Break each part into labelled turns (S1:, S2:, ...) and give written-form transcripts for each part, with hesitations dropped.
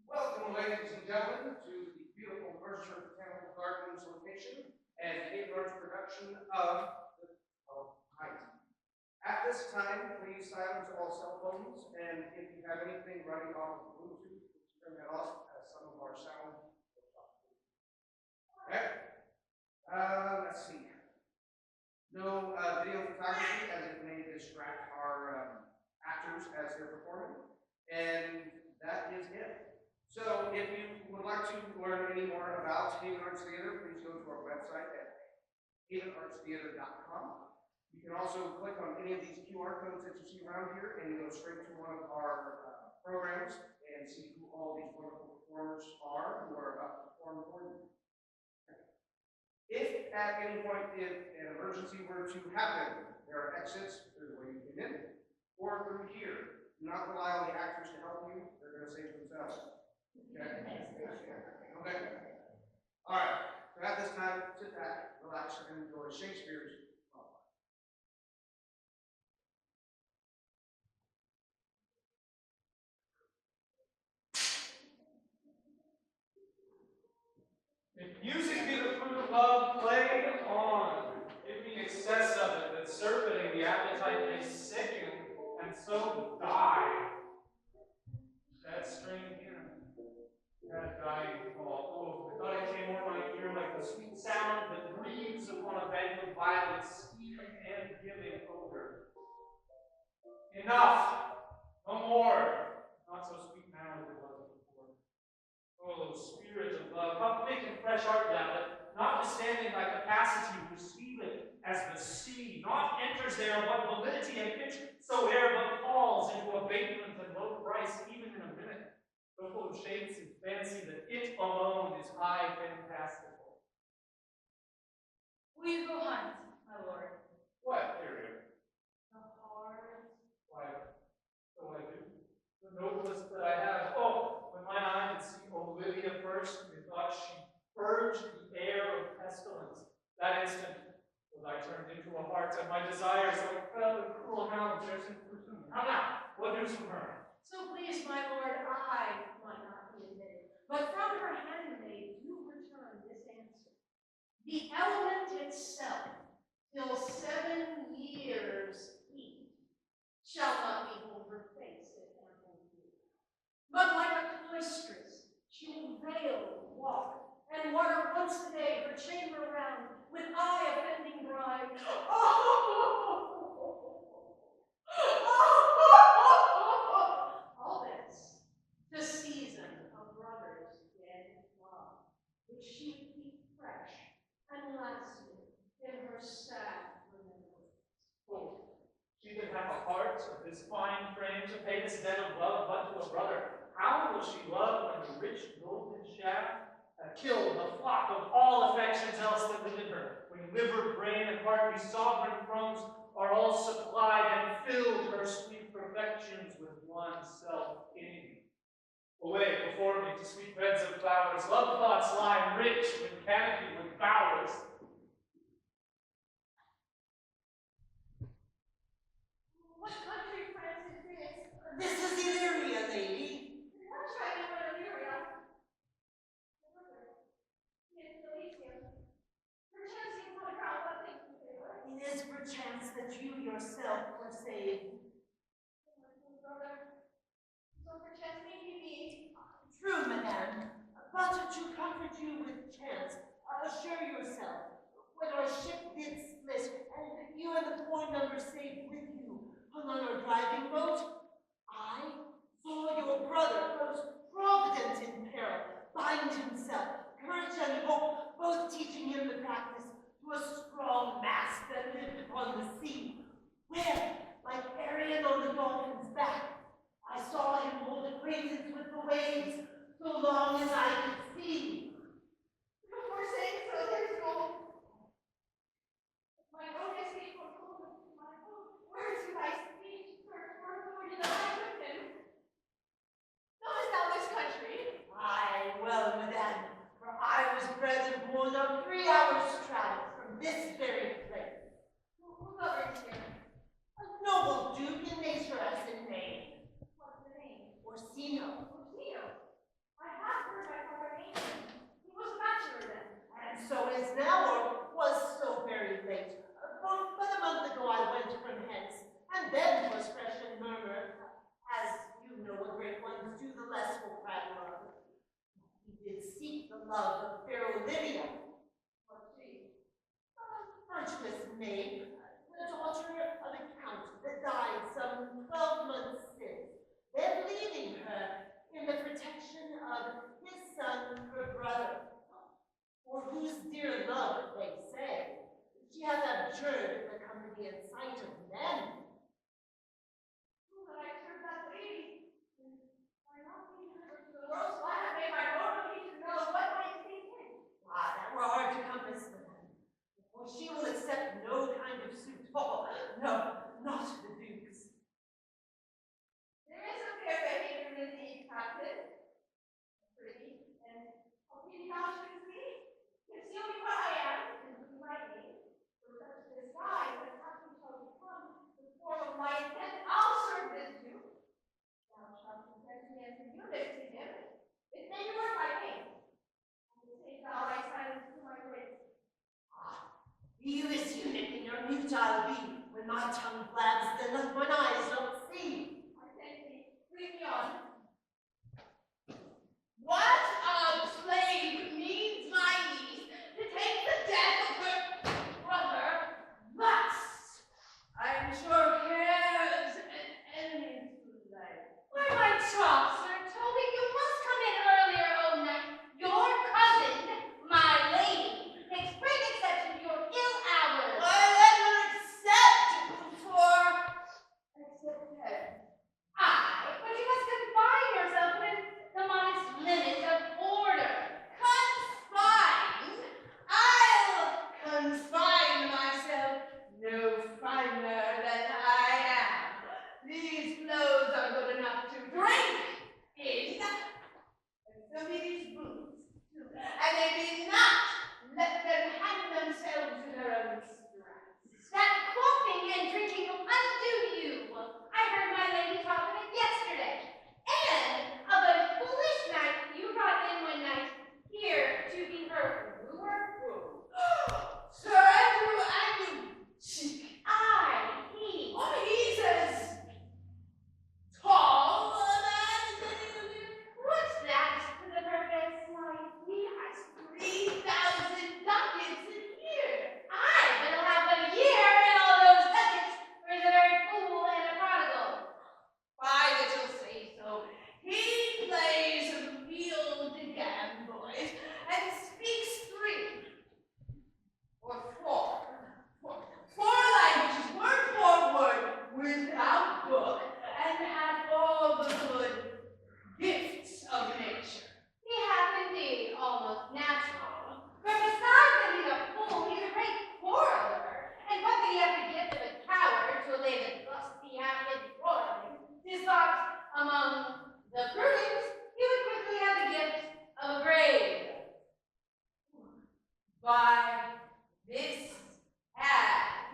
S1: Welcome, ladies and gentlemen, to the beautiful Mercer Botanical Gardens location and a large production of The Twelfth. At this time, please silence all cell phones, and if you have anything running off of Bluetooth, please turn that off, as some of our sound will stop. Okay? Let's see. No video photography, as it may distract our actors as they're performing, and that is it. So if you would like to learn any more about Haven Arts Theater, please go to our website at havenartstheater.com. You can also click on any of these QR codes that you see around here and go straight to one of our programs and see who all these wonderful performers are who are about to perform for you. If at any point if an emergency were to happen, there are exits through the way you came in or through here. Do not rely on the actors to help you. They're going to save themselves. Okay? Okay. All right. So at this time, sit back, relax, and enjoy Shakespeare's.
S2: If music be the fruit of love, play on. Give me excess of it, that surfeiting the appetite may sicken, and so die. That string here, that dying fall. Oh, I thought it came over my ear like the sweet sound that breathes upon a bank of violets, stealing and giving odor. Enough! No more! Not so sweet now as it was before. Oh, spirit of love, how quick and fresh art thou, that notwithstanding thy capacity receiveth as the sea, not enters there what validity and pitch soe'er, but falls into abatement and low price even in a minute, so full of shapes and fancy that it alone is high fantastical.
S3: Will you go hunt, my lord?
S2: What area?
S3: The heart.
S2: Why, so I do. The noblest that I have. Oh, when my eye did see Olivia first, methought she purged the air of pestilence. That instant was I turned into a hart, and my desires like fell the cruel hound dares to pursue me. How now? What news from her?
S3: So please, my lord, I might not be admitted, but from her handmaid do return this answer. The element itself, till 7 years heat, shall not behold her face at ample view. But like a cloistress, she will veil walk, and water once a day her chamber round, with eye-offending bride. All this to season a brother's dead love, which she would keep fresh and lasting in her sad remembrance.
S2: Oh, she that hath a heart of this fine frame to pay this debt of love but to a brother, how will she love when the rich golden shaft hath killed the flock of all affections else that live in her, when liver, brain, and heart, these sovereign thrones, are all supplied and filled her sweet perfections with one self-king. Away before me to sweet beds of flowers, love thoughts lie rich when canopied with bowers.
S3: What country, France, is this?
S4: This is Illyria, lady.
S3: What tribe you in Illyria? It's Elysium. Perchance you put around what things to say, right?
S4: It is perchance that you yourself were saved.
S3: Brother, so perchance may he be.
S4: True, madame, but to comfort you with chance, assure yourself, when our ship did split, and you and the poor number saved with you hung on our driving boat, I saw your brother, most provident in peril, bind himself, courage and hope, both teaching him the practice to a strong mast that lived upon the sea, where, like Arion on the dolphin's back, I saw him hold acquaintance with the waves so long as I could see.
S3: Before saying so, there's no. My own escape from cold, my own words do I speak, word did I with him. Knowest thou this country?
S4: Aye, well, madame, for I was bred and born on 3 hours' travel from this very place. sins, then leaving her in the protection of his son, her brother, for whose dear love, they say, she hath abjured in the company and sight of men.
S3: But I served that lady. Why not leave her to the world's glad? Made my mortal need to know what might sink in.
S4: Ah, that were hard to compass, madam. For she will accept no kind of suit. Oh, no, not the Duke's.
S3: There is a fair behavior indeed, Captain. Pretty, and I'll be how she is me. Concealing what I am, and who I name, for such disguise as happily shall become the form of my intent, I'll serve this Duke. Thou shalt present me as a eunuch to him. It may be worth my pains. I will take thou thy silence to my grace.
S4: You as eunuch in your mute I'll be, when my tongue blabs, then let mine eyes don't see.
S3: I thank thee. Bring me on.
S5: What a slave needs my niece to take the death of her brother thus? I'm sure cares an enemy to life. Why, my troth, Sir Toby, you must come in earlier, oh night. Your cousin, my lady, takes great exception to your ill hours.
S4: Why, let her accept for...
S5: Accepted. Aye, but you must confine yourself within the modest limits of order. Confine? I'll confine myself no finer than I am. These clothes are good enough to drink in, and so be these boots too. And they be not, let them hang themselves to their own straps. That quaffing and drinking will undo you. I heard my lady talk of it yesterday. And of a foolish knight you brought in one night here to be her wooer. Sir Andrew, aye, he. Oh, he's as tall a man as any of you. What's that to the purpose? Why, he has 3,000 ducats a year. Aye, but he'll have but a year and all those ducats, for he's a very fool and a prodigal. Why, that you'll say so. He plays real gam, boys, and speaks three or four languages, word for word, without book, and had all the good gifts of nature. He hath indeed almost natural, for besides that he's a fool, he's a great quarreler, and what did he have the gift of a coward to allay the lust he hath in quarreling? 'Tis thought among the prudent he would quickly have the gift of a grave. By this hand,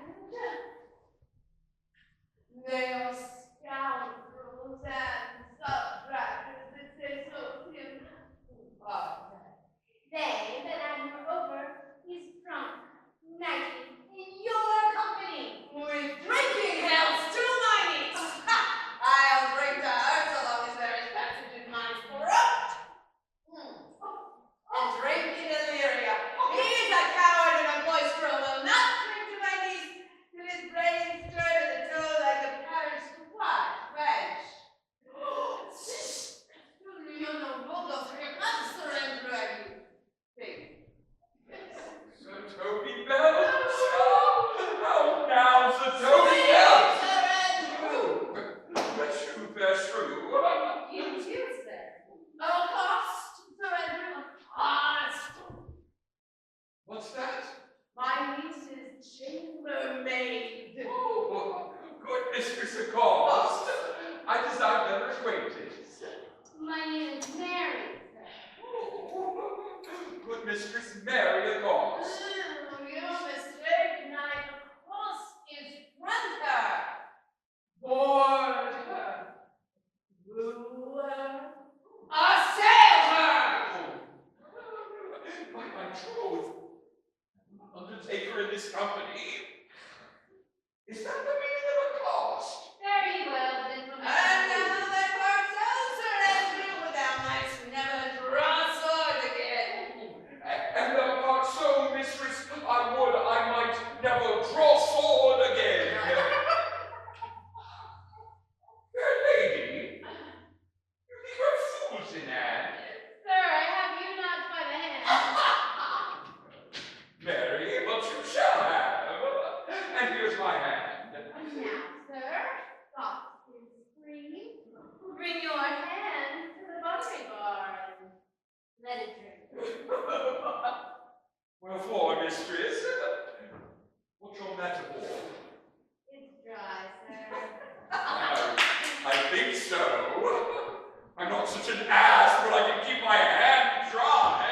S5: they are scoundrels and subtractors that say so to him. They, that and moreover, he's drunk, nightly, in your company. With drinking hells to my niece. I'll drink to her so long as there is passage in my throat. And drink in Illyria. He's a coward and a boisterous, will not drink to my niece till his brains stir to the toe like a parish what? Wench. You know, Rudolph, you're not surrendering. Think.
S6: Sir Toby Bells? How now, Sir Toby Bells? True.
S3: You too, sir. A cost, Sir Andrew, a cost.
S6: What's that?
S3: My niece's chambermaid.
S6: Oh, good Mistress Accost. I desire better acquaintance.
S3: My name is Mary, sir.
S6: Oh, good Mistress Mary Accost.
S3: You're mistaken. The cost is run her, board her, woo her, assail her.
S6: By my troth, undertaker in this company. Is that the meaning of a cost?
S3: Very
S6: my hand.
S5: Now, sir, thoughts is free. Bring your hand to the buttery bar and let it drip.
S6: Wherefore, mistress? What's your metaphor?
S5: It's dry, sir.
S6: I think so. I'm not such an ass, but I can keep my hand dry.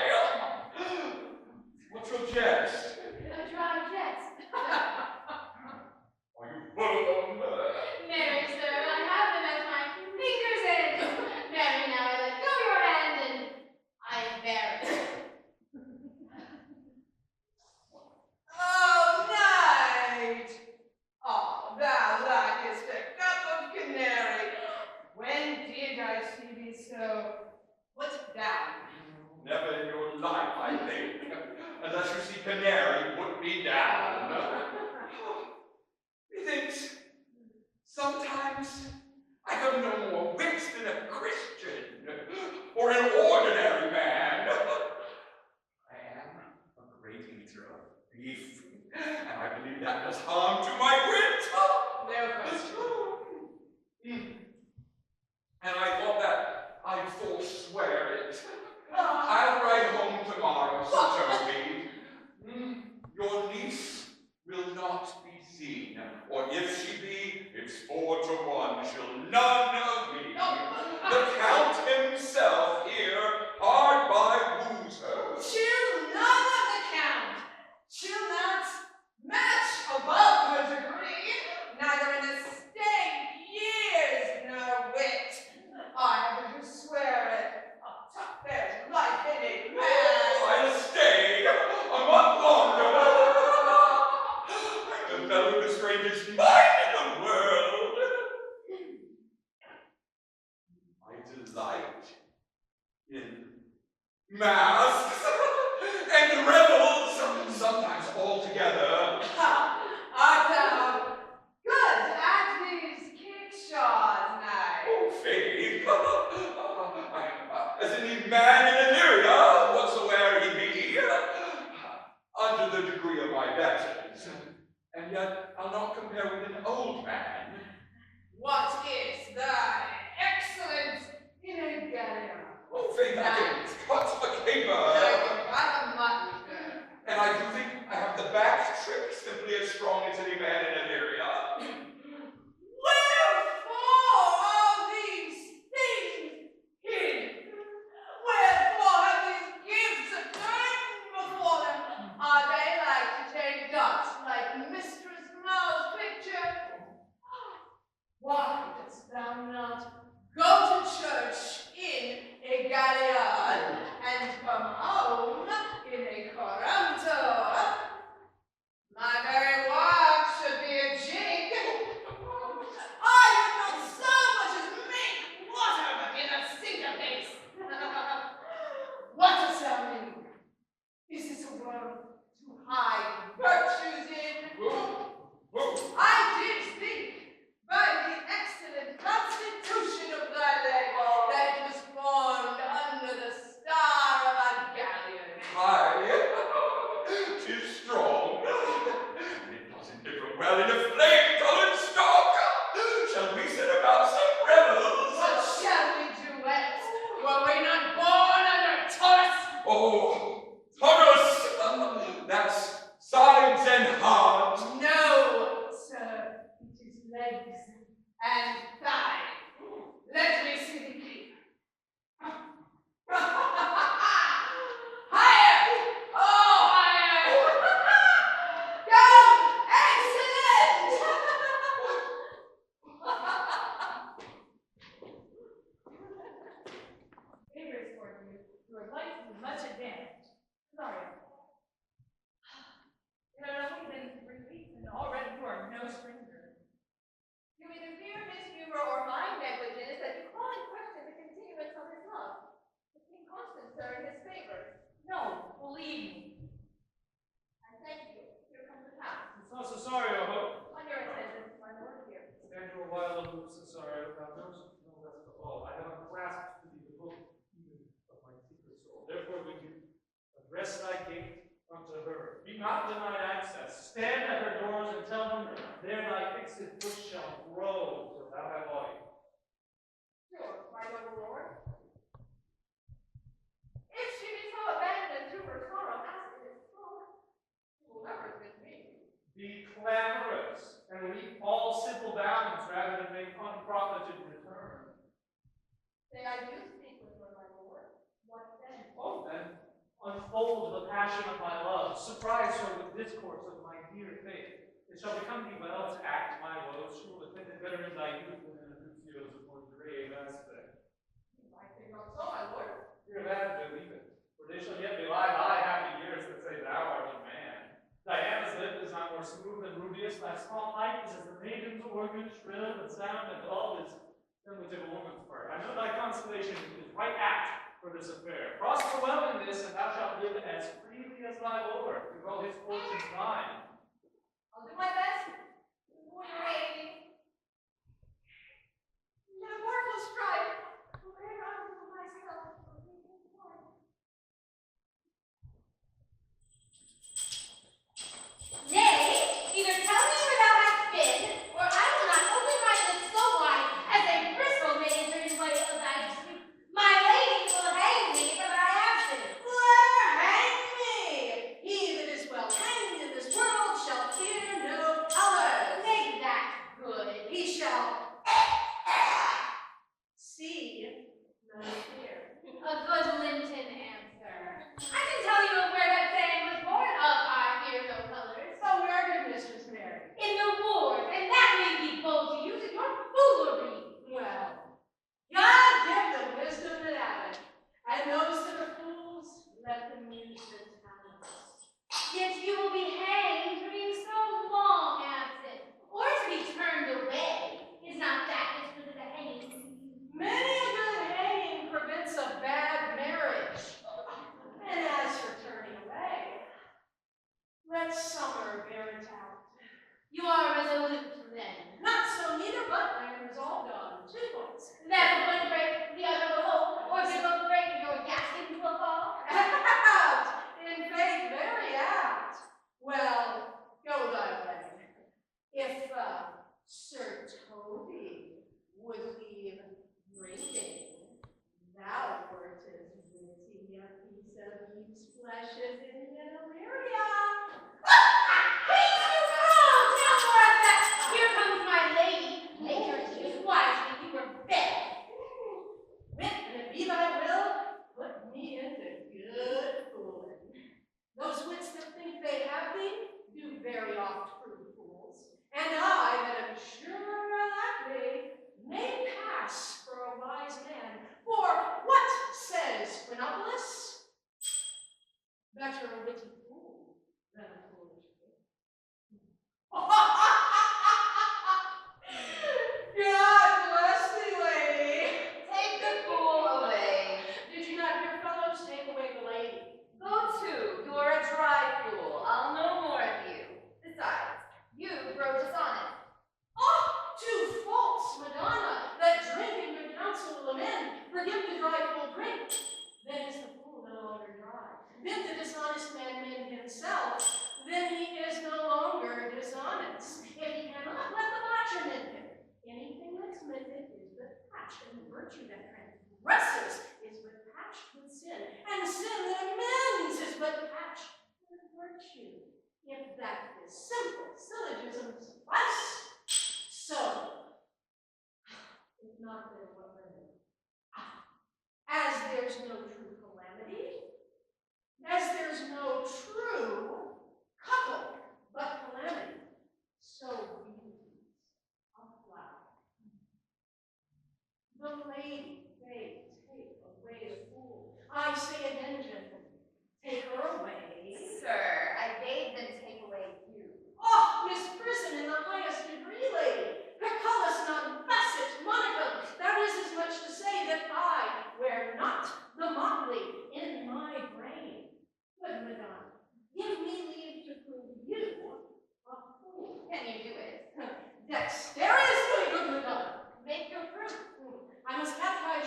S6: What's your jest?
S5: A dry jest.
S6: Are you full of them?
S5: Marry, sir, I have them at my fingers' ends. Marry, now I let go your hand and I bear it.
S7: Oh, night! Oh, thou likest a cup of canary. When did I see thee so put down?
S6: Never in your life, I think. Unless you see canary, put me down. Methinks sometimes I have no more wits than a Christian or an ordinary man. I am a great eater of beef, and I believe that does harm to my wit.
S7: No question.
S6: And I thought that I'd forswear it. I'll ride home tomorrow, Sir Toby. Your niece will not be seen, or if she be, it's 4-to-1. She'll none of me. The Count himself here, hard by, woos her.
S7: She'll none of the count. She'll not match above her degree, neither in estate, years, nor wit. I would swear it. There's life in it, man.
S6: I'll stay a month longer. I'm the fellow with the strangest mind in the world. I delight in masks and revels, sometimes all together.
S7: Art thou good at these kickshaws, knight?
S6: Oh, faith. As any man in Illyria, whatsoever he be, under the degree of my betters. And yet I'll not compare with an old man.
S7: What is thy excellence in a galleon?
S6: Oh, faith, I can cut a caper.
S7: Like a mutton, sir.
S6: And I do think I have the back trick simply as strong as any man in Illyria.
S7: Wherefore are these things hid? Wherefore have these gifts occurred before them? Are they like to take dots like Mistress Mau's picture? Why dost thou not go to church in a galleon and come home in a coranto? My very wife should be a jig. I would not so much as make water but in a syncopace. What dost thou mean? Is this a world to hide virtues in? I did think, by the excellent constitution of thy leg, that it was formed under the star of a galleon.
S6: Aye, 'tis strong. And it doesn't differ well in a flame-colored stock. Shall we set about some revels?
S7: What shall we do else? Were we not born under Taurus?
S6: Oh, Taurus! That's sides and heart.
S7: No, sir, it is legs and thighs. Let me see the key. Higher! Oh, higher! Go! Excellent!
S3: Fingers for you. Your life is much advanced. Sorry. It had only been 3 weeks and already you are no stranger.
S5: You either fear Miss Huber or find
S2: innocent foot shall grow till thou have body.
S3: Sure, my noble lord.
S7: If she be so abandoned to her sorrow as it is so, she will never admit me.
S2: Be clamorous, and leave all simple bounds rather than make unprofited return.
S3: Say I do speak with her, my lord. What then?
S2: Oh, then, unfold the passion of my love, surprise her with discourse of my dear faith. It shall become thee well to act my woes. She will attend it better in thy youth than in Anuncio's more grave aspect.
S3: I think not so, my lord.
S2: Hear that, believe it. For they shall yet belie thy happy years that say thou art a man. Diana's lip is not more smooth than Rubius, thy small height is as the maiden's organ, shrill and sound and dull is semblance of a woman's part. I know thy constellation is right apt for this affair. Prosper well in this, and thou shalt live as freely as thy lord, with all his fortunes thine.
S3: I'll do my best.
S5: Wait.
S3: Metamorpho strife. Where unto myself for being born.
S5: Nay, either tell me where thou hast been, or I will not open my lips so wide as a bristle may enter in way of thy dispute. My lady will hang me for thy absence.
S3: Hang me! He that is well hanged in this world shall fear no colors.
S5: Make that good.
S3: He shall see no fear.
S5: A good Linton answer. I can tell you of where that saying was born of I fear no colors.
S3: So where did Mistress Mary?
S5: In the wars, and that may be bold to use in your foolery.
S3: Well, God give them wisdom and habit, and those that are fools, let them use their talents.
S5: Yet you will be hanged for being so long absent, or to be turned away. Is not that as good as a hanging?
S3: Many a good hanging prevents a bad marriage. And as for turning away, let summer bear it out.
S5: You are resolute then.
S3: Not so neither, but I am resolved on 2 points.
S5: That one break, the other will hold, or give a break, your gaskins will fall.
S3: Apt! In faith, very apt. Well, go thy way. If Sir Toby would leave drinking, thou wert as witty a piece of eve's flesh as in Illyria.
S5: Please you wrong, no more of that. Here comes my lady. Make your excuse wisely, you were bed.
S3: Wit, and it be thy will, put me into good fooling. Those wits that think they have thee do very oft prove fools, and I that am sure likely may pass for a wise man. For what says Quinopolis? Better a witty fool than a foolish king. God bless thee, lady.
S7: Take the fool away.
S3: Did you not hear, fellows? Take away the lady.
S7: Go to, you are a dry fool. I'll know more of you. Besides, you grow dishonest.
S3: Oh, too false, Madonna, that drinking the counsel of men, forgive the dry fool drink. Then is the fool no longer dry. Bid the dishonest man mend himself, then he is no longer dishonest. If he cannot, let the botcher mend him. Anything that's mended is but patched, and virtue that transgresses is but patched with sin, and sin that amends is but patched with virtue. If that is simple syllogism suffice, so, if not, then what remedy? As there's no true calamity, as there's no true couple but calamity, so beauty's a flower. The lady may take away the fool. I say again, gentlemen, take her away.
S7: Sir, I bade them take away you.
S3: Oh, misprison in the highest degree, lady. Picculus non facet monicum. That is as much to say that I wear not the motley in my brain. Good Madonna, give me leave to prove you a fool.
S7: Can you do it?
S3: Dexterously, good Madonna.
S7: Make your proof.
S3: I must catechise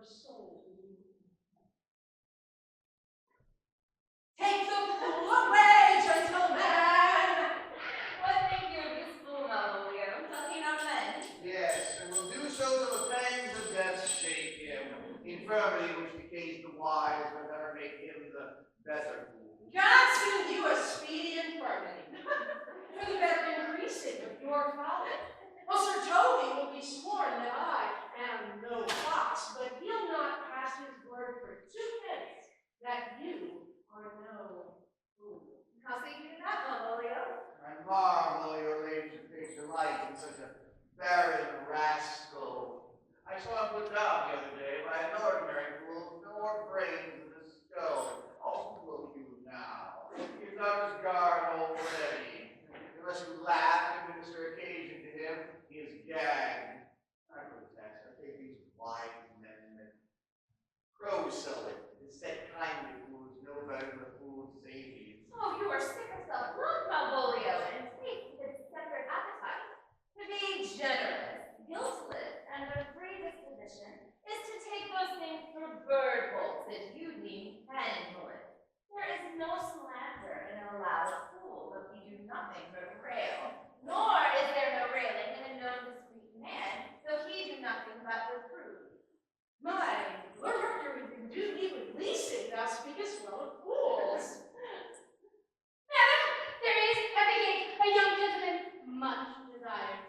S3: soul to you. Take the fool away, gentlemen!
S5: What think you of this fool, Malvolio? Talking on men.
S1: Yes, and will do so till the pangs of death shake him. Infirmity which decays the wise will never make him the better fool.
S3: God send you a speedy infirmity, for the better increasing of your folly. Well, Sir Toby will be sworn that I am no fox, but he'll not pass his word for 2 pence that you are no fool.
S5: How say you to that, Malvolio?
S1: I marvel your ladyship takes delight in such a barren rascal. I saw him put down the other day by an ordinary fool with no more brains than a skull. Oh, will you now? He's on his guard already. Unless you laugh and minister occasion to him, he is gagged. I protest. I take these wise men that crow so it is said kindly fools no better than the fools Sadies.
S5: Oh, you are sick of self-love, Malvolio, and take its separate appetite. To be generous, guiltless, and of free disposition is to take those things for bird bolts that you deem handfullest. There is no slander in a loud fool, though he do nothing but rail. Nor is there no railing in a known discreet man, though he do nothing but reprove.
S3: My lord, do me with leasing, thou speakest well of fools.
S5: Madam, there is at the gate a young gentleman much desired.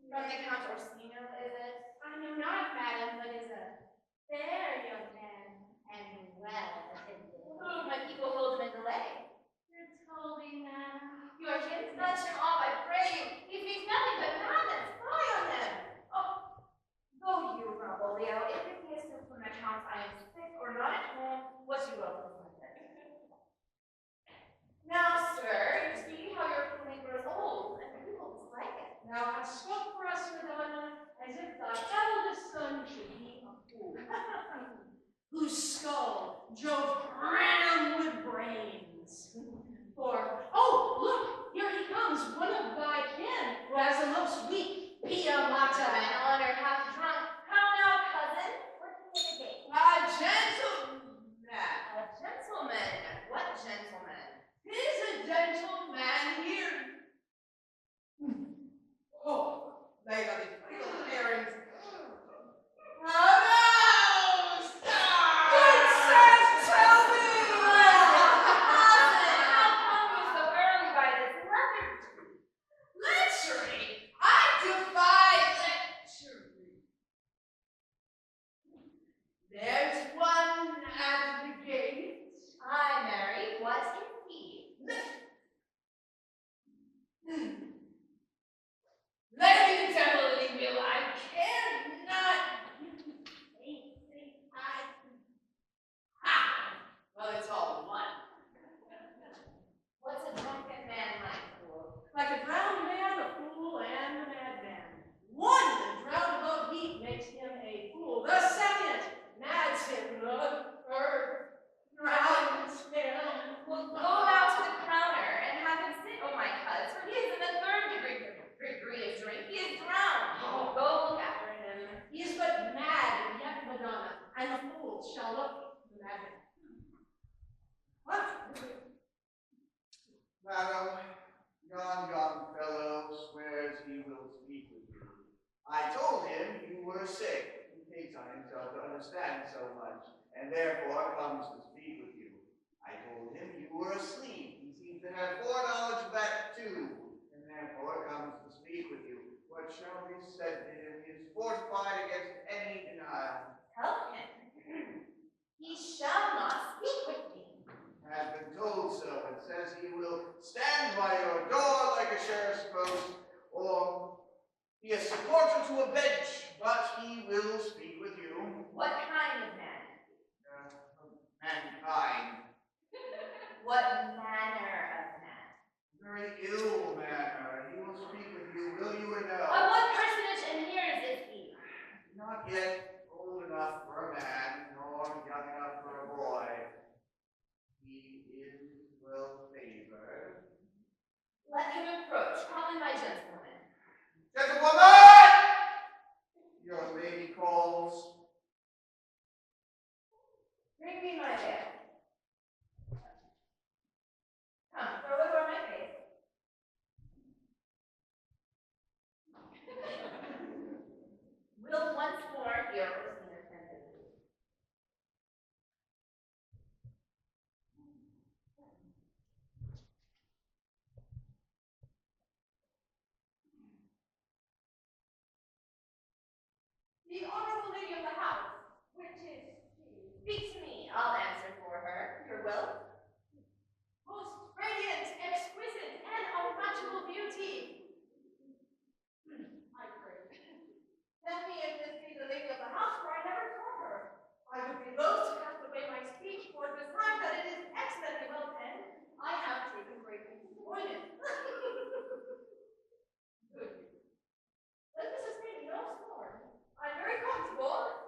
S5: From the Count Orsino, is it? I know not, madam, but is a fair young man, and well attended. My people hold him in delay. You're Toby, madam. Your kids fetch him off, I pray you. He speaks nothing but madness. Fly on him. Oh, go you, Malvolio. If it be a suit from the Count, I am sick or not at home, what you will present it. Now, sir, you see how your fooling grows old, and people dislike it.
S3: Thou hast spoke for us, Madonna, as if thy eldest son should be a fool, whose skull Jove crammed with brains. For, oh, look, here he comes, one of thy kin, who has the most weak pia mata.
S5: Gentleman, or half drunk. How now, cousin? What's in the gate?
S7: A gentleman.
S5: A gentleman. What gentleman?
S7: He's a gentleman here. Oh, they got these pretty little earrings. Oh no! Stop!
S3: Good Sir Toby!
S5: Cousin, how come you so early by this lethargy?
S7: Lechery! I defy lechery. There's one at the gate.
S5: Aye, Mary, what is he?
S7: Let me tell you, Will, I cannot. Well, it's all one.
S5: What's a drunken man like, fool?
S3: Like a drowned man, a fool, and a madman. One drowned above heat makes him a fool. The second mads him. The third drowns him.
S5: Well, go out to the crowner and have him sit, oh my cuz, for he is in the third degree of drink. He is drowned. Oh, go look after him.
S3: He is but mad and yet Madonna, and the fool shall look the madman. What?
S1: Madam, yon young fellow swears he will speak with you. I told him you were sick. He takes on himself to understand so much, and therefore comes to speak with you. I told him you were asleep. He seems to have foreknowledge of that too, and therefore comes to speak with you. What shall be said to him? He is fortified against any denial.
S5: Tell him. He shall not speak with me.
S1: Has been told so, and says he will stand by your door like a sheriff's post, or be a supporter to a bench, but he will speak with you.
S5: What kind of man?
S1: Mankind.
S5: What manner of man?
S1: Very ill manner. He will speak with you, will you or no?
S5: Of what personage and years is he?
S1: Not yet old enough for a man, nor young enough for a boy. He is well favored.
S5: Let him approach. Call him my gentleman.
S1: Gentlewoman! Your lady calls
S3: The honorable lady of the house, which is she,
S5: Speak to me. I'll answer for her. Your will?
S3: most radiant, exquisite, and unmatchable beauty. I pray. Tell me if this be the lady of the house, for I never saw her. I would be loath to cast away my speech, for besides that it is excellently well penned, I have taken great disappointment. Good. Let me sustain no scorn. I'm very comfortable.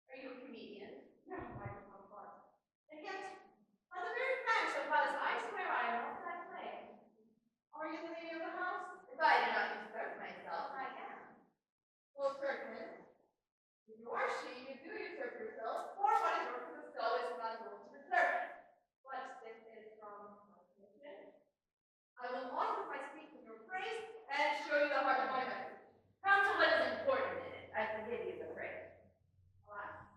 S5: Are you a comedian?
S3: No, I do not part. And yet, by the very fangs of Buzz, I swear I am not that way. Are you the lady of the house?
S5: If I do not usurp myself, I am.
S3: Well, certainly. If you are she, you do usurp yourself, for what is yours to bestow is not yours to reserve. But this is from my commission. I will offer my speech in your praise and show you the heart of my message.
S5: Come to what is important in it. I forgive you the praise.
S3: Alas,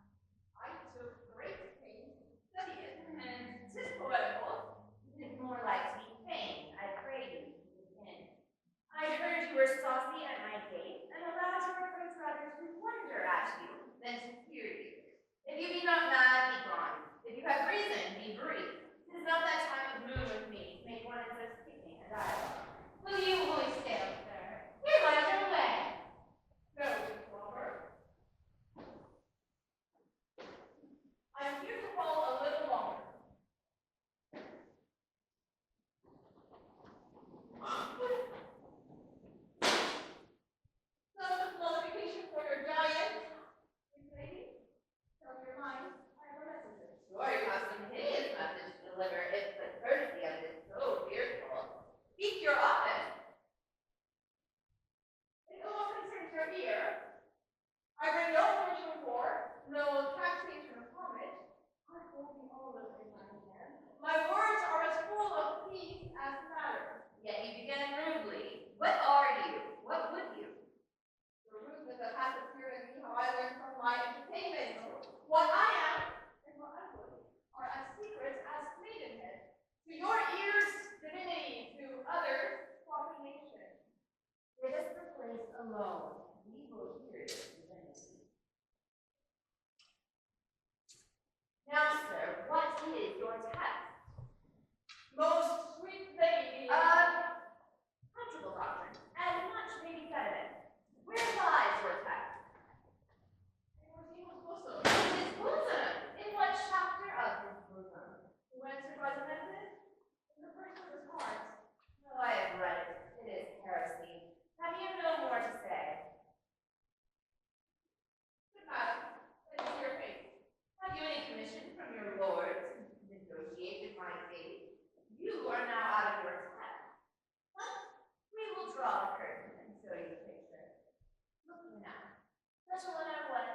S3: I took great pains to study it, and 'tis poetical.
S5: It is more like to be feigned. I pray you to begin. I heard you were saucy at my gate, and allowed your approach rather to wonder at you than to fear you. If you be not mad, be gone. If you have reason, be brief. It is not that time of moon with me to make one in so speaking a dialogue. Will you hoist sail, sir? Here lies your way.
S3: No, Robert. I am here to fall a little longer. Some qualification for your giant. Miss lady, tell me your mind. I have a messenger.
S5: Sure, you have some hideous message to deliver if the courtesy of it is so fearful. Speak your office.
S3: It all concerns your ear. I bring no portion of war, no taxation of homage. I hold the olive in my hand. My words are as full of peace as matter.
S5: Yet you began rudely. What are you? What would you?
S3: The rudeness that has appeared in me, how I learned from my entertainment. What I am and what I would are as secret as maidenhead. To your ears, divinity, to others, profanation.
S5: Give us the place alone. We will hear your divinity. Now, sir, what is your text?
S3: Most sweet lady.
S5: Comfortable doctrine, and much may be said of it. Where lies your text?
S3: It was Evil's bosom.
S5: His bosom. In what chapter of his bosom?
S3: Who answered by the message? In the first of his heart.
S5: Oh, I have read it. It is heresy. Have you no more to say?
S3: Good madam, let me see your face.
S5: Have you any commission from your lord to negotiate with my fate? You are now out of your text. But we will draw the curtain and show you the picture. Look you now. Such a one I was.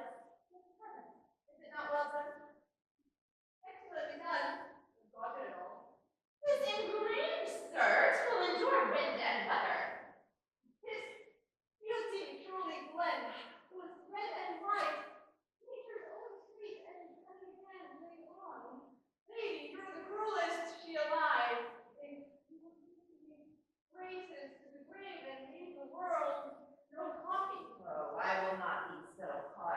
S5: Is it not well done?
S3: Excellently done. God did it all.
S5: Tis engraved, sir, twill endure wind and weather.
S3: His beauty truly blends with red and white. Nature's own sweet and cunning hand laid on. Lady, you're the cruelest she alive. If you would give me graces to the grave and leave the world no copy.
S5: Oh, I will not be so haughty.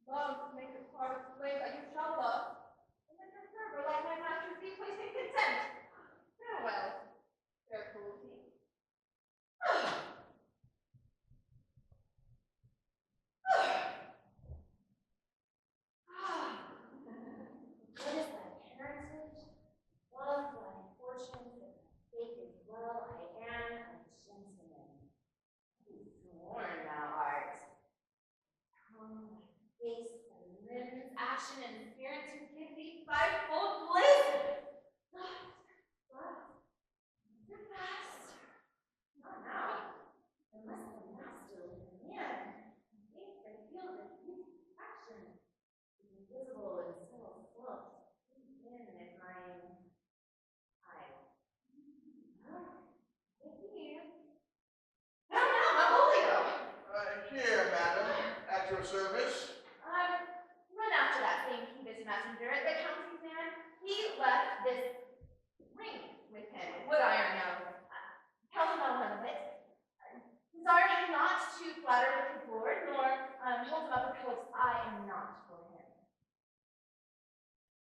S5: Love to make a part of the slave that you shall love, and let your fervor like my master's be placed in contempt. Farewell, fair cruelty.
S8: What is thy parentage? Love thy fortunes, and thy fate is well. I am a gentleman. Sworn thou art. Tongue, face, and limbs, action, and spirit to give thee fivefold blazon. But, you're fast. Not now. Unless the master was a man. I think I feel that his action is invisible and subtle slopes. In at my eye.
S5: Now, Malvolio!
S1: Here, madam, at your service.
S8: Run after that same peevish messenger, the county man. He left this ring with him, wood iron now. Tell him no one of it. Desire him not to flatter with his lord, nor hold him up because I am not for him.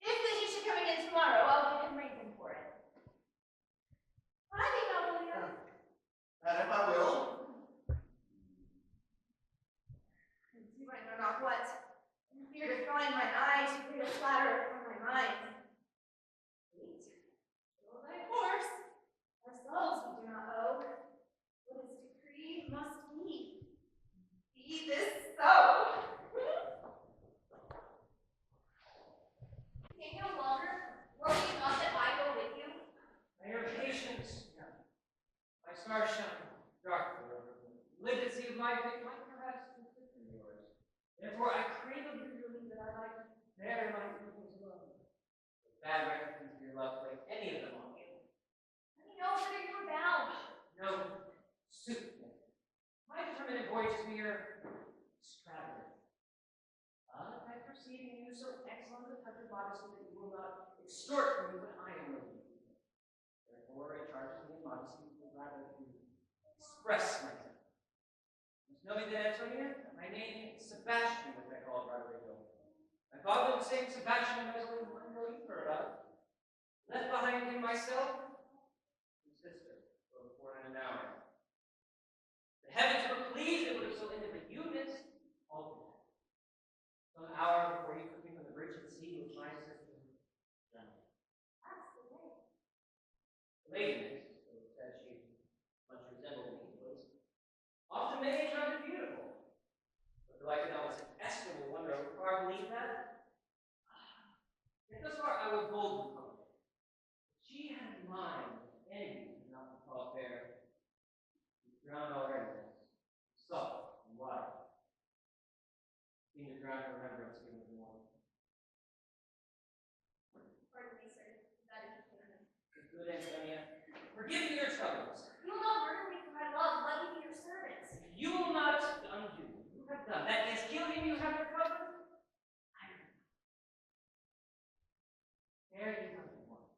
S8: If he should come again tomorrow, I'll give him reason for it. I think Malvolio.
S1: Madam, I will.
S8: Do I know not what? In fear to find mine eye, too great a flatterer for my mind. Wait, show thy horse. Ourselves we do not owe. What is decreed must be. Be this so. Stay no longer. Will you not that I go with you?
S2: May your patience, my star shine darkly over the validity of my faith might perhaps conflict with yours. Therefore, I crave of you really that I might bear my people's love. With bad recompense of your love, play any of them on you.
S8: Let me know whether you are bound.
S2: No, suit me. My determinate voyage is mere extravagant. But I perceive in you so excellent a touch of modesty that you will not extort from me what I am willing to do. Therefore, it charges me in modesty to rather to express myself. You must know me then, Antonia, that my name is Sebastian, as I call it Rodrigo. My father was Saint Sebastian, as I know you've heard of. Left behind him myself and sister, both born in an hour. The heavens were pleased it would have so ended the union, all some hour before he took me from the bridge at sea with my sister, Jenny.
S8: That's the way.
S2: The lady, so said she much resembled me, was often many a time beautiful. But though I could almost estimate wonder, would far believe that? Yet thus far I was boldly public. She had in mind envy could not be called fair. She drowned already, soft and wide. Seemed to drown her remembrance even more.
S8: Pardon me, sir. That is human.
S2: Good Antonia, forgive me your troubles.
S8: You will not murder me for my love. Let me be your servant.
S2: You will not undo. You have done. That is, kill him you have recovered. I will. There you have the one.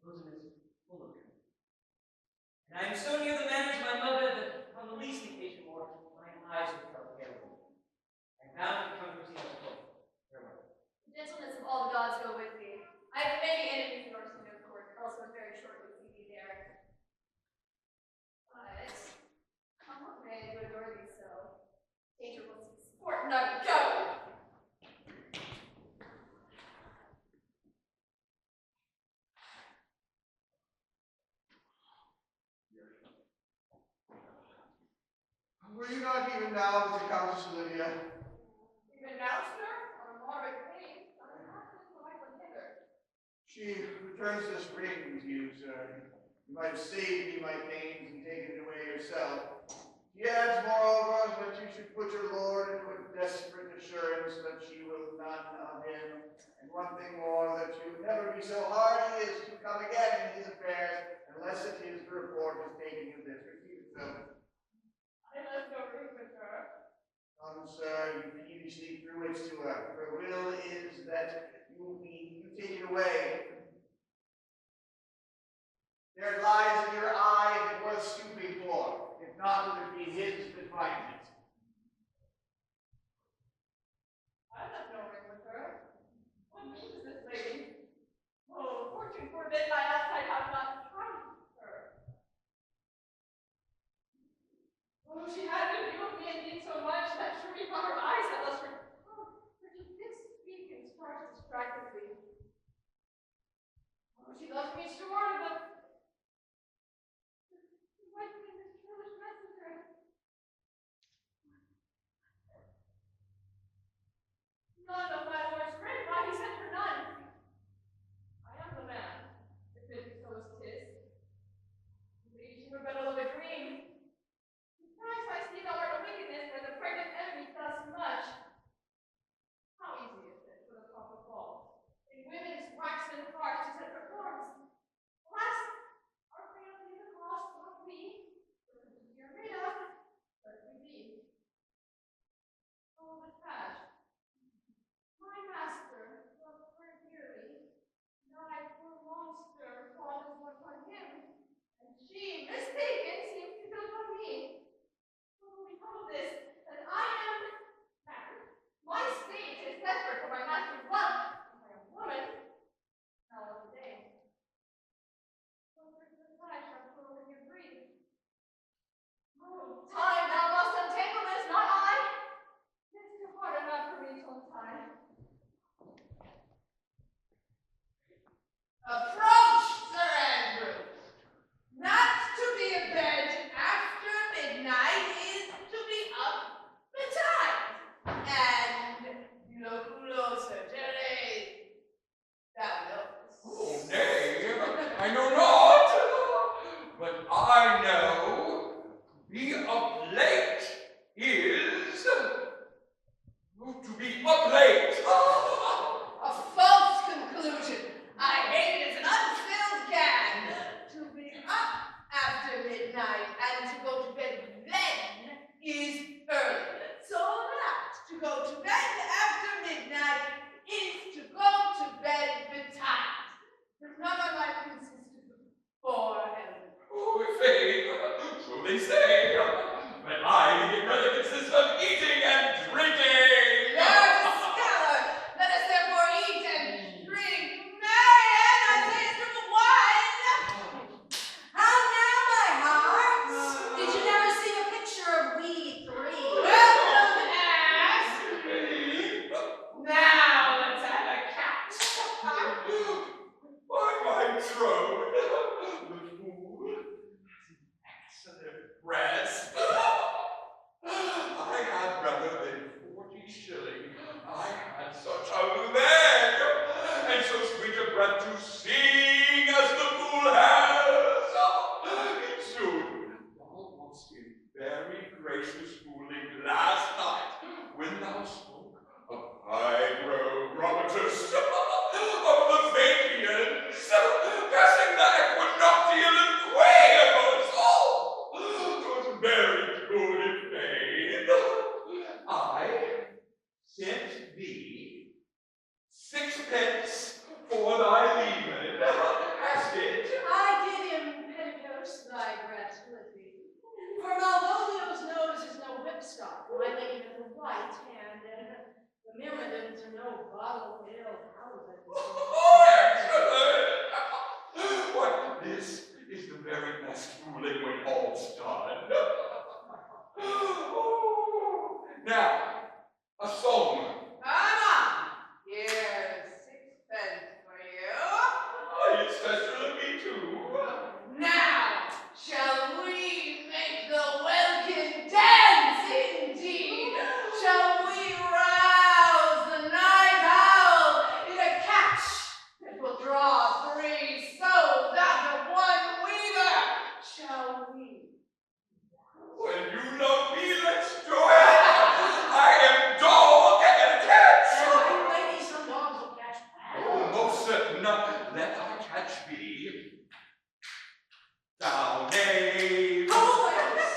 S2: Bosom is full of truth. And I am so near the manners of my mother that on the least occasion more, my eyes will grow pale. I am bound to come to see us both. Farewell.
S8: The gentleness of all the gods go with thee. I have many enemies in Orsino court, also very shortly see thee there. But come what may, to adore thee so. Danger will see sport, none go!
S1: Were you not even now with the Countess Olivia?
S5: Even now, sir, on moderate pain, I have to collect them hither.
S1: She returns this ring with you, sir. You might have saved me my pains and taken it away yourself. She adds, moreover, that you should put your lord into a desperate assurance that she will none of him. And one thing more, that you would never be so hardy as to come again in his affairs, unless it is the report has taken you thither. Receive it, sir.
S5: I left no room with her.
S1: Come, sir, you peevishly threw it to her. Her will is that you take it away. There lies in your eye if it worth stooping for. If not, would it be his that finds it?
S5: I
S6: 40 shilling. I had such a leg, and so sweet a breath to sing as the fool has. In sooth, thou wast in very gracious fooling last night, when thou spoke of hygrogravitus, of the Fabians, passing the equinoctial and quaivers. Oh, 'twas very good in vain. I sent thee 6 pence for thy leman. Hast it?
S3: I did him petticoats thy breast with thee. For Malvolio's nose is no whipstock, my lady hath a white hand, and the myrmidons are no bottle ale houses.
S6: Excellent! What, this is the very best fooling when all's done. Oh. Now, a song.
S7: Come on. Here's 6 pence for you.
S6: Especially me too.
S7: Now, shall we make the welkin dance indeed? Shall we rouse the night owl in a catch that will draw 3 souls out of 1 weaver? Shall we?
S6: When you love me, let's do it. I am dog and catch.
S3: My lady, some dogs will catch
S6: Oh, most certain. Let our catch be thou knave.
S3: Always!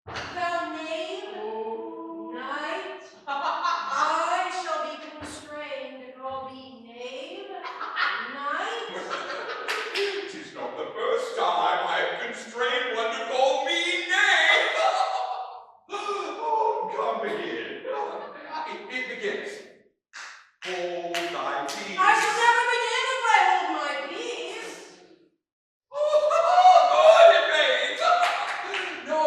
S3: Thou knave, knight, I shall be constrained to call thee knave, knight.
S6: 'Tis not the first time I have constrained one to call me knave. Oh, come begin. It begins. Hold thy peace.
S3: I shall never begin if I hold my peace.
S6: Oh, good, it maid. No,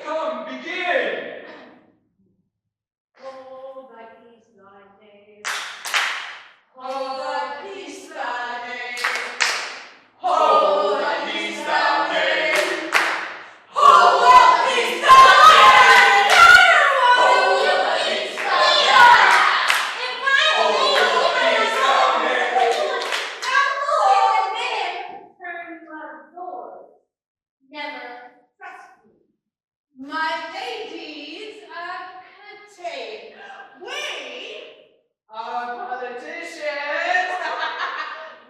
S6: come, begin.
S3: Hold thy peace, thy knave.
S7: Hold thy peace, thy knave.
S6: Hold thy peace, thou knave.
S7: Hold thy peace, thou knave.
S6: Hold thy peace, thou knave. Hold thy peace, thou knave.
S5: Never trust me.
S7: My ladies contain. We are politicians.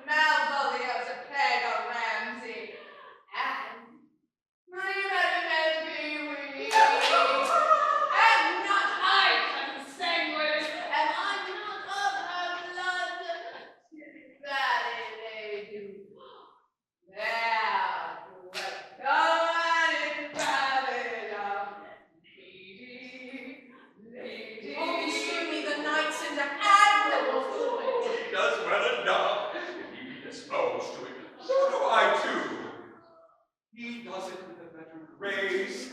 S7: Malvolio's a peg of Ramsey. And free men be we. Am not I consanguineous? Am I not of her blood? That they do. Now, welcome in Babylon, lady.
S3: Oh, beshew me the knights into admirable fluid.
S6: He does well enough, if he be disposed to it. So do I too. He does it with a better grace. I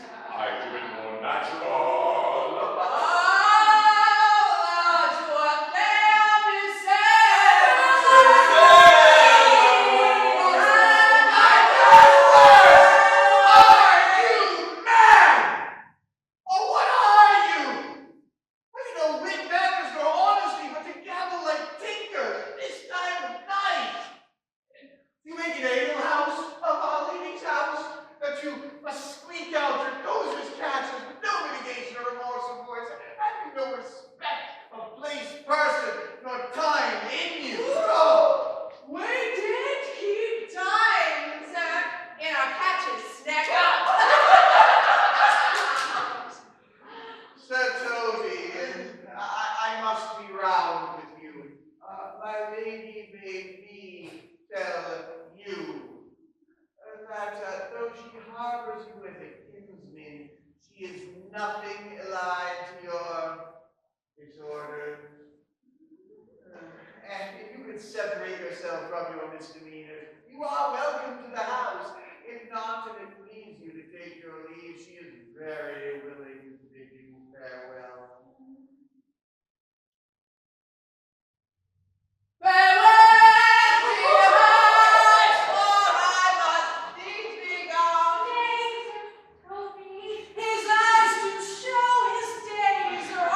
S6: do it more natural.
S1: You make an ale house of Our Lady's house, that you must squeak out your coziest catches with no mitigation or remorse of voice, and no respect of place, person, nor time in you. Oh,
S7: We did keep time, sir, in our catches snack up.
S1: Sir Toby, I must be round with you. My lady made me tell you that though she harbors you as a kinsman, she is nothing allied to your disorders. And if you could separate yourself from your misdemeanors, you are welcome to the house. If not, and it please you to take your leave, she is very willing to bid you farewell.
S7: Farewell, dear heart, for I must needs be gone.
S3: His eyes do show his days are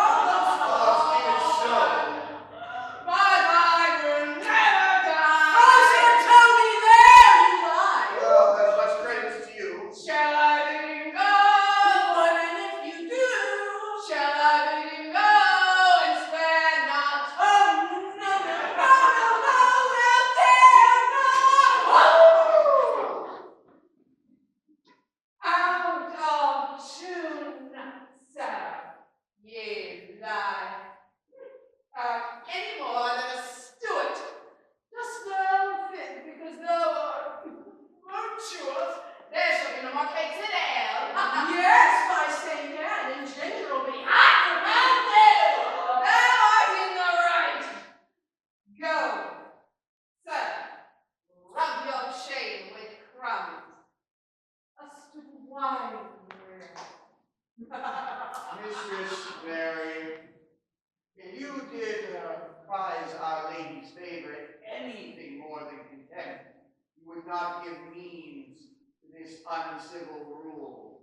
S1: uncivil rule.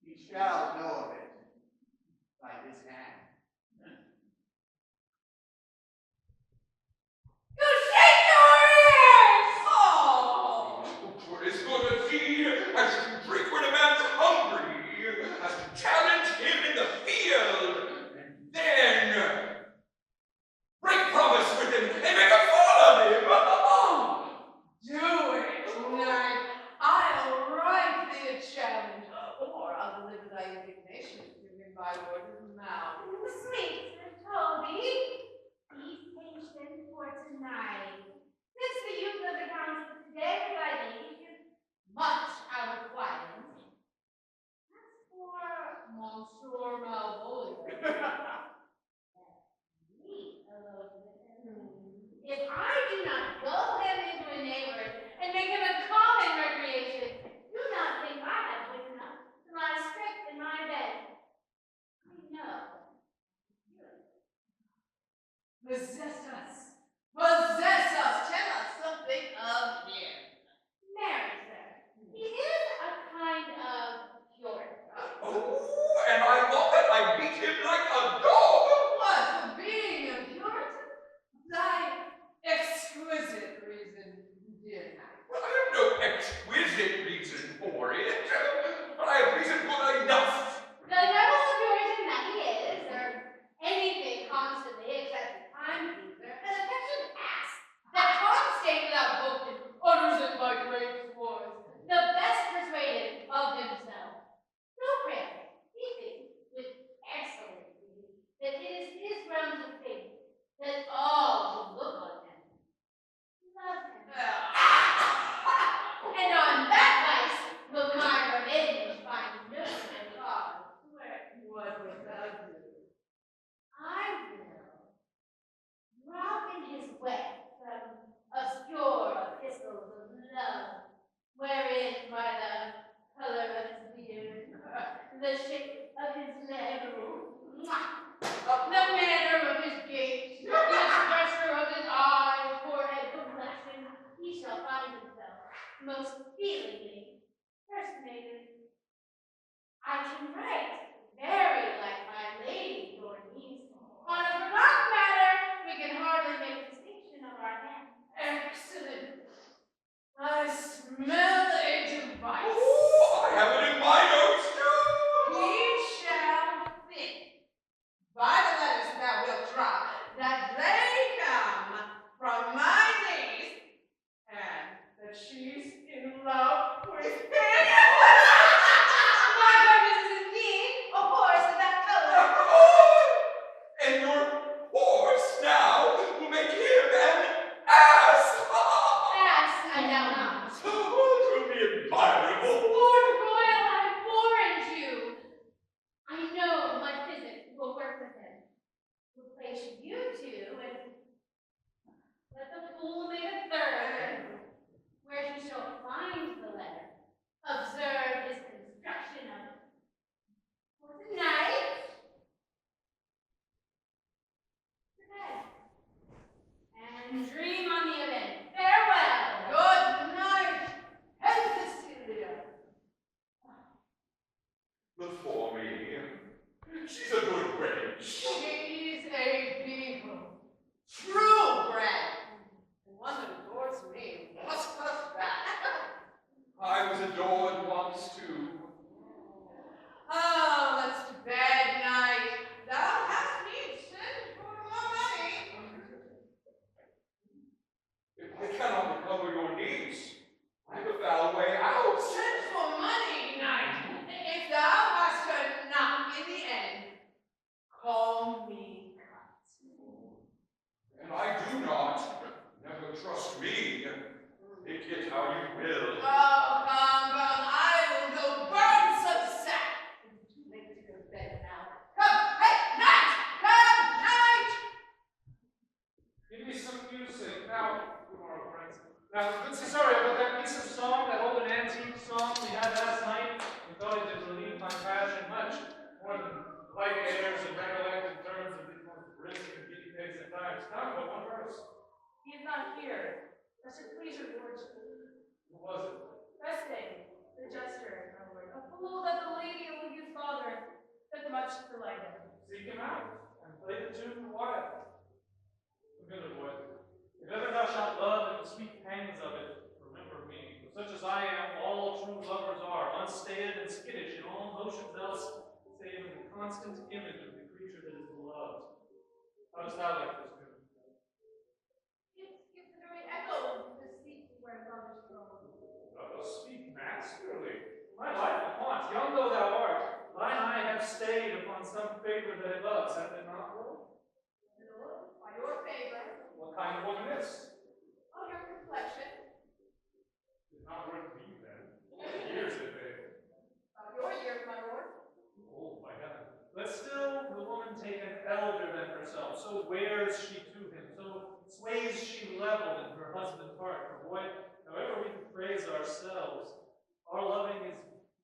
S1: He shall know of it by this hand.
S7: You shake your ears! Oh!
S6: For as good a deed as to drink when a man's hungry, as to challenge him in the field, and then break promise with him and make a fool of him.
S7: Do it, knight. I'll write thee a challenge, or I'll deliver thy indignation to him by word of mouth.
S5: Sweet Sir Toby, be patient for tonight. Since the youth of the council today for thy lady is much out of quiet. As for
S7: Monsieur Malvolio.
S5: me, if I do not gull him into a neighborhood and make him a common recreation, do not think I have wit enough to lie strict in my bed. I know.
S7: Possess us. Possess us. Tell us something of him.
S5: Mercer. He is a kind of Puritan.
S6: Oh, and I thought that I beat him like a dog.
S7: What, for being a Puritan? Thy exquisite reason, dear knight.
S6: Well, I have no exquisite reason for it, but I have reason good enough.
S5: The devil of Puritan that he is, or anything constantly except a time pleaser, an affectionate ass, that can't stay without book and utters it by great swords, the best persuaded of himself. No prayer, he thinks with excellent reason that it is his grounds of faith that all who look on him love him. And on that vice will my revenge find no cause to work.
S7: What wilt thou do?
S5: I will drop in his wet some obscure epistles of love, wherein by the color of his beard, the shape of his leg, the manner of his gait, the expression of his eye, forehead, complexion, he shall find himself most feelingly personated. I can write very like my lady, your niece. On a forgotten matter, we can hardly make distinction of our hands.
S7: Excellent. I smell a device.
S6: Oh, I have it in my notes too.
S7: He shall think, by the letters thou wilt drop, that they come from my niece, and that she's in love with him.
S5: My goodness is indeed a horse of that color.
S6: And your horse now will make him an ass.
S5: Ass, I doubt not.
S6: Oh, it will be admirable.
S5: Lord Royal, I warned you. I know my physic will work with him. We'll place you two and let the fool make a third, where he shall find the letter, observe his construction of it. For tonight, to bed, and dream on the event. Farewell.
S7: Good night, Cecilia.
S6: Before me, she's a good wench.
S7: She's a beagle. True bred. And one that adores me. What's that?
S6: I was adored once too.
S7: Oh, let's to bed, knight. Thou hast need send for more money.
S6: If I cannot recover your needs, I have a foul way out.
S7: Send for money, knight. If thou hast a knock in the end, call
S3: till I know.
S2: Seek him out, and play the tune the while. Remember, boy, if ever thou shalt love and the sweet pangs of it, remember me. For such as I am, all true lovers are, unstaid and skittish in all motions else, save in the constant image of the creature that is beloved. How dost thou like this tune?
S3: It gives the very echo of the seat where love is thrown.
S2: Thou dost speak masterly. My life upon young though thou art, thine eye have stayed upon some favor that it loves, hath it not, Lord?
S3: Lord, by your favor,
S2: What kind of woman is?
S3: of your complexion,
S2: It's not worth me then. Years it may.
S3: of your years, my lord.
S2: Oh, by heaven. But still, the woman take an elder than herself, so wears she to him, so sways she level in her husband's heart. For boy, however we can praise ourselves, our loving is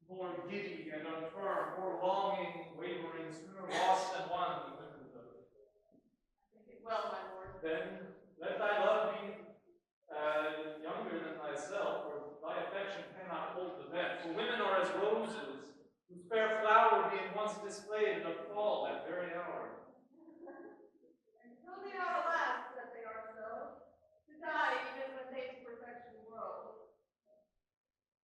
S2: more giddy and unfirm, more longing, wavering, sooner lost than won, the women of it.
S3: I think it well, my lord.
S2: Then let thy love be younger than thyself, for thy affection cannot hold the vent. For women are as roses, whose fair flower being once displayed doth fall that very hour.
S3: Until the hour lasts that they are so, to die even when they to perfection grow.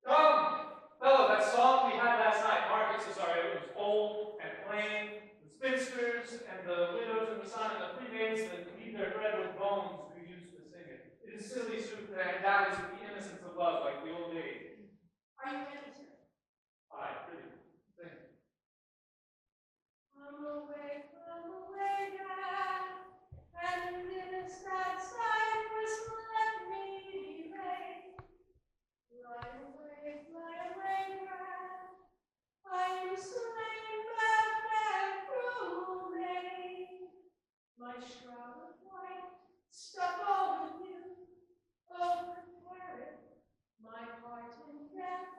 S2: Come, fellow, that song we had last night, Margaret says, sorry, it was old and plain, the spinsters and the widows and the son and the pre-maids that eat their bread with bones who used to sing it. It is silly sooth and dallies with the innocence of love like the old age.
S3: Are you ready, sir?
S2: Aye, pretty. Sing.
S3: Come away, Dad, and in a sad cypress let me be laid. Fly away, Dad, I am slain, bad cruel maid. My shroud of white stuck over you, oh, prepare it. My heart in death,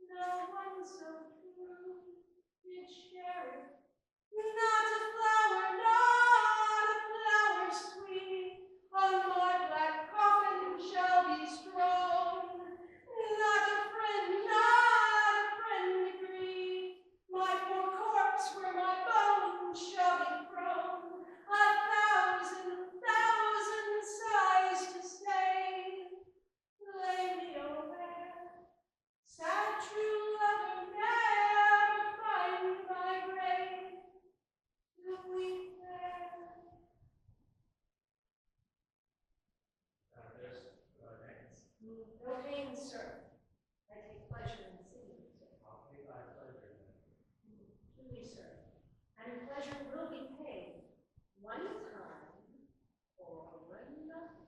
S3: no one so true did share it. Not a flower sweet, on my black coffin shall be strewn. Not a friend to greet, my poor corpse where my bones shall be thrown. 1,000 sighs to say, lay me over. Sad true lover never find my grave to weep there. No pain, sir. I take pleasure in singing, sir.
S2: I'll take thy pleasure then.
S3: Truly, sir. And pleasure will be paid one time for one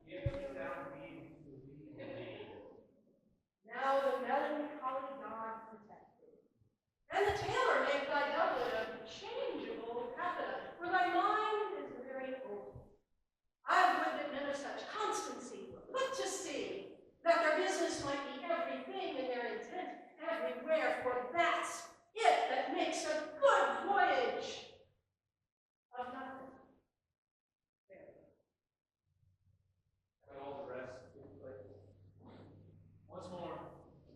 S2: Give me down being to thee.
S3: Now the melancholy God protected. And the tailor make thy doublet of changeable taffeta, for thy mind is very open. I would that men of such constancy were put to sea, that their business might be everything and their intent everywhere, for that's it that makes a good voyage of nothing. There.
S2: And all the rest in place. Once more,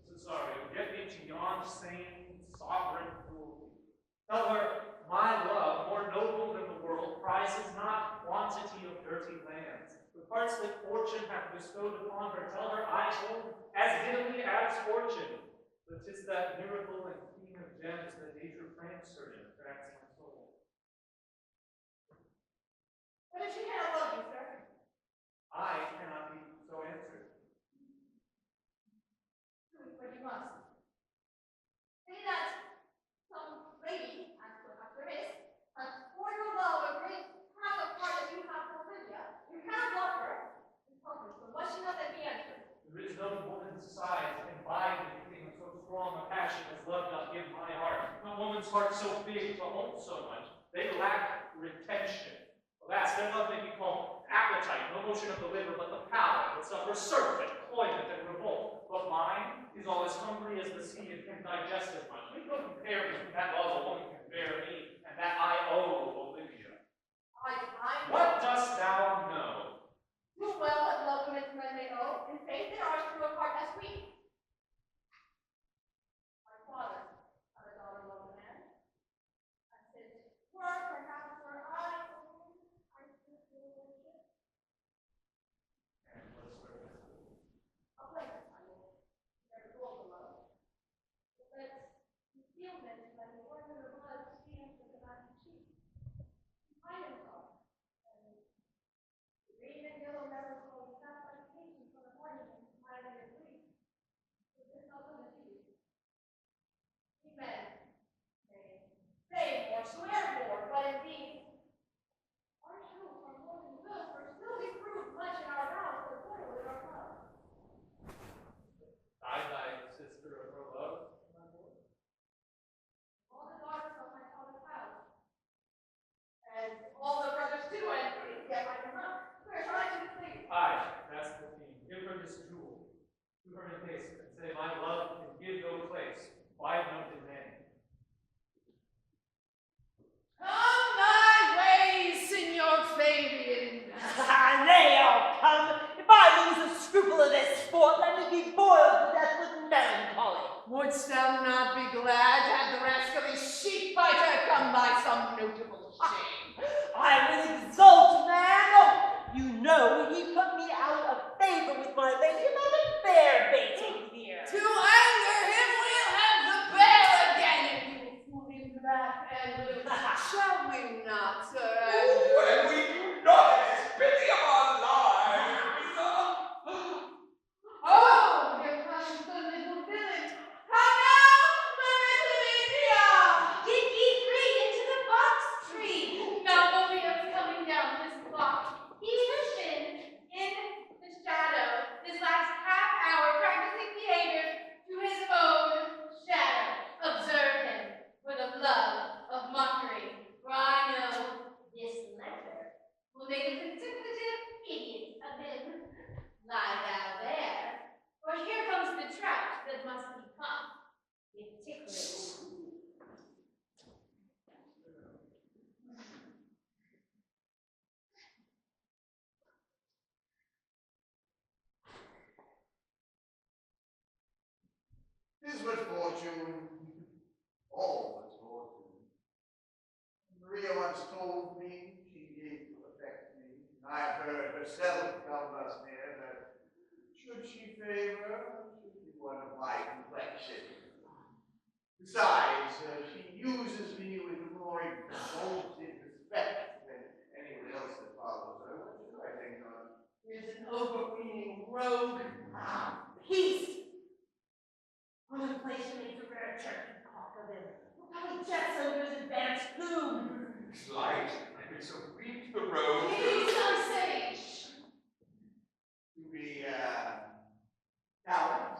S2: Cesario, get me to yon sane sovereign cruelty. Tell her, my love, more noble than the world, prizes not quantity of dirty lands. The parts that fortune hath bestowed upon her, tell her I hold as dearly as fortune. But 'tis that miracle and queen of gems that nature frames her in attracts my soul.
S3: But if she cannot love you, sir,
S2: I cannot be so answered.
S3: but you must.
S5: Say that some lady, as perhaps there is, has for your love a great half of part that you have for Lydia. You cannot love her. Tell her, so what she not then be answered?
S2: There is no woman's size can buy anything of so strong a passion as love doth give my heart. No woman's heart so big to hold so much. They lack retention. Alas, their love may be called appetite, no motion of the liver, but the palate that suffers serpent, cloyment, and revolt. But mine is all as hungry as the sea and can digest as much. We don't compare with that love a woman can bear me, and that I owe Olivia. What dost thou know?
S5: Do well as love women to men may know. In faith, they are true of heart as we. My father had a daughter loved a man, and his were
S8: men say more, swear more, but indeed, our truth from more than will, for still we prove much in our vows, but little in our love.
S2: I, thy sister of her love, my boy.
S8: All the daughters of my father's house, and all the brothers too, and yet I do not. Where shall I to please?
S2: Aye, that's the theme. Give her this jewel. To her in haste, and say, my love can give no place. Why no delay?
S7: Come my way, Signor Fabian.
S4: Nay, I'll come. If I lose a scruple of this sport, let me be boiled to death with melancholy.
S7: Wouldst thou not be glad to have the rascally sheep fighter come by some notable shame?
S4: I will exult, man. Oh, you know, when he put me out of favor with my lady, about a bear baiting here.
S7: To anger him, we'll have the bear again, and he will fool him back and loose. Shall we not, sir?
S6: When we do not, it is pity of our lives.
S7: Oh, here comes the little village. How now, my Metalisia?
S5: Get ye three into the box tree. Malvolio's coming down this block. He has been in the shadow this last half hour practicing behavior to his own shadow. Observe him for the love of mockery, for I know this letter will make a contemplative idiot of him. Lie thou there, for here comes the trout that must be caught with ticklers.
S1: Tis but fortune, all but fortune. Maria once told me she did affect me, and I've heard herself come thus near that should she favor, should be one of my complexion. Besides, she uses me with more exalted respect than anyone else that follows her. What should I think of?
S7: Is an overweening rogue.
S4: Peace! What a place to make the rare turkey cock of him. Look how he jets under his advanced plume.
S6: Slight, and it's a weep the road.
S7: He's unsage.
S1: To be, talent?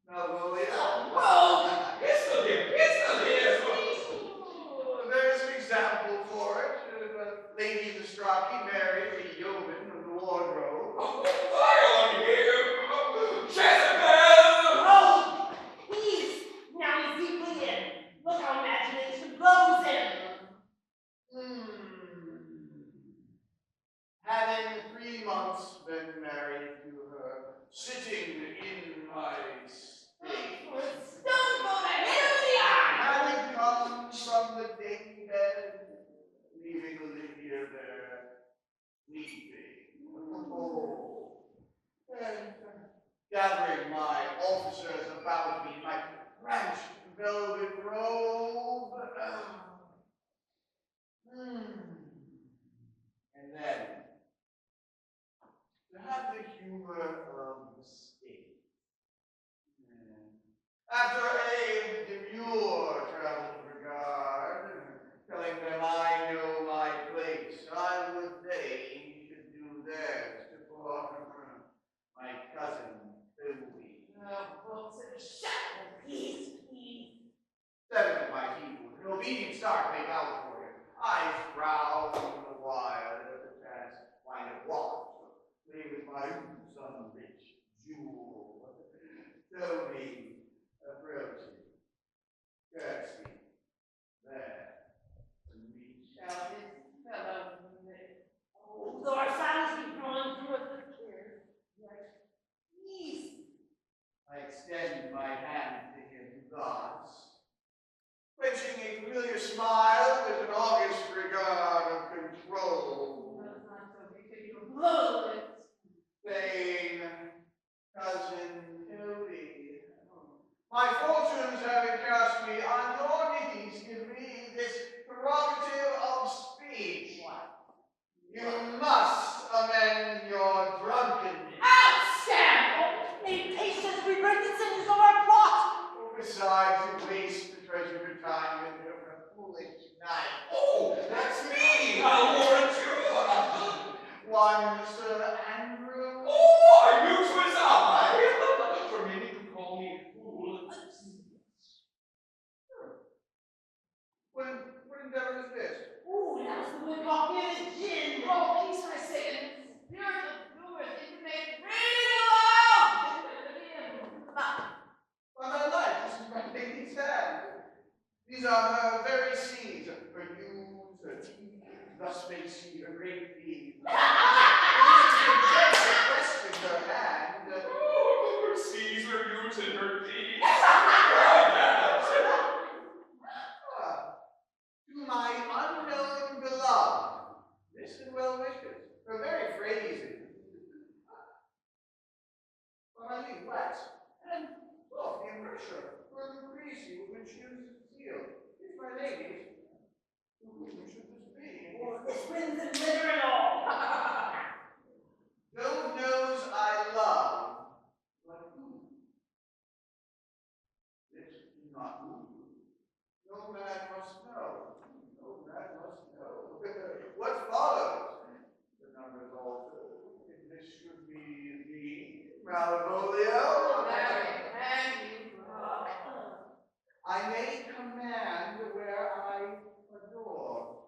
S1: Malvolio?
S7: Rogue!
S6: Pistol him, pistol him!
S1: Oh, there's an example for it. The Lady Lestrade married a yeoman of the wardrobe.
S6: Oh, fire on him! Jezebel!
S4: Oh, peace! Now he's deeply in. Look how imagination blows him.
S1: Having 3 months been married to her, sitting in my state.
S7: Stone for the hit of the eye!
S1: Having come from the day bed, leaving Olivia there, weeping. Oh. And gathering my officers about me like a branch velvet robe. And then, to have the humor of the state. After a demure traveled regard, telling them I know my place, I would they should do theirs to poor my cousin Toby.
S7: Books and shadows.
S4: Peace.
S1: 7 of my people, an obedient start make out for him. I frown the while at the chance find a watch, play with my some rich jewel. Toby approaching, curtsy, there, and reach.
S7: Shall this fellow live?
S4: Oh, though our silence be drawn through us with tears, yet peace.
S1: I extend my hand to him thus, quenching a familiar smile with an august regard of control.
S7: Does not so be to blow it.
S1: Saying, cousin Toby, my fortunes have cast me on your knees. Give me this prerogative of speech. You must amend your drunkenness.
S7: Outstanding!
S4: Make patience, we break the sinews of our plot.
S1: Besides, you waste the treasure thus makes ye a great being. Elizabeth gently pressing her hand.
S6: Oh, Caesar muted her teeth. Oh,
S1: To my unknown beloved, listen well wishes. Her very phrasing. But I leave wax and soft in Mercer, for Lucretia when she uses seal. If my ladies, who should this be?
S4: Or this winds and glitter and all.
S1: Jove knows I love, but who? This do not move. No man must know. No man must know. What follows? The numbers alter. If this should be the Malvolio.
S7: Very handy.
S1: I may command where I adore,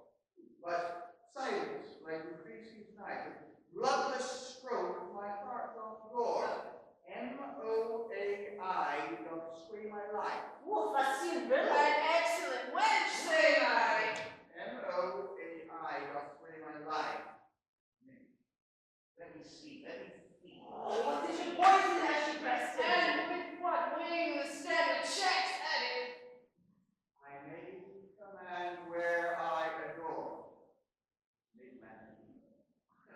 S1: but silence like Lucretia's knife, bloodless stroke my heart doth roar. M-O-A-I doth sway my life.
S4: Oh, facile,
S7: An
S4: really?
S7: excellent wench, say I.
S1: M-O-A-I doth sway my life. Let me see, let me see.
S4: Oh, what did you poison as she pressed it?
S7: And with what wing the standard checks at it?
S1: I may command where I adore. Make man.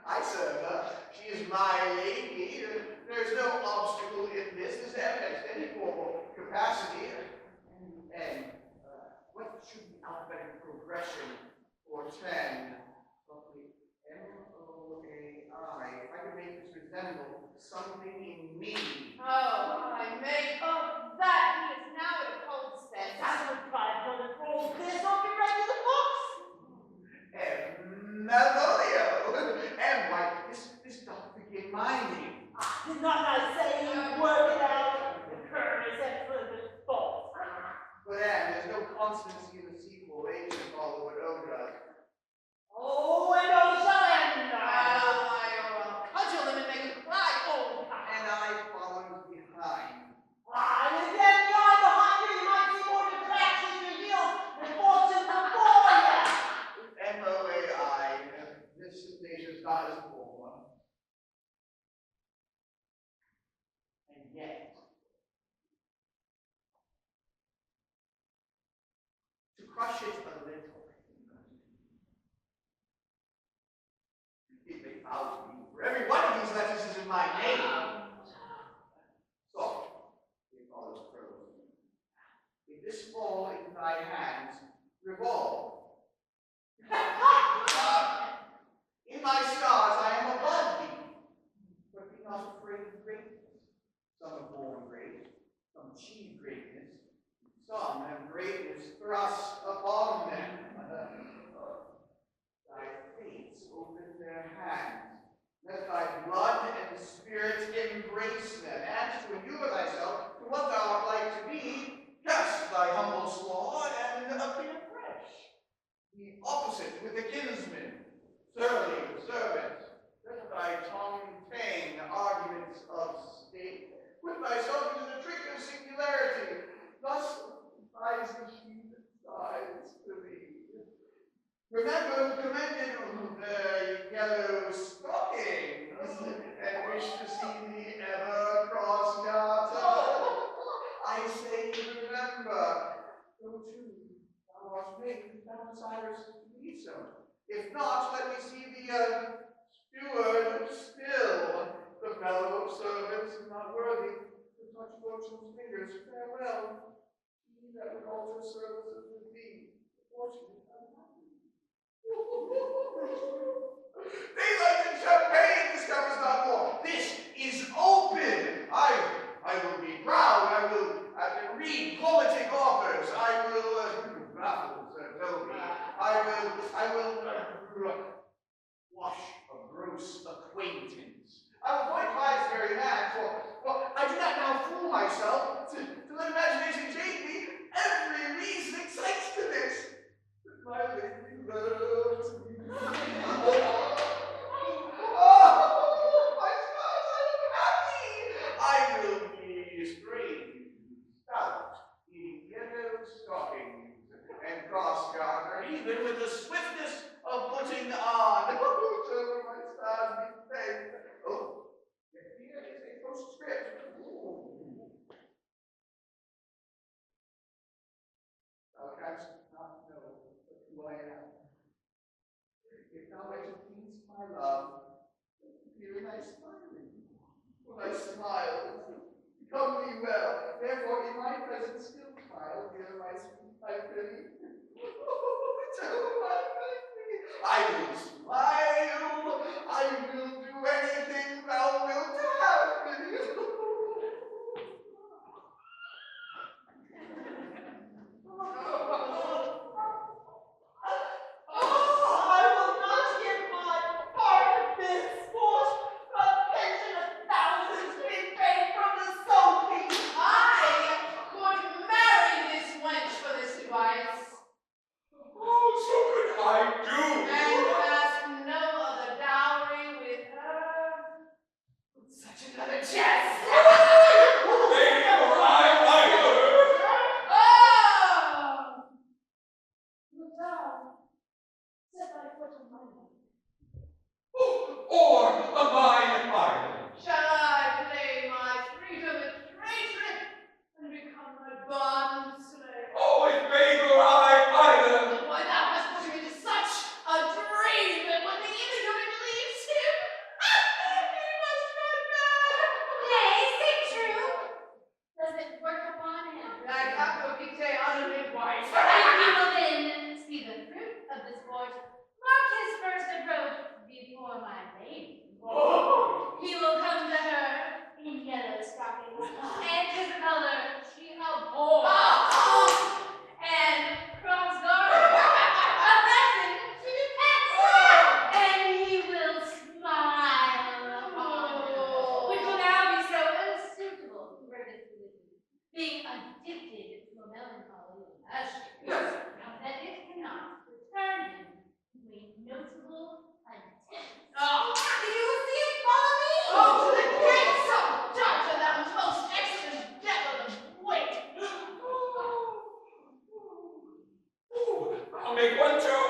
S1: I serve her. She is my lady. There's no obstacle in this. This evidence any formal capacity. And what should the alphabetic progression portend? M-O-A-I. If I could make this resemble something in me.
S7: Oh, I make of that he is now at a cold sense.
S4: That's what pride for the rolls. This don't be ready to the books.
S1: Malvolio. And why, this doth begin my name.
S4: Did not I say work it out? The curve is at further thoughts.
S1: But Anne, there's no constancy in the sequel. They should follow what O does.
S4: Oh, and oh, shall end.
S7: I'll cudgel him and make him cry. Oh,
S1: And I follow behind.
S4: And if then the eye behind you, you might see more contraction in your heels than fortune before you.
S1: M-O-A-I. This nature's not as full one. And yet, to crush it a little, it may bow to you. For every one of these letters is in my name. So, it follows prose. If this fall into thy hands, revolve. In my stars I am above thee, but be not afraid of greatness. Some are born great, some achieve greatness, some have greatness thrust upon them. Thy fates open their hands. Let thy blood and spirit embrace them. And to inure thyself to what thou art like to be, cast thy humble slaw and appear fresh. The opposite with the kinsman, surly with servant. Let thy tongue tang arguments of state. Put thyself into the trick of singularity. Thus lies the sheep that sighs to thee. Remember who commended the yellow stockings, and wish to see thee ever cross garter. I say remember, go to, thou art made, thou desirest to be so. If not, let me see the steward still. The fellow of servants is not worthy to touch fortune's fingers. Farewell. He that would alter services with thee, fortunate unhappy. Daylight and champagne discovers not more. This is open. I will be proud. I will read politic authors. I will baffle Toby. I will wash a gross acquaintance. I will point Clyde's very man, for I do not now fool myself to let imagination take me. Every reason excites to this. My lady loves me. Oh, my spouse, I am happy. I will be strange, stout, eating yellow stockings and cross garter, even with the swiftness of putting
S7: My love, here am I smiling. When I smile, become thee well. Therefore, in my presence still smile, dear my sweet, my pretty. Tell my pretty. I will smile. I will do anything thou wilt have me.
S4: I will not give my part of this sport. A pension of thousands to be paid from the soapy.
S7: Oh,
S6: so could I do.
S7: and ask no other dowry with her. Such another chest.
S6: Favor I either.
S7: Oh!
S8: Madame, set thy foot on my neck.
S6: Or a mine island.
S7: Shall I play my freedom at traitorous and become my bond slave?
S6: Oh, with favor I either.
S7: Why, thou hast put him into such a dream that when the image of it leaves him, he must run mad.
S8: Nay, say true. Does it work upon him?
S7: Like Aquavite on a midwife.
S8: And we will then see the fruit of the sport. Mark his first approach before my lady.
S7: Oh!
S8: He will come to her in yellow stockings, and his color she abhors. And cross-garter, a blessing she detests, and he will smile upon her, which will now be so unsuitable to her disposition, being addicted to a melancholy as she is, that it cannot return him to a notable contempt. You will see it follow me!
S7: Oh, to the gates of Dodge, thou most excellent devil of wit!
S6: Ooh, I'll make one too.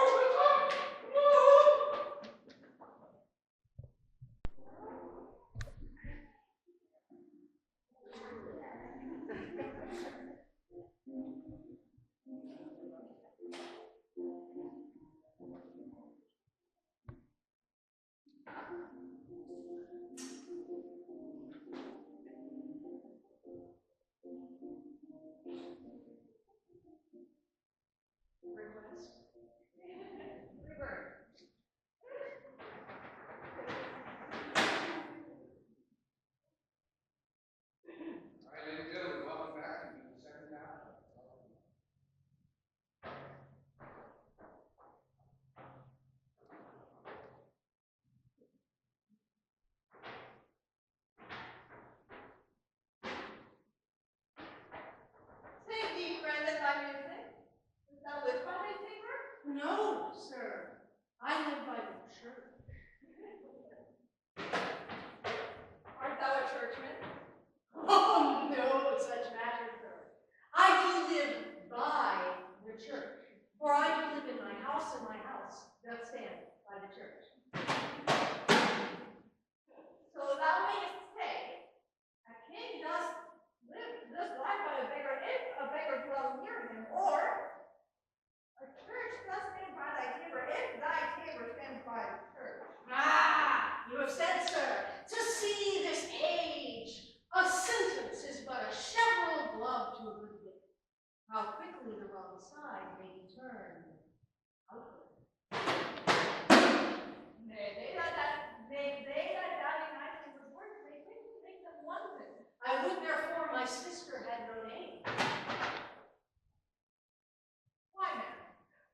S1: All right, ladies and gentlemen, welcome back to the second half.
S7: Take thee, friend, at thy music. Dost thou live by thy favor?
S3: No, sir. I live by the church.
S7: Art thou a churchman?
S3: Oh, no such matter, sir. I do live by the church, for I do live in my house, and my house doth stand by the church.
S7: So thou mayest say, a king does lie by a beggar if a beggar dwells near him, or a church does stand by thy tabor if thy tabor stands by the church.
S3: You have said, sir, to see this age, a sentence is but a shovel glove to a good wit. How quickly the wrong side may be turned outward.
S7: Nay, they that doubting thy tabor's words may quickly make them wonder.
S3: I would therefore my sister had no name.
S7: Why now?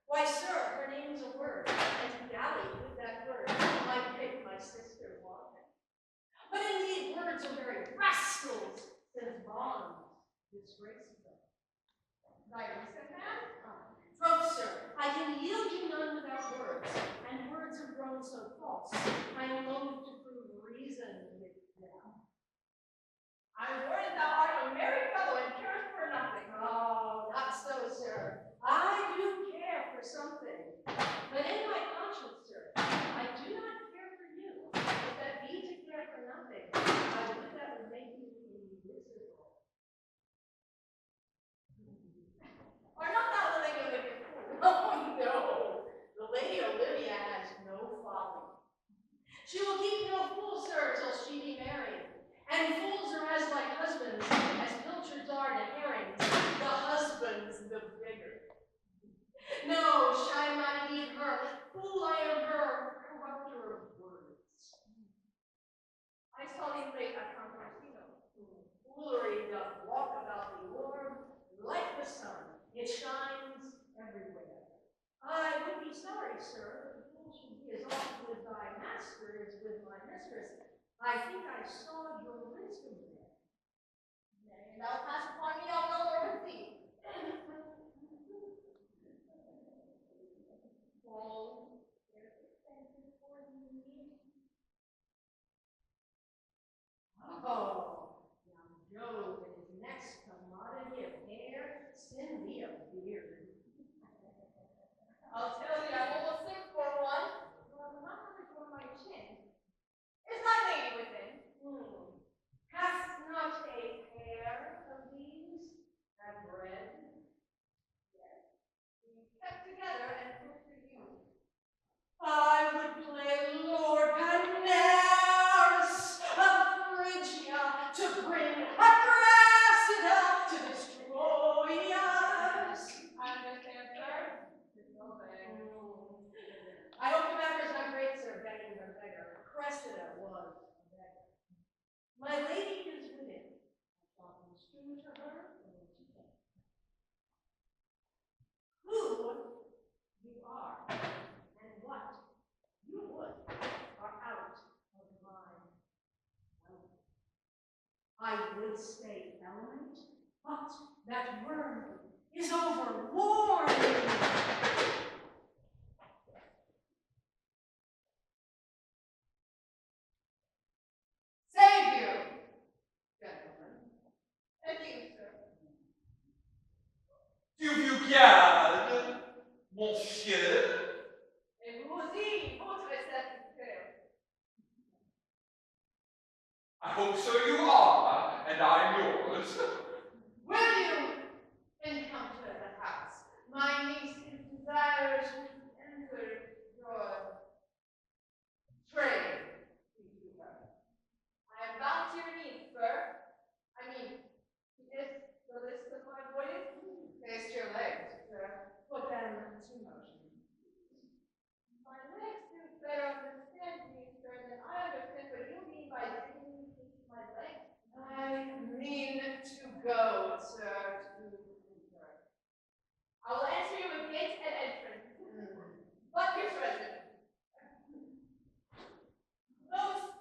S3: Why, sir, her name's a word, and to dally with that word might make my sister wanton. But indeed, words are very rascals, since bonds disgrace them.
S7: Thy recent man?
S3: Troth, sir, I can yield you none without words, and words have grown so false, I am loath to prove reason with them.
S7: I'm warned thou art a merry fellow and carest for nothing.
S3: Oh, not so, sir. I do care for something, but in my conscience, sir, I do not care for you. If that be to care for nothing, I would that would make you invisible.
S7: Art not thou the lady Olivia?
S3: Oh, no. The Lady Olivia has no folly. sir, the fool should be as oft with thy master as with my mistress. I think I saw your wisdom there.
S5: Nay, thou hast upon me on no more with thee.
S3: Oh, there's expenses for me. Oh, young Joe with his next commodity of hair, send me a beard.
S5: I'll tell thee, I'm almost sick for one.
S3: Well, not only for my chin.
S5: Is thy lady within?
S3: Hast not a pair of these at bread?
S5: We kept together and cooked for you.
S3: I would play Lord Panarus of Phrygia to bring Adrasita to destroy us.
S5: I understand, sir. No thanks.
S3: I hope the matter is not great, sir, begging the beggar. Cressida was a beggar. My lady is within. I thought was true to her or to him. Who you are and what you would are out of mine. I would say element, but that word is overworn.
S5: Save you, gentlemen. And you, sir.
S6: Do you garde, monsieur?
S5: Et vous aussi, votre serviteur.
S6: I hope so you are, and I'm yours.
S5: Will you encounter the house? My niece desires to enter your trade. I am bound to your needs, sir. I mean, is the list of my voyage? Taste your legs, sir.
S3: Put them to motion.
S5: My legs do better understand me, sir, than I understand what you mean by giving me my legs. I mean to go, sir, to enter. I will answer you with gate and entrance. But your treasure. Most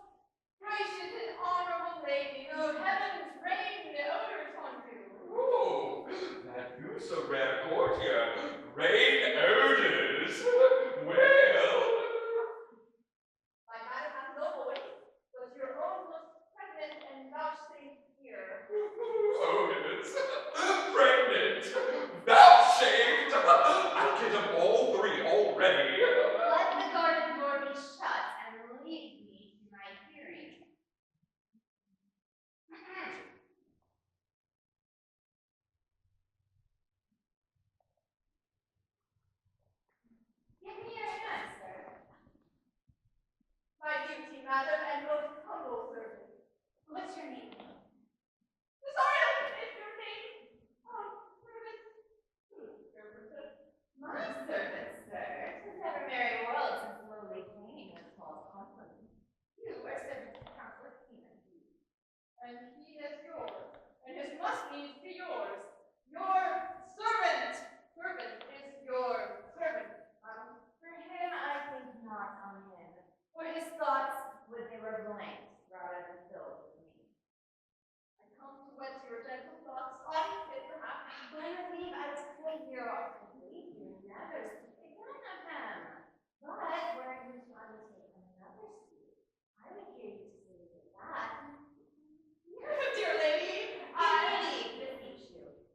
S5: gracious and honorable lady, the heavens rain odors on you.
S6: Oh, that you's a rare courtier. Rain odors. Well.
S5: My madam has no voice, but your own looks pregnant and vouchsafe here.
S6: Odors. Pregnant. Vouchsafed. I get them all three already.
S8: Let the garden door be shut and leave me to my hearing. Give me your hand, sir.
S5: My duty, madam, and most humble servant.
S8: What's your name?
S5: Sorry, is your name? Oh, servant. Servant.
S8: My servant, sir. 'Tis never merry world since lowly cleaning was called company. You are servant to Counselor Keenan.
S5: And he is yours, and his must needs be yours. Your servant. Servant is your servant, madam.
S8: For him, I think not on him. For his thoughts would they were blank rather than filled with me.
S5: I come to whet your gentle thoughts on it, perhaps.
S8: By your leave, I tell you, I believe you never speak again of him. But were you to undertake another suit, I would hear you to say with that.
S5: Dear lady,
S8: I beseech you.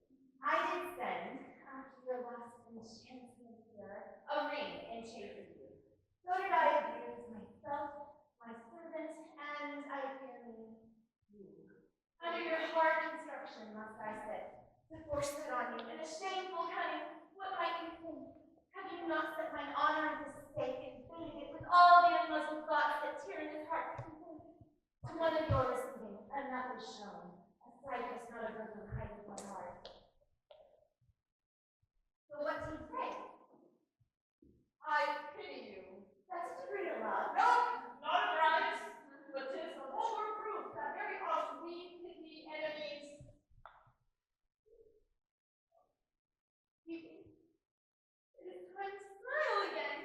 S8: I did send, after your last enchantment here, a ring in chase of you. So did I abuse myself, my servant, and I fear me, you. Under your hard construction must I sit, to force it on you in a shameful cunning. What might you think? Have you not set mine honor at the stake and baited it with all the unmuzzled thoughts that tyrannous heart can think? To one of your receiving, enough is shown. A cypress, not a bosom, hides my heart. So what do you say?
S5: I pity you.
S8: That's a degree of love.
S5: No, not a rise, but 'tis a vulgar proof that very oft we pity enemies. It is time to smile again.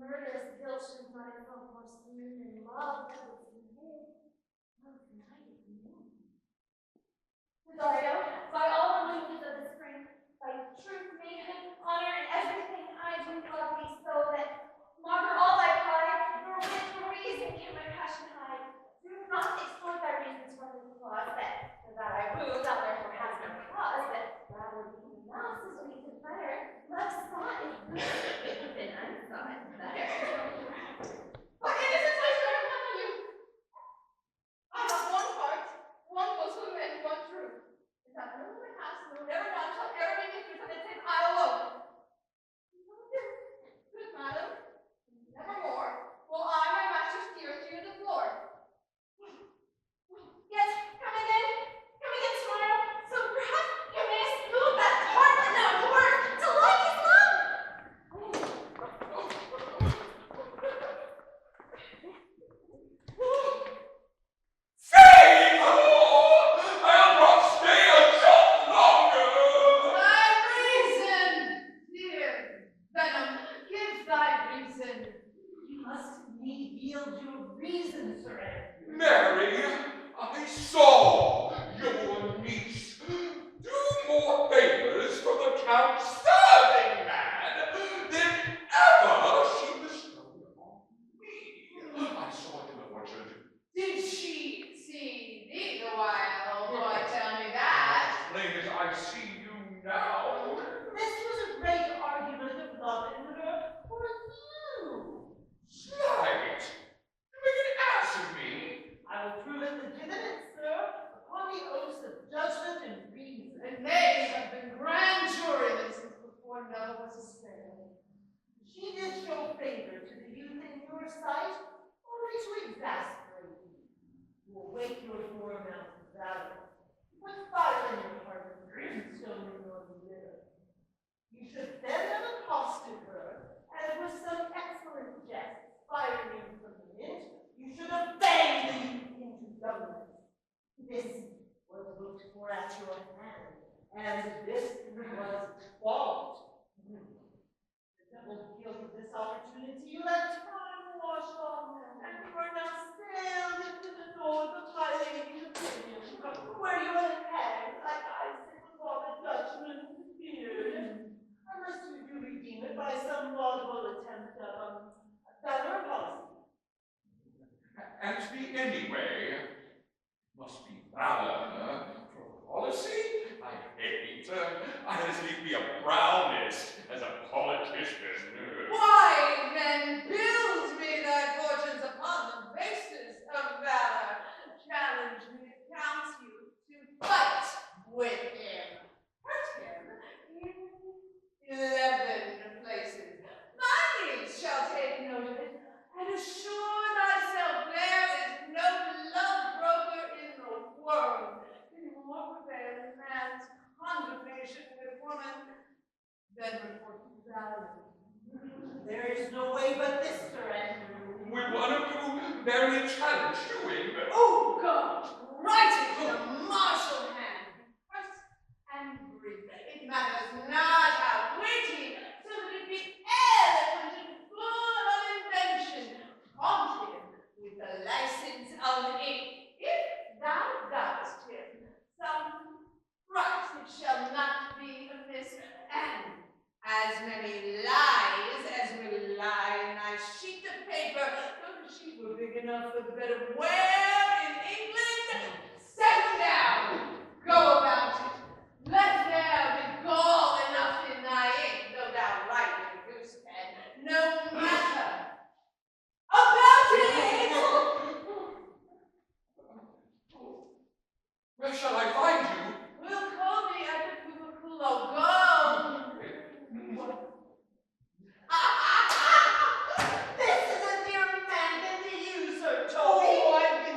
S8: murderous guilt should not have felt more smooth than love that was made. Oh, tonight is new. Dario, by all the moons of the spring, by truth, maiden, honor, and everything I do love thee so that, maugre all thy pride, nor with reason can my passion hide. Do not extort thy reasons from this clause, that I woo, thou therefore hast no cause, but rather be the mouse is weak and better. Love sought is good, than unsought is better.
S7: What innocence I swear upon you! I have one heart, one bosom, and one truth. And that no one has, no never none shall ever be mistress of it save I alone. Good madam, nevermore will I my master's tears to the floor.
S8: Yes, come again, smile, so perhaps you may smooth that heart that thou adorest to like his love.
S6: Fame! I'll not stay a jot longer!
S7: Thy reason, dear venom, give thy reason.
S4: You must need yield your reason, Sir Andrew.
S6: Mary, I saw your niece do more favors for the Count's serving man than ever she bestowed upon me. I saw it in the orchard.
S7: Did she see thee the while, boy, tell me that?
S6: Plain as I see you now.
S4: This was a great argument of love in her for you.
S6: Slight! You make an ass of me.
S4: I will prove it legitimate, sir, upon the oaths of judgment and reason.
S7: And they have been grand jurymen since before Nella was a sailor.
S4: She did show favor to the youth in your sight, only to exasperate you. You await your foremounts of valor. Put fire in your heart and brimstone in your liver. You should then have accosted her, and with some excellent jests firing from the mint, you should have banged the youth into government. This was looked for at your hand, and this was fault. The double guilt of this opportunity you let time wash off, and you are now sailed into the door of the high lady's opinion, where you are hanged like Isaac upon the Dutchman's beard. Unless you do redeem it by some laudable attempt of better policy.
S6: And the anyway must be valor for policy. I hate. I'd as lief be a brownist as a politician.
S7: Why then build me thy fortunes upon the basis of valor? Challenge me, it counts you to fight with him. Hurt him in 11 places. My niece shall take note of it, and assure thyself there is no love broker in the world can more prevail in man's condemnation with woman than report valor.
S4: There is no way but this, Sir Andrew.
S6: Would one of you bear a challenge to him?
S7: Oh God, write it in a martial hand. First and brief. It matters not how witty, so that it be eloquent and full of invention. Prompt him with the license of ink. If thou dost him some price, it shall not be amiss, and as many lies as will lie in thy sheet of paper, though the sheet were big enough for the bed of where in England? Set down, go about it. Let there be gall enough in thy ink, though thou write in goose pen, no matter. About it!
S6: Where shall I find you?
S7: We'll call thee at the Cubiculo. Go!
S4: This is a dear man to you, Sir Toby.
S7: Oh, I've been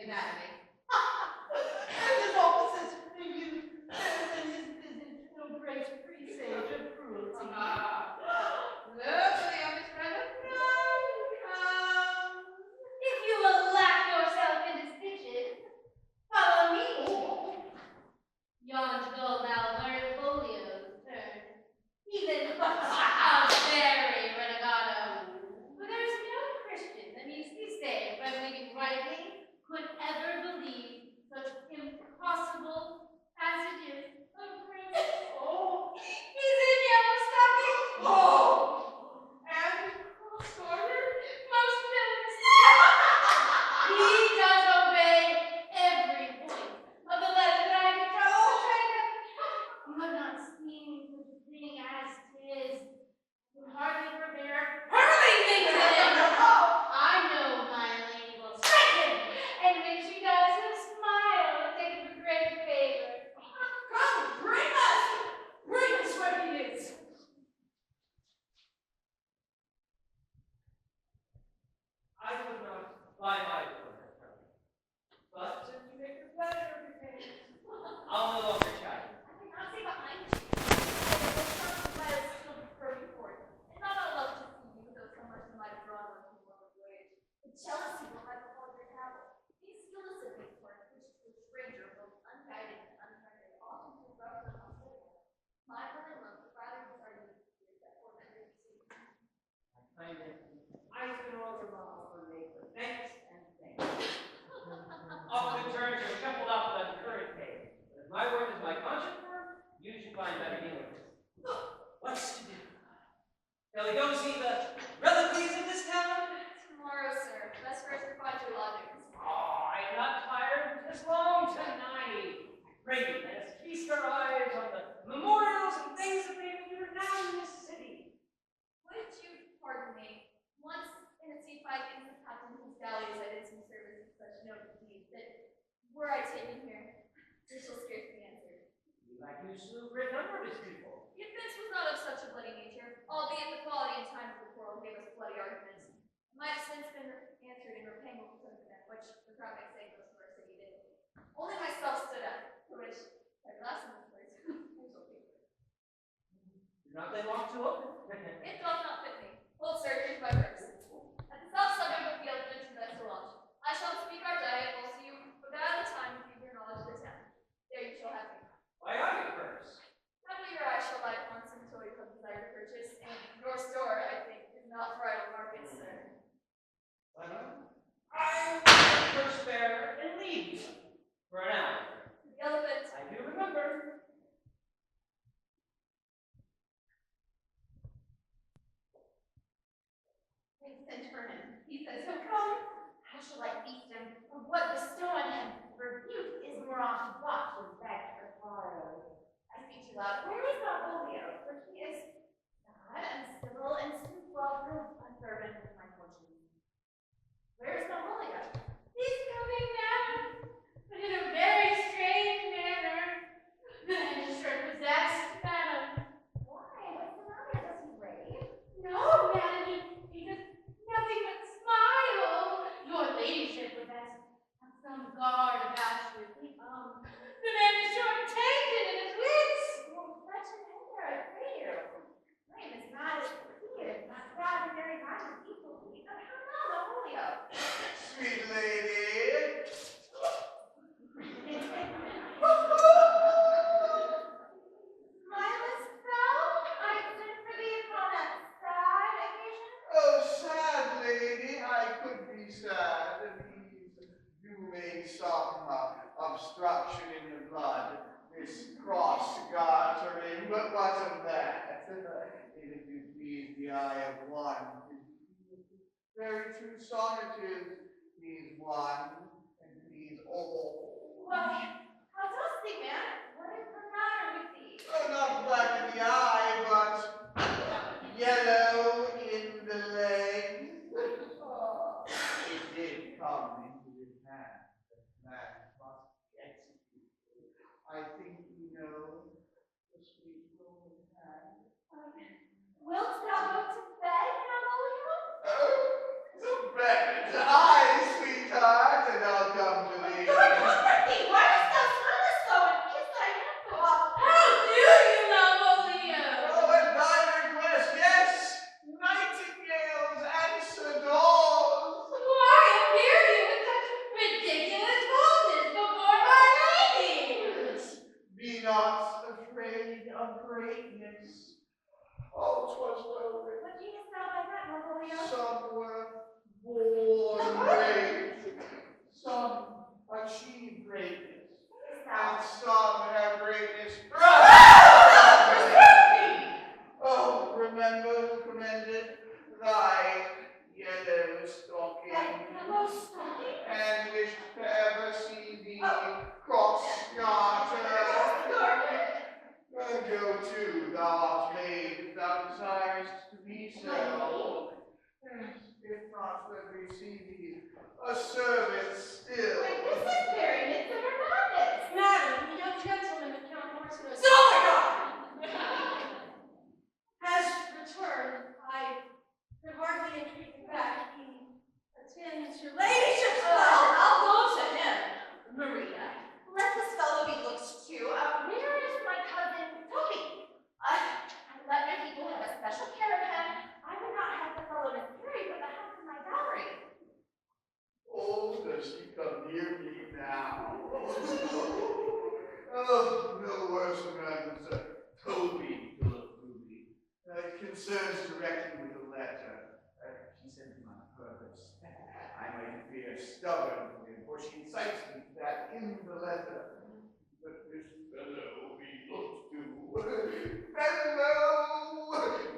S7: the anatomy.
S4: And his opposite you, and his visit no great presage of cruelty.
S7: Look, the youngest friend of mine comes.
S5: If you will laugh yourself into stitches, follow me. Yon gold Albert Folio's turn. Even a very renegado. But there's no Christian that needs to say, if I'm reading rightly, could ever believe such impossible passages of grace.
S7: Oh,
S5: He's in yellow stockings.
S7: oh, and cross-gartered.
S5: Most villains. He does obey every point of the letter that I can trust to train him. You have not seen such a thing as 'tis. You hardly forbear hurling things at him. I know my lady will strike him, and when she does, he'll smile and take it for great favor.
S7: Come, bring us where he is.
S2: I would not buy my word, but if you make your pleasure of your pains, I'll no longer chat.
S5: I cannot stay behind you. The was still prefer before. And not all love to see you, though so much might have drawn one to one voyage. The jealousy will have called your travel. These felicity work, which to a stranger, both unguided and unfriended, often to rough and hospitable. My brother loves rather desire you that for better see.
S2: I find it I can order my offer make for thanks and thanks. Often turns are shuffled up on the current page. But if my word is my conscience word, you should find better dealings. What's to do? Shall we go see the reliquies of this town?
S5: Tomorrow, sir. Best first to find your lodgings.
S2: Oh, I am not tired this long tonight. I pray you, let us feast our eyes on the memorials and things that made me renowned in this city.
S5: Would you pardon me? Once in a sea fight against the captain whose galleys I did some service in such noble deeds that were I taken here, this shall scarcely answer.
S2: Like you slew a great number of his people.
S5: The offense was not of such a bloody nature, albeit the quality and time of the quarrel gave us bloody arguments. It might have since been answered in repayment of sentiment, which the crowd may say most of our city did. Only myself stood up, for which, like last in this place, I shall pay for it.
S2: Do not lay walk too open.
S5: It doth not fit me. Hold, sir, here's my purse. At the south suburb of the elephant to that Solange. I shall speak our diet, whilst you beguile the time to give your knowledge of the town. There you shall have me.
S2: Why are you first?
S5: Happily your eyes shall light upon some toy you have desired to purchase, and your store, I think, is not for idle markets, sir.
S2: Well, I will first bear and leave you for an hour.
S5: The elephant.
S2: I do remember.
S5: They sent for him. He says he'll come. How shall I feast him? Or what bestow on him? Rebuke is more often bought than begged or borrowed. I speak too loud. Where is Malvolio? For he is God, uncivil, and soon well-proved, unfervent with my fortunes. Where is Malvolio? He's coming now, but in a very strange manner. And a sure possessed, madam. Why? What's the matter? Does he rave? No, madam, he does nothing but smile. Your ladyship would have some guard about you. The man is sure taken in his wits. Well, fetch him in here, I pray you. I am as mad as he is, not bad and very mad as equally. But how now, Malvolio?
S1: Sweet lady.
S5: Smilest thou? I sent for thee upon that sad occasion.
S1: Oh, sad lady, I could be sad. You may some obstruction in the blood, this cross-gartering, but what of that? If you please the eye of one, very true sonnet is, please one, and please all.
S5: Why, how dost thee, man? What is the matter with thee?
S1: Oh, not black in the eye, but yellow in the legs.
S5: Oh.
S1: It did come into his hand that man must be executed. I think you know the sweet Roman hand.
S5: Wilt thou go to bed, Malvolio?
S1: Oh, to bed. Aye, sweetheart, and I'll come to
S3: Portfolio?
S1: Some were born great, some achieved greatness, and some have greatness Oh, remember who commended thy yellow stocking,
S3: Yellow stocking?
S1: and wished to ever see thee cross yonder. Go to, thou art made, if thou desirest to be so. If not, let me see thee a servant still.
S5: Wait, this is very Midsummer Madness.
S3: Madam, the young gentleman that Count Mercer has returned. I could hardly entreat him back. He attends your ladyship's
S7: Well,
S3: pleasure.
S7: I'll go to him. Maria, let this fellow be looked to.
S5: Where is my cousin Toby? Let my people have a special care of him. I would not have the fellow miscarried with the house in my dowry.
S1: Oh, does she come near me now? Oh, no worse than Toby, Philip Ruby. It concerns directly with the letter. She sent me on purpose. I might appear stubborn, for she incites me to that in the letter. But this fellow be looked to. Fellow!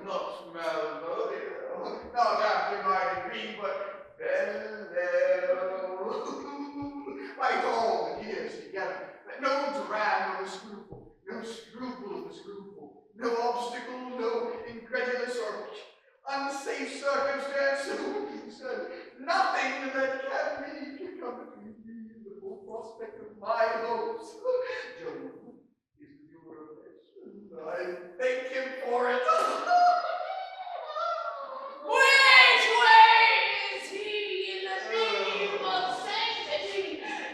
S1: Not Malvolio. Not after my degree, but fellow. Like all the years together. No drag, no scruple. No scruple of the scruple. No obstacle, no incredulous or unsafe circumstance. Nothing that can be come between me and the full prospect of my hopes. Jove is the viewer of this. I thank him for it.
S7: Which way is he in the name of sanctity?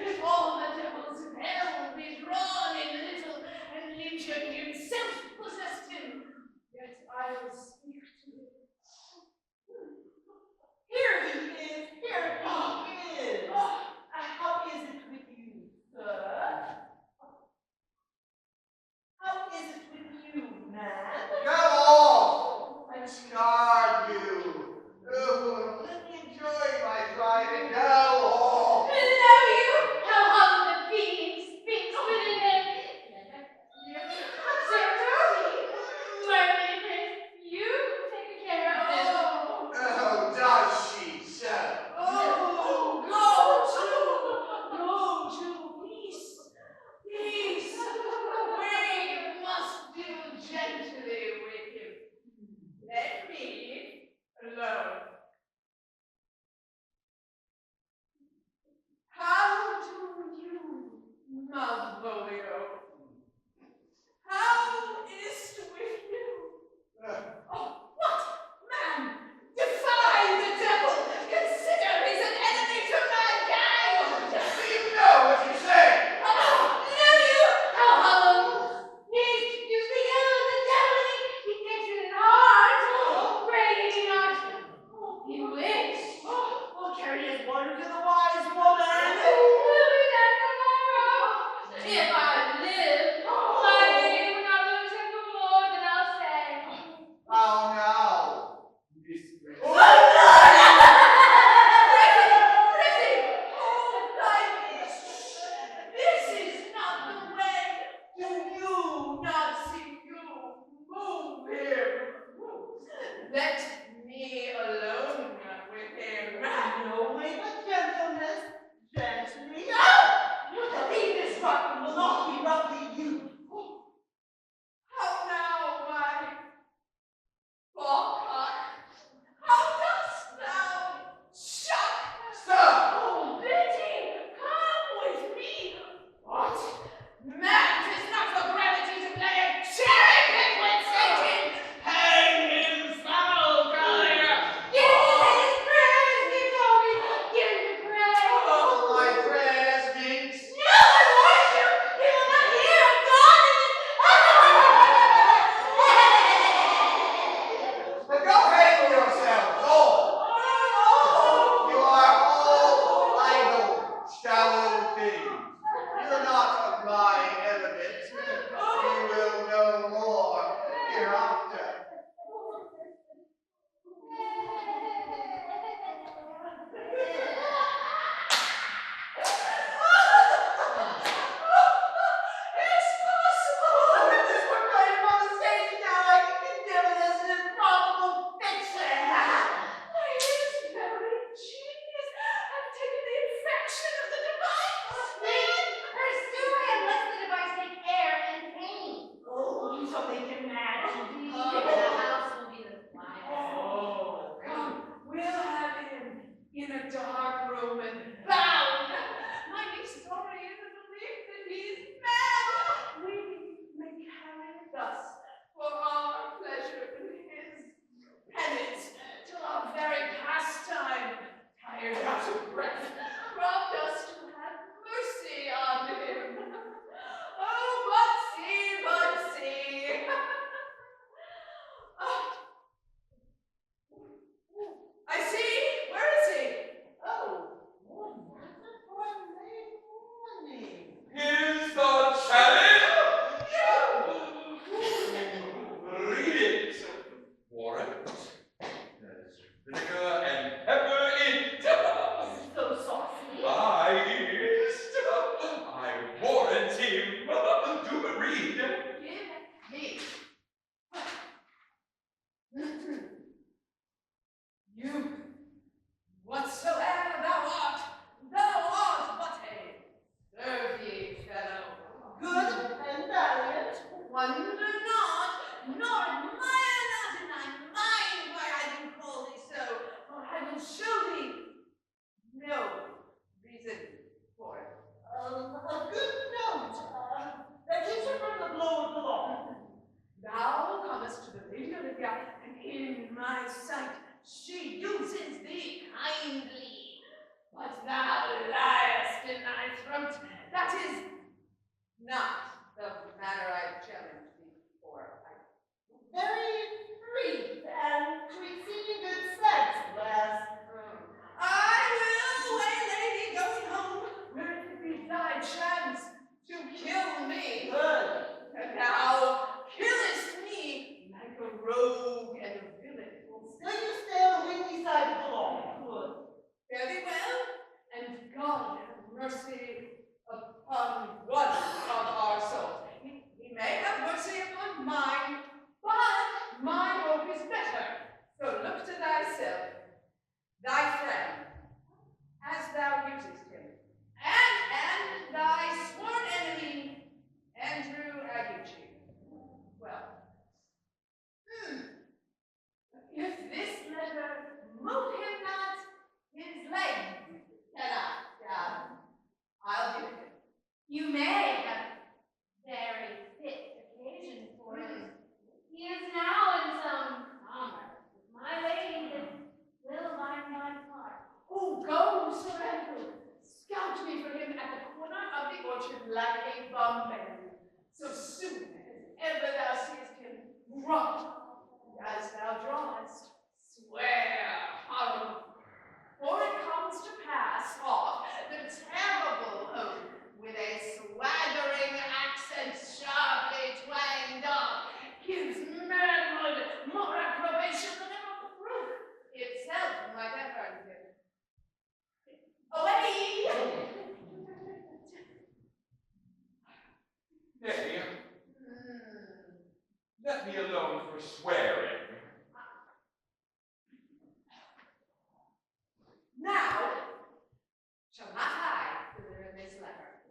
S7: If all the devils in hell be drawn in little, and Legion himself possessed him, yet I will speak to him.
S4: Here he is, here he is. How is it with you, sir?
S7: fortune like a bumble. So soon as ever thou seest him, run, and as thou drawest, swear horribly. For it comes to pass off the terrible oath with a swaggering accent sharply twanged off, gives manhood more approbation than ever the proof itself might have earned him. Away!
S6: Nay, let me alone for swearing.
S7: Now, shall not I deliver this letter?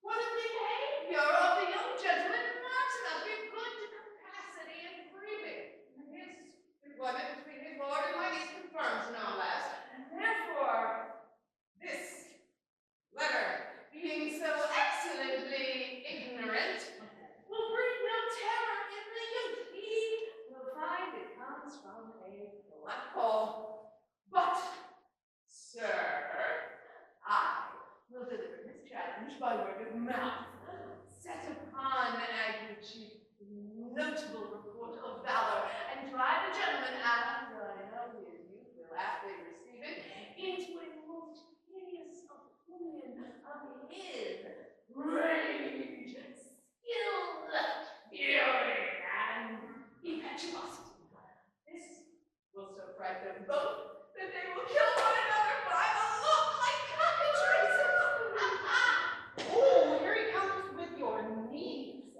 S7: What a behavior of the young gentleman marks not be good capacity and breathing. His employment between his lord and my niece confirms no less. And therefore, this letter, being so excellently ignorant, will breed no terror in the youth. He will find it comes from a black hole. But, sir, I will deliver this challenge by word of mouth, set upon Aguichi's notable report of valor, and drive the gentleman, as I know his youth will aptly receive it, into a most hideous opinion of his rage, skill, fury, and impetuosity. This will so frighten them both that they will kill one another by a look like cockatrices.
S4: Oh, here he comes with your knees.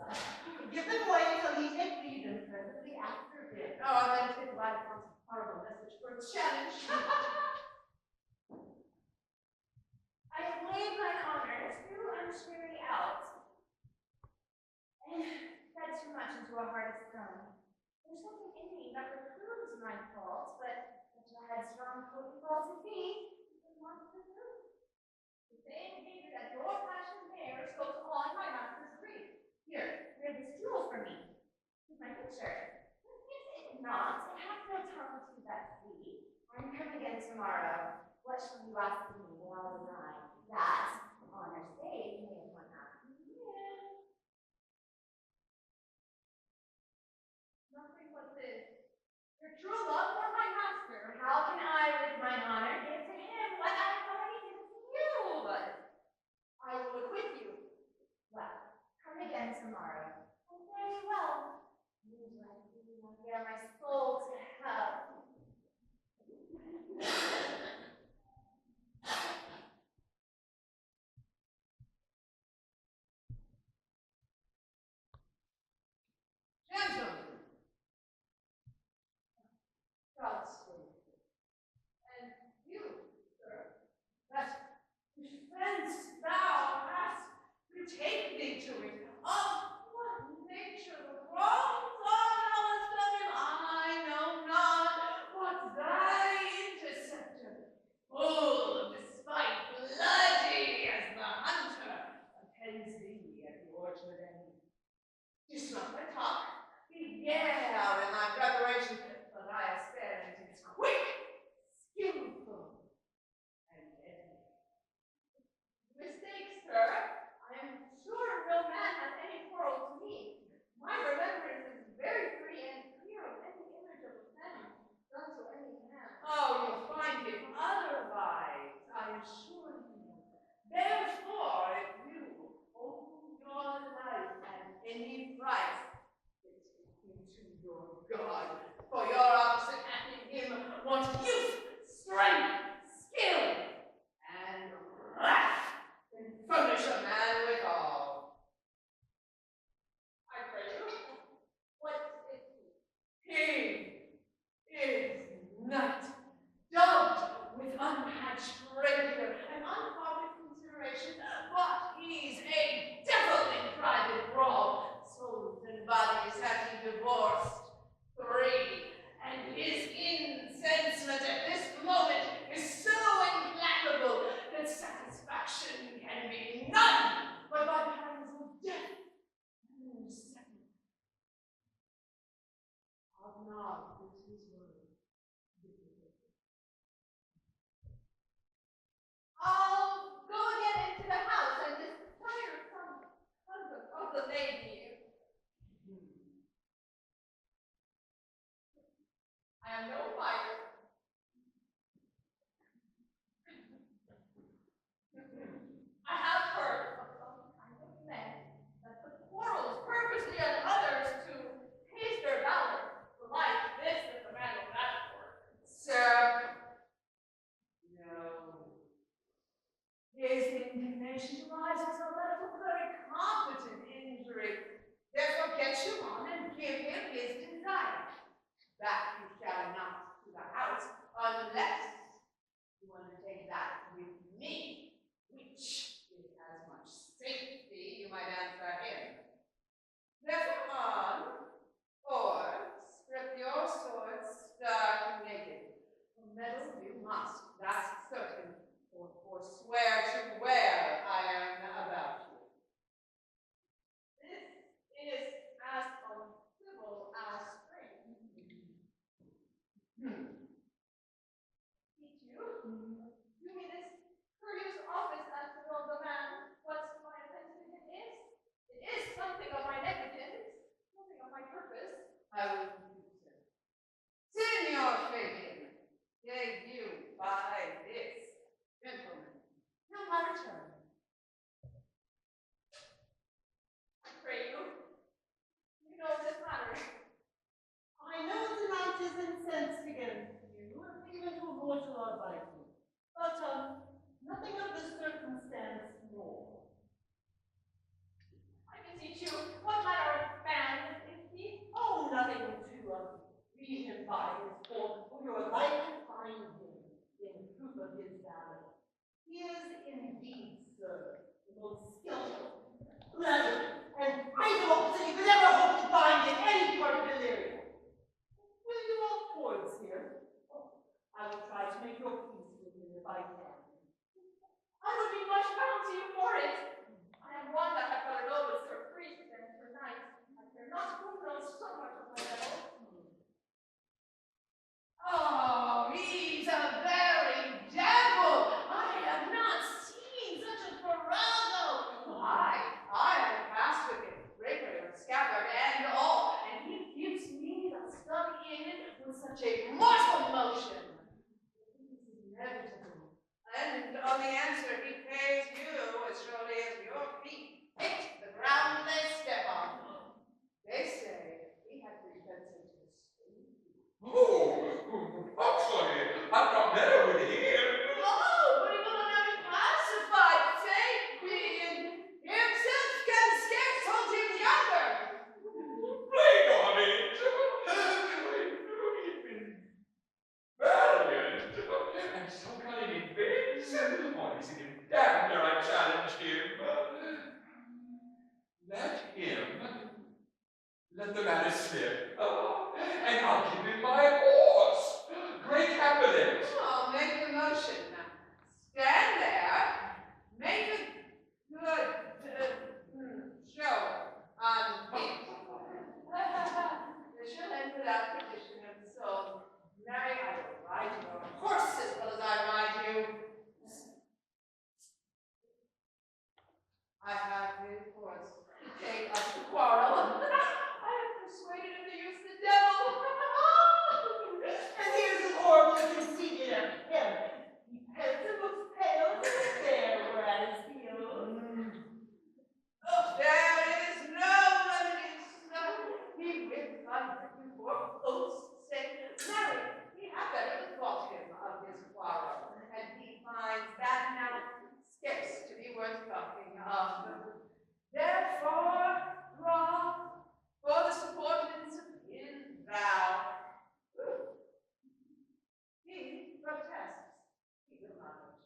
S4: Give them way till he takes leave, and presently after him.
S7: Oh, I'm going to take a light upon some horrible message for its challenge.
S8: I have laid mine honor through uncheery out, and fed too much into a heart of stone. There's something in me that reproves my fault, but such a headstrong hope faulted me, it wants the proof. The same behavior that your passion bears goes on my master's grief. Here, read this jewel for me. With my picture. Is it not? It hath no tongue to that flee. I'm come again tomorrow. What shall you ask of me that I'll deny? That, honor's sake, may one not be here.
S7: Nothing but this. Your true love for my master.
S8: How can I, with mine honor, give to him what I've already given to you?
S7: I will acquit you.
S8: Well, come again tomorrow. Oh, very well. You let me bear my soul to hell.
S7: Gentlemen, God's sake, and you, sir, that defense thou hast, betake thee to it. Of what nature the wrongs thou knowest of him, I know not, but thy interceptor, full of despite, bloody as the hunter, attends thee at the orchard end. Disrupt my talk, began out in my preparation, but I experiment is quick, skillful, and deadly. Mistake, sir. I am sure no man has any quarrel to me. My remembrance is very free and clear of any image of offense done to any man. Oh, you'll find it otherwise, I assure you. Therefore, if you owe your life at any price, into your God, for your opposite acting him want youth, strength, skill, and wrath, and furnish a man withal. I pray you, what is he? He is not dubbed with unhatched rapier and unfounded consideration, but he's a devil in private brawl. Souls and bodies have he divorced, 3, and his insensate patient arrives and tell that it's a very competent injury. Therefore, get you on and give him his desire. That you shall not to the house unless you undertake that with me, which is as much safety, you might answer him. Therefore, on, or strip your sword stark naked. Meddle you must, that's certain, or forswear to wear iron about you. This is as uncivil as spring. Teach you? Do me this courteous office as to know the man what my offense to him is? It is something of my negligence, something of my purpose. I will do so. Signor Fabian, yea, you by this gentleman, till my return. I pray you, you know this matter.
S4: I know the knight is incensed against you, even to a mortal like you. But, nothing of this circumstance more.
S7: I beseech you, what manner of man is he?
S4: Oh, nothing to read him by his form, for your life to find him in proof of his valor. He is indeed, sir, the most skillful, clever, and idle officer you could ever hope to find in any part of Illyria. Will you all towards here? Oh, I will try to make your peace with him if I can.
S7: I would be much bound to you for it. I am one that had better know with Sir Priest and Sir Knight. I care not who knows so much of my devil. Oh, he's a very devil. I have not seen such a farrago. I have passed with him, rapier, scabbard, and all, and he gives me the stuck in with such a mortal motion. It is inevitable. And on the answer he pays you as surely as your feet hit the ground they step on. They say he had pretension to escape.
S6: Oh, actually, I'm not better with him.
S7: Oh, but he will not be pacified, take me, and himself can scarce hold him the other.
S6: Plague on it! I knew he'd been valiant, and so cunning in bids. Oh, he's even damned ere I challenge him. Let the matter slip, and I'll give him my horse. Great Capulet.
S7: Oh, make the motion now. Stand there. Make a good show on me. You shall enter that petition of the soul. Marry, I will ride your horse as well as I ride you. I have his horse to take up the quarrel. I have persuaded him to use the devil.
S4: And here's an horribly conceited of him. He pants and looks pale as a bear were at his heels.
S7: Oh, there is no remedy, son. He will fight you for oath's sake. Marry, he had better bethought him of his quarrel, and he finds that now scarce to be worth talking of. Therefore, draw for the supportance in thou. He protests. He will not hurt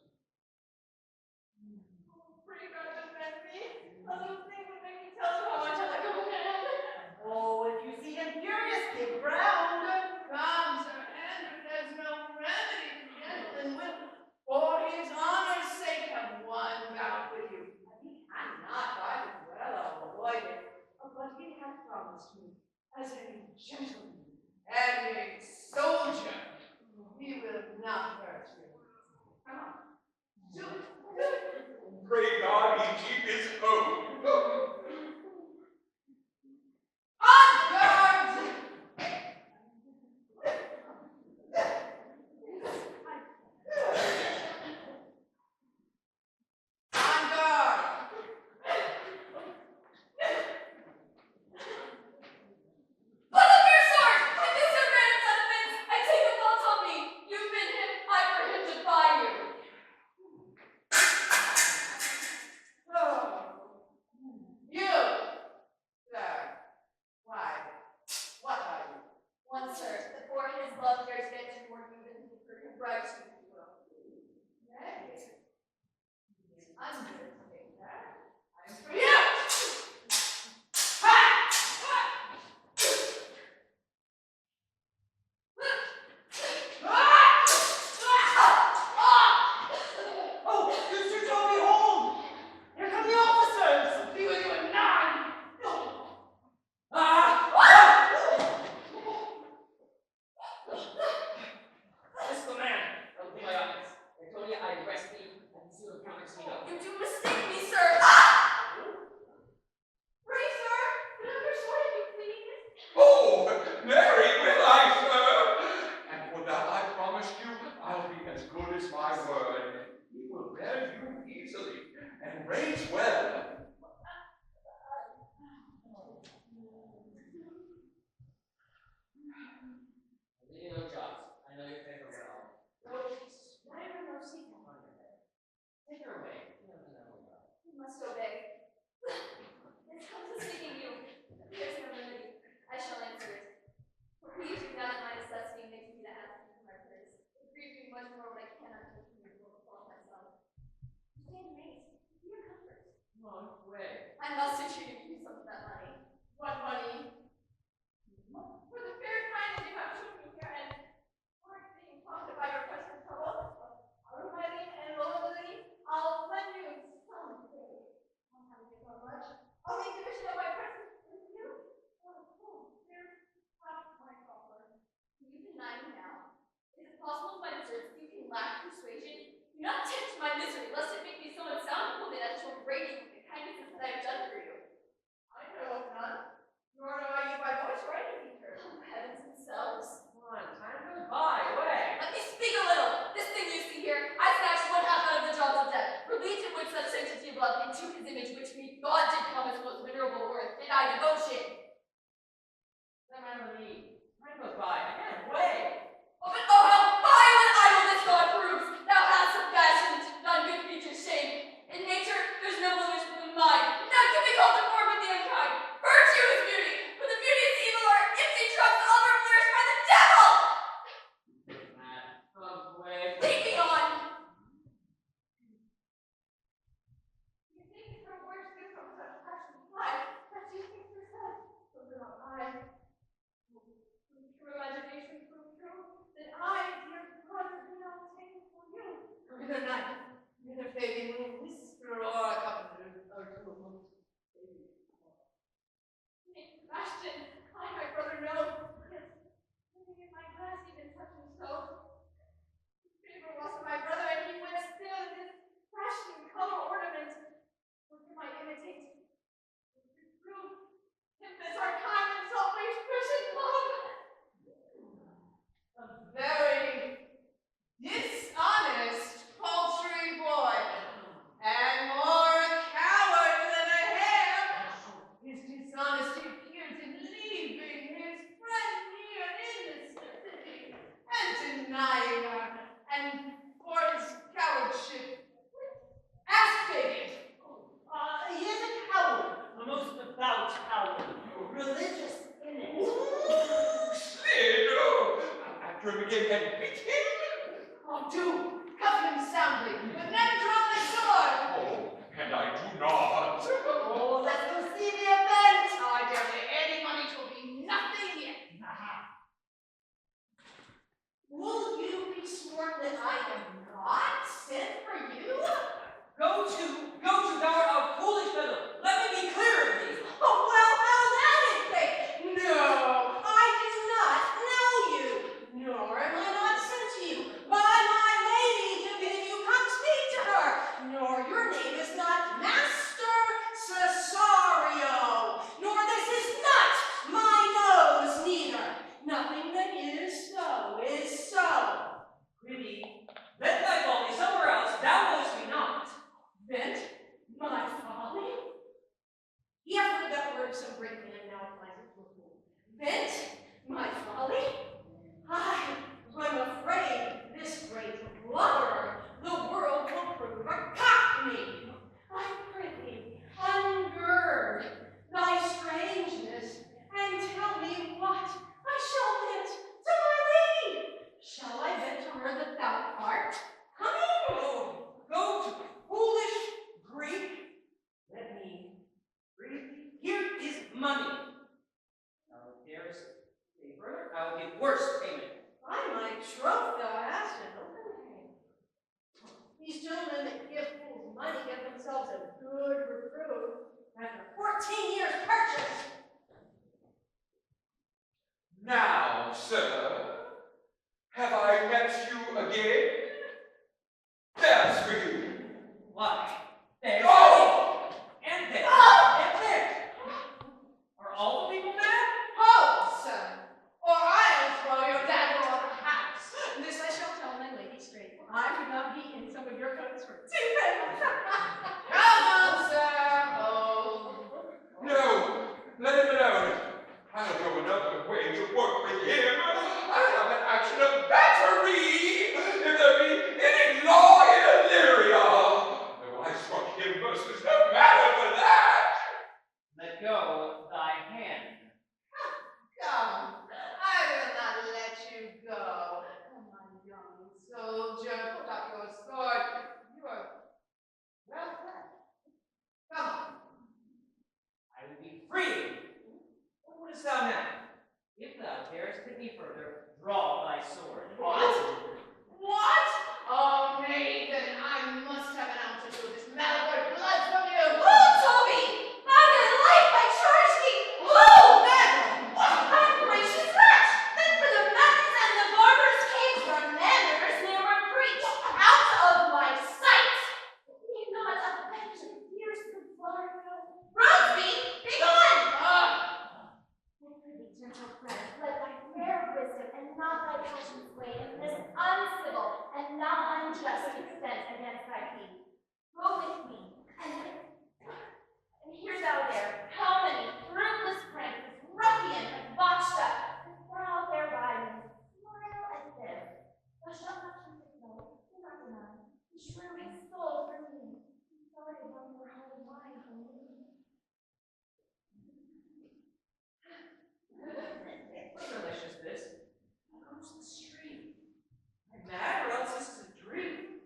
S7: you. Oh, pretty God defend me. A little thing would make me tell him how much I like a man.
S4: Oh, if you see him furious, dig ground.
S7: Come, Sir Andrew, there's no remedy. The gentleman will, for his honor's sake, have one bout with you. He cannot, I would well avoid it. But he has promised me, as a gentleman and a soldier, he will not hurt you. Come on. Do it. Do it.
S6: Pray God he keep his oath.
S7: On guard! On guard! Put up your
S5: lack persuasion. Do not tempt my misery, lest it make me so unsound a woman as to upbraid you with the kindnesses that I have done for you.
S7: I know of none, nor know I you by voice or any teacher.
S5: Oh, heavens themselves.
S2: Come on, time goes by, away.
S5: Let me speak a little. This thing you see here, I snatched one half out of the jaws of death, relieved him with such sanctity of love, into his image, which me God did promise was venerable worth, did I devotion.
S2: Emily, time goes by, again, away.
S5: Oh, but oh, how vile and idle this God proves! Thou hast some fashion, done good features shame. In nature, there's no blemish within mine. None can be called deformed with the unkind. Virtue is beauty, but the beauty is evil, or empty trust, all are flourished by the devil!
S2: Comes away.
S5: Lead me on!
S7: You think her words give from such passion life, that she thinks herself, so do not I. True imagination prove true, that I, dear brother, do not take for you. Neither night, neither fading whisper or a couple or two of them. Sebastian, I, my brother, know. Yes, living in my glass, even touching so. Favor was to my brother, and he would still this fashion, color, ornament. What can I imitate? Reprove him as our kind and selfish Christian love. A very dishonest, paltry boy, and more a coward than a hare. His dishonesty appears in leaving his friend here in necessity, and denying her, and for his cowardship, ask David.
S4: He is a coward.
S2: A most devout coward.
S4: Religious in it.
S6: Sid, after him again and beat him.
S7: Oh, do cuff him soundly, but never draw my sword.
S6: Oh, and I do not.
S4: Oh, let's go see the event.
S7: I dare say any money will be nothing yet.
S4: Will you be sworn that I am not sent for you?
S2: Go to, thou art a foolish fellow. Let me be clear of thee.
S4: Oh, well, how that is fake. No, I do not know you, nor am I not sent to you by my lady to bid you come speak to her, nor your name is not Master Cesario, nor this is not my nose neither. Nothing that is so is so.
S2: Prithee, vent thy folly somewhere else, thou knowest me not.
S4: Vent my folly? He hath heard that word some great man now applies it to a fool. Vent my folly? I'm afraid this great lover the world will prove a cockney. I prithee, ungird thy strangeness, and tell me what I shall vent to my lady. Shall I vent to her that thou art coming?
S2: Oh, go to foolish Greek. Let me read. Here is money. Thou darest say further, I will give worse payment.
S4: By my troth, thou hast an open hand. These gentlemen that give fools money get themselves a good reproof after 14 years' purchase.
S6: Now, sir, have I met you again? There's for you.
S2: Why? There.
S6: Oh!
S2: And there.
S4: Oh!
S2: And there. Are all the people there?
S7: Hold, son, or I'll throw your dagger on the house.
S3: This I shall tell my lady straight. I would not be in some of your coats for 2 pennies.
S7: Come on, sir, hold.
S6: No, let him alone. I'll go another way to work with him. I have an action of battery if there be any law in Illyria. Though I struck him versus no matter for that.
S2: Let go thy hand.
S7: Come, I will not let you go. Come on, young soldier, put up your sword. You are
S8: unjust extent against thy peace. Go with me, and hear thou there, how many fruitless pranks this ruffian hath botched up, and thou thereby mayst smile at this. Thou shalt not choose it, no, do not deny. He surely stole from me. He started one more holy wine from me.
S2: What relation is this? How goes the stream? Am I mad, or else this is a dream?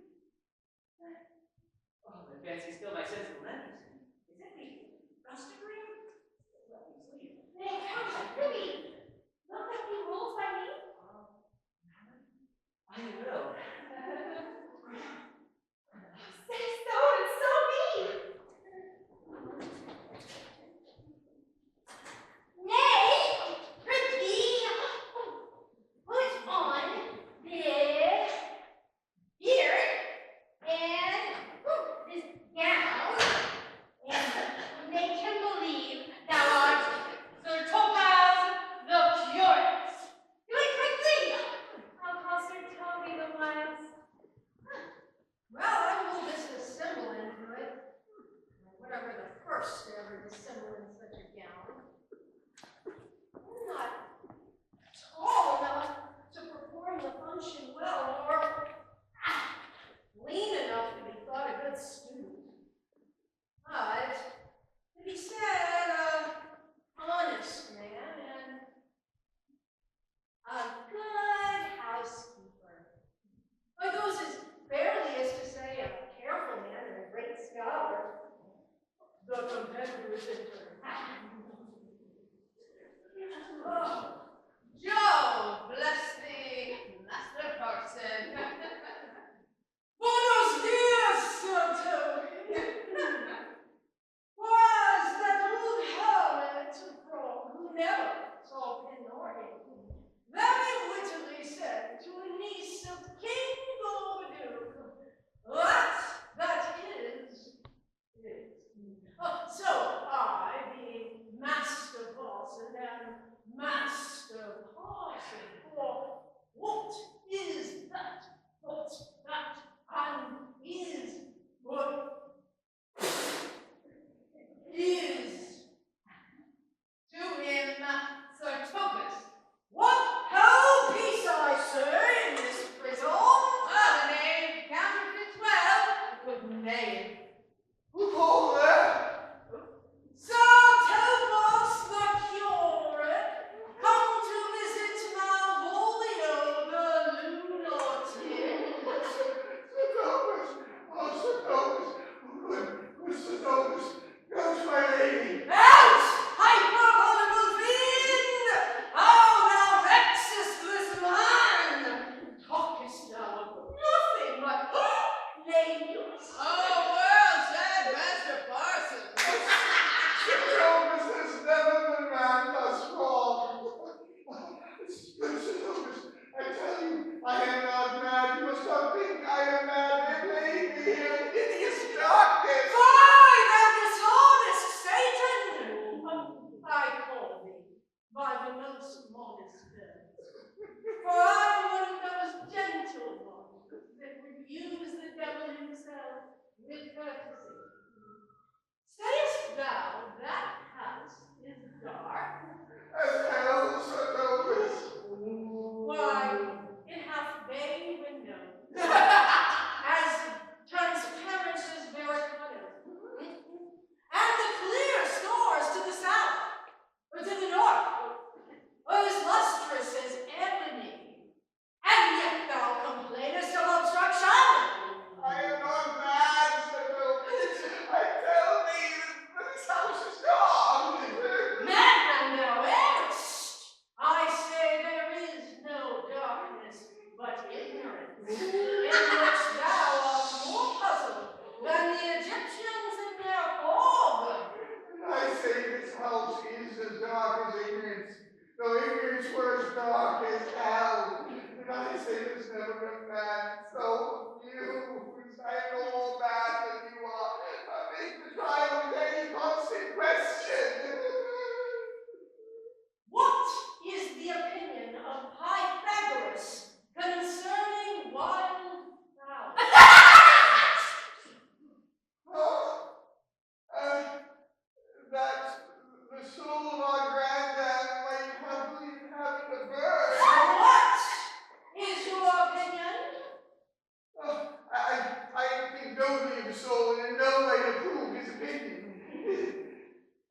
S9: think nobly of his soul, and in no way approve his opinion.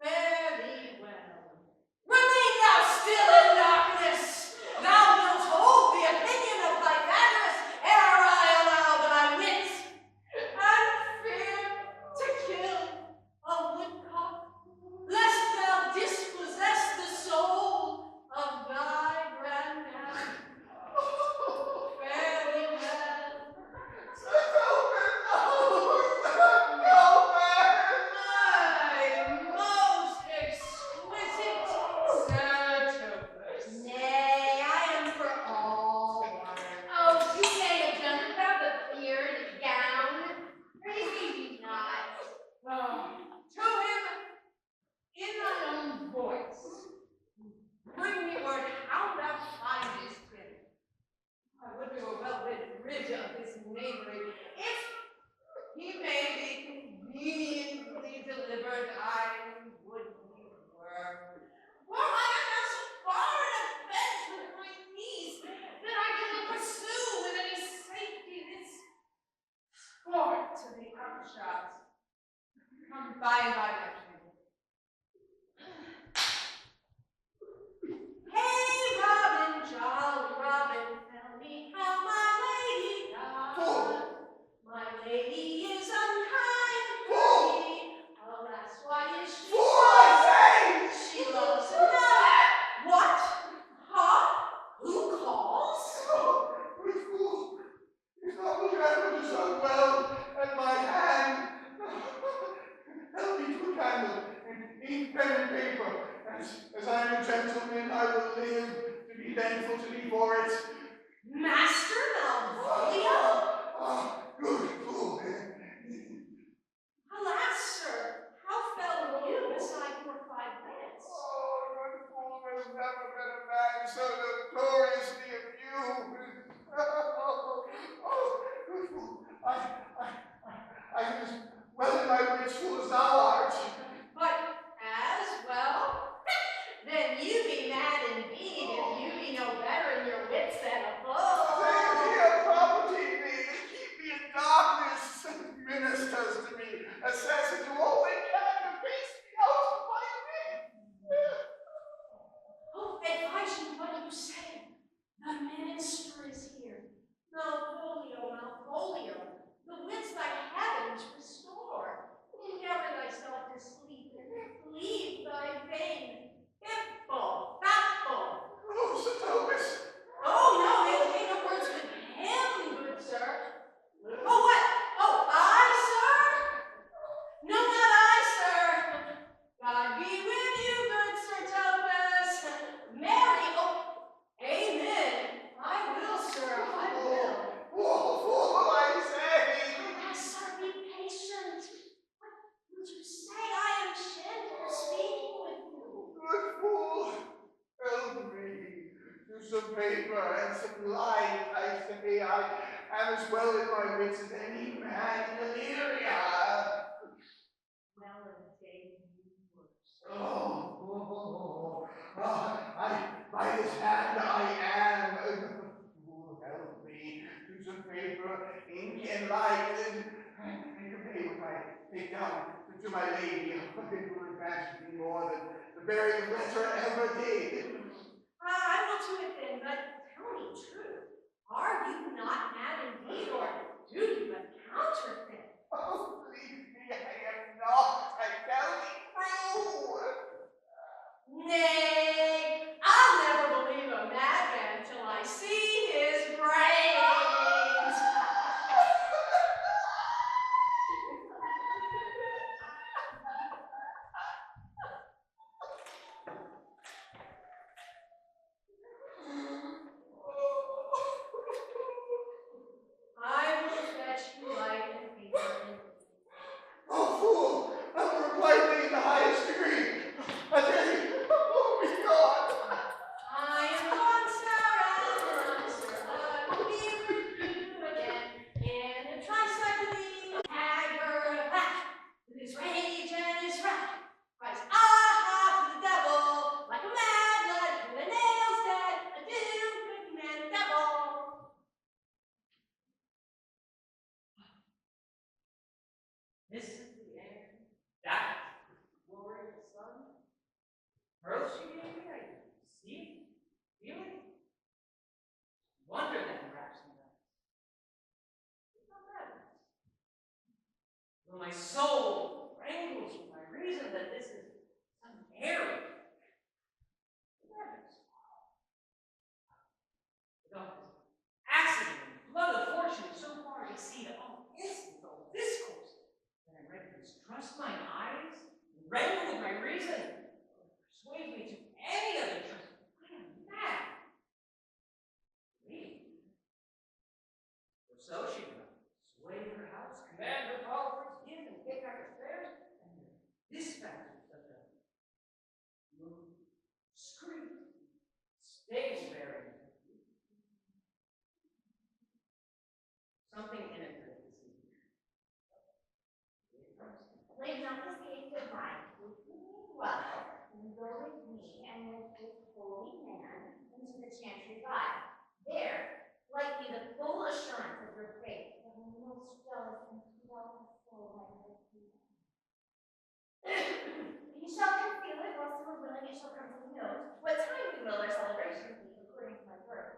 S3: Very well. Remain thou still in darkness. Thou wilt hold the opinion of Pythagoras ere I allow thy wits, and fear to kill a woodcock, lest thou dispossess the soul of thy granddad. Very well.
S9: Sir Tobin, oh, Sir Tobin!
S3: My most exquisite Sir Topus. Nay, I am for all work.
S5: Oh, you may have done without the beard and gown. Praise be not.
S3: To him, in thy own voice, bring me word how thou findest him. I would we were well rid of this knavery. If he may be conveniently delivered, I would we were. For I am now so far in advance with my niece that I cannot pursue with any safety this sport to the upshots. Come by and by, my friend. Hey, Robin, jolly Robin, tell me how my lady does. My lady is unkind to me. Alas, why is she so? She loves another. What? Huh? Who calls?
S9: Oh, which fool! He's not looking at what is so well at my hand. Help me to a candle and ink, pen, and paper. As I am a gentleman, I will live to be thankful to thee for it.
S3: Master Malvolio?
S9: Ah, good fool.
S3: Alas, sir, how fell you beside your 5 wits?
S9: Oh, good fool, there's never been a man so notoriously abused. Oh, good fool, I am as well in my wits, fool, as thou art.
S3: But as well? Then you be mad indeed if you be no better in your wits than a fool.
S9: They here property me, they keep me in darkness, ministers to me, assess and do all they can to face me out of my wits.
S3: Oh, advise you what you say. The minister is here. Malvolio, Malvolio, the wits thy heavens restore. Never thyself to sleep, and leave thy vein. Hippo, fatful.
S9: Oh, Sir Thomas.
S3: Oh, no, maintain no words with him, good sir. Oh, what? Oh, I, sir? No, not I, sir. God be with you, good Sir Topus. Mary, oh, amen. I will, sir, I will.
S9: Fool, I say.
S3: Alas, sir, be patient. What would you say? I am gentle speaking with you.
S9: Good fool, help me to some paper and some light. I say I am as well in my wits as any man in Illyria.
S3: Well, a day worse.
S9: By this hand I am. Fool, help me to some paper, ink, and light, and convey what I take down to my lady. It will advance me more than the very letter ever did.
S3: I will to it then, but tell me true. Are you not mad indeed, or do you but counterfeit?
S9: Oh, believe me, I am not. I tell thee true.
S3: Nay, I'll never believe a madman till I see his brains. I
S2: This is the air. That is the glorious sun. Pearls she gave me, I see, feel it. Wonder that wraps me up. It's not that. Though my soul wrangles with my reason that this is unairy. The accident, blood of fortune so far exceed all instant, all discourse, that I'm ready to distrust mine eyes, and wrangle with my reason, or persuade me to any other trust. I am mad. Me? For so she will sway her house, command her followers, give and take back affairs, and dispatch such a discreet, stable bearing. Something in it that is
S8: Lay not this case goodbye. Well, and go with me and with this holy man into the chantry ride. There, like be the full assurance of your faith, the most jealous and jealous soul I ever seen. You shall conceal it, whilst you are willing it shall come to the note. What time we will our celebration be according to my birth?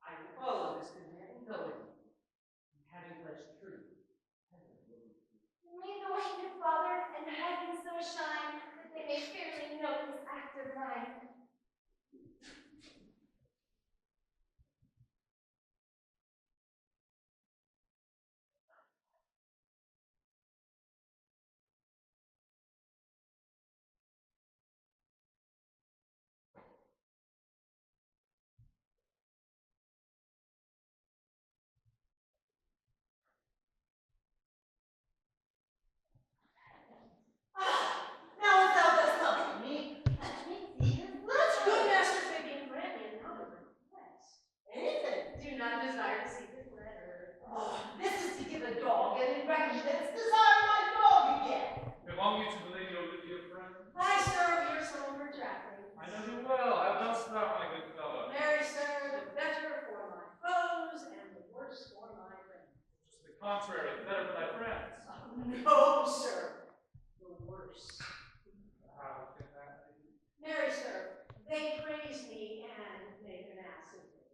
S2: I will follow this command and go with you, and having pledged truth, heaven will be true.
S8: Lead the way, good Father, and heaven so shine that they may fairly know this act of mine.
S4: Now if thou dost come to me,
S8: Let me see this
S3: Good
S8: letter.
S3: Master Fabian grant me an out of request.
S4: anything.
S3: Do not desire to see this letter.
S4: Oh, this is to give a dog, and in recompense desire my dog again.
S2: Belong you to the Lady Olivia, friend?
S3: I serve your somber trappings.
S2: I know you well. How dost thou, my good fellow?
S3: Marry, sir, the better for my foes and the worse for my friends.
S2: Just the contrary, the better for thy friends.
S3: No, sir, the worse.
S2: How can that be?
S3: Marry, sir, they praise me and make an ass of me.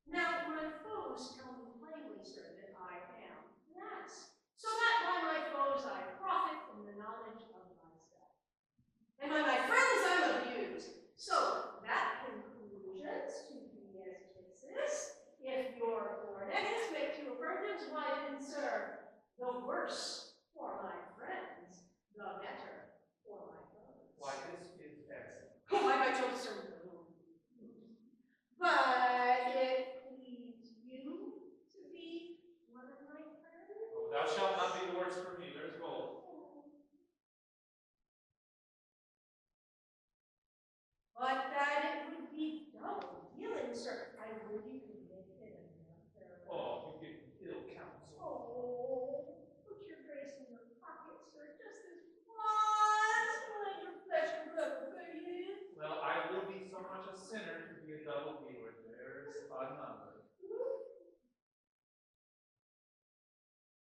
S3: Now, my foes tell me plainly, sir, that I am an ass, so that by my foes I profit from the knowledge of myself. And by my friends I'm abused, so that conclusions to be as kisses, if your forenetics make you a virgin's wife and sir, the worse for my friends, the better for my foes.
S2: Why, this is excellent.
S3: Oh, I might tell the sermon a little. But it please you to be one of my friends.
S2: Oh, thou shalt not be the worse for me. There's gold.
S3: But that it would be double dealing, sir. I would you could make it another.
S2: Oh, you give me ill counsel.
S3: Oh, put your grace in your pocket, sir, just as once when your flesh and blood will you.
S2: Well, I will be so much a sinner to be a double dealer. There's another.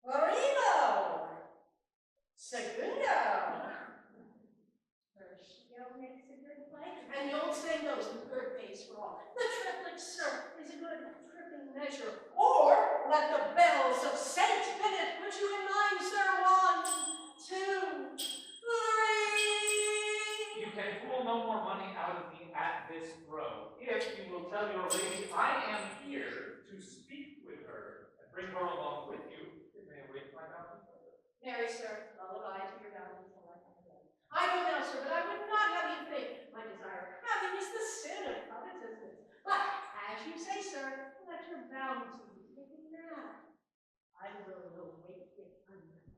S3: Arrivo! Segundo! Tertio makes a good play, and the old saying goes, the good pays for all. The triplet, sir, is a good tripping measure. Or let the bells of Saint Bennet put you in mind, sir. 1, 2, 3.
S2: You can fool no more money out of me at this throw. If you will tell your lady I am here to speak with her and bring her along with you, it may await my bounty further.
S3: Marry, sir, lullaby to your bounty until I come again. I know now, sir, that I would not have you think my desire of having is the sin of covetousness. But, as you say, sir, let your bounty take it now. I will await it until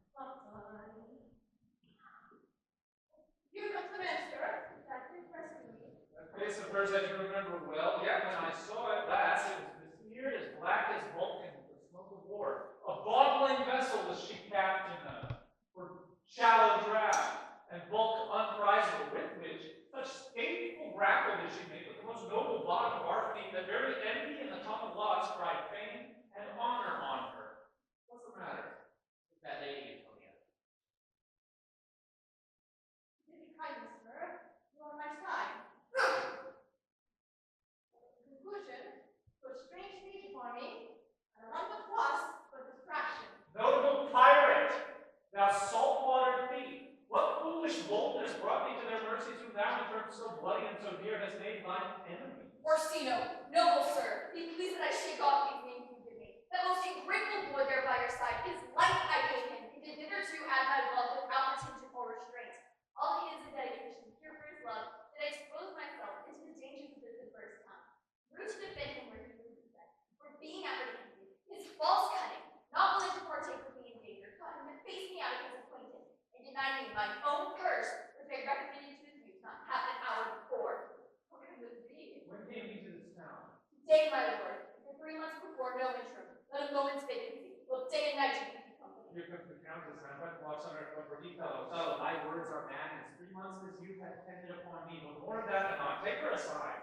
S3: Here comes the master.
S8: That's impressing me.
S2: That face of hers I do remember well, yet when I saw it last, it was besmeared as black as Vulcan with the smoke of war. A bawdling vessel was she captain for shallow draught, and bulk unprizable, with which such stateful grapple did she make with the most noble bottom of our fleet, that very envy and the common laws cried fame and honor on her. What's the matter?
S5: brighter side. His life I gave him, and did hitherto add my love without retention or restraint. All he is in dedication here for his love, that I expose myself into the dangers of this adverse time. Grew to defend him where he was beset, for being apprehended, his false cunning, not willing to partake with me in danger, taught him to face me out of his acquaintance, and deny me my own purse, which I recommended to his use not half an hour before. What could this be?
S2: When came he to this town?
S5: Today, my lord, for 3 months before, no interim, not a moment's vacancy, both day and night to keep you company.
S2: Here comes the countess, and I went to watch on her for pretty fellow. Fellow, thy words are madness. 3 months this youth hath depended upon me, but more of that anon. Take her aside.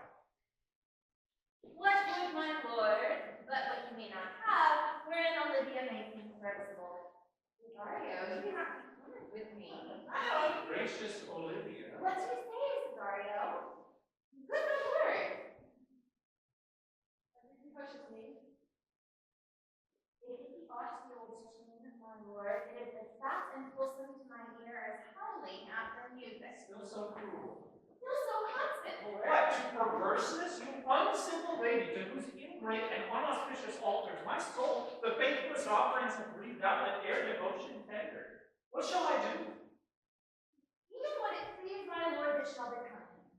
S8: What would my lord, but what you may not have, wherein Olivia may seem serviceable? Cesario, you cannot be current with me.
S2: Gracious Olivia.
S8: What do you say, Cesario? Good my lord.
S5: Every precious name.
S8: If it be aught to the old tune, my lord, it is as fast and wholesome to my ear as howling after music.
S2: Still so cruel.
S8: Still so constant, lord.
S2: What, to perverseness, you unsimple lady, to whose ingrate and unauspicious altars my soul, the faithless offerings have breathed out that air devotion tender? What shall I do?
S8: Even when it please my lord, it shall become him.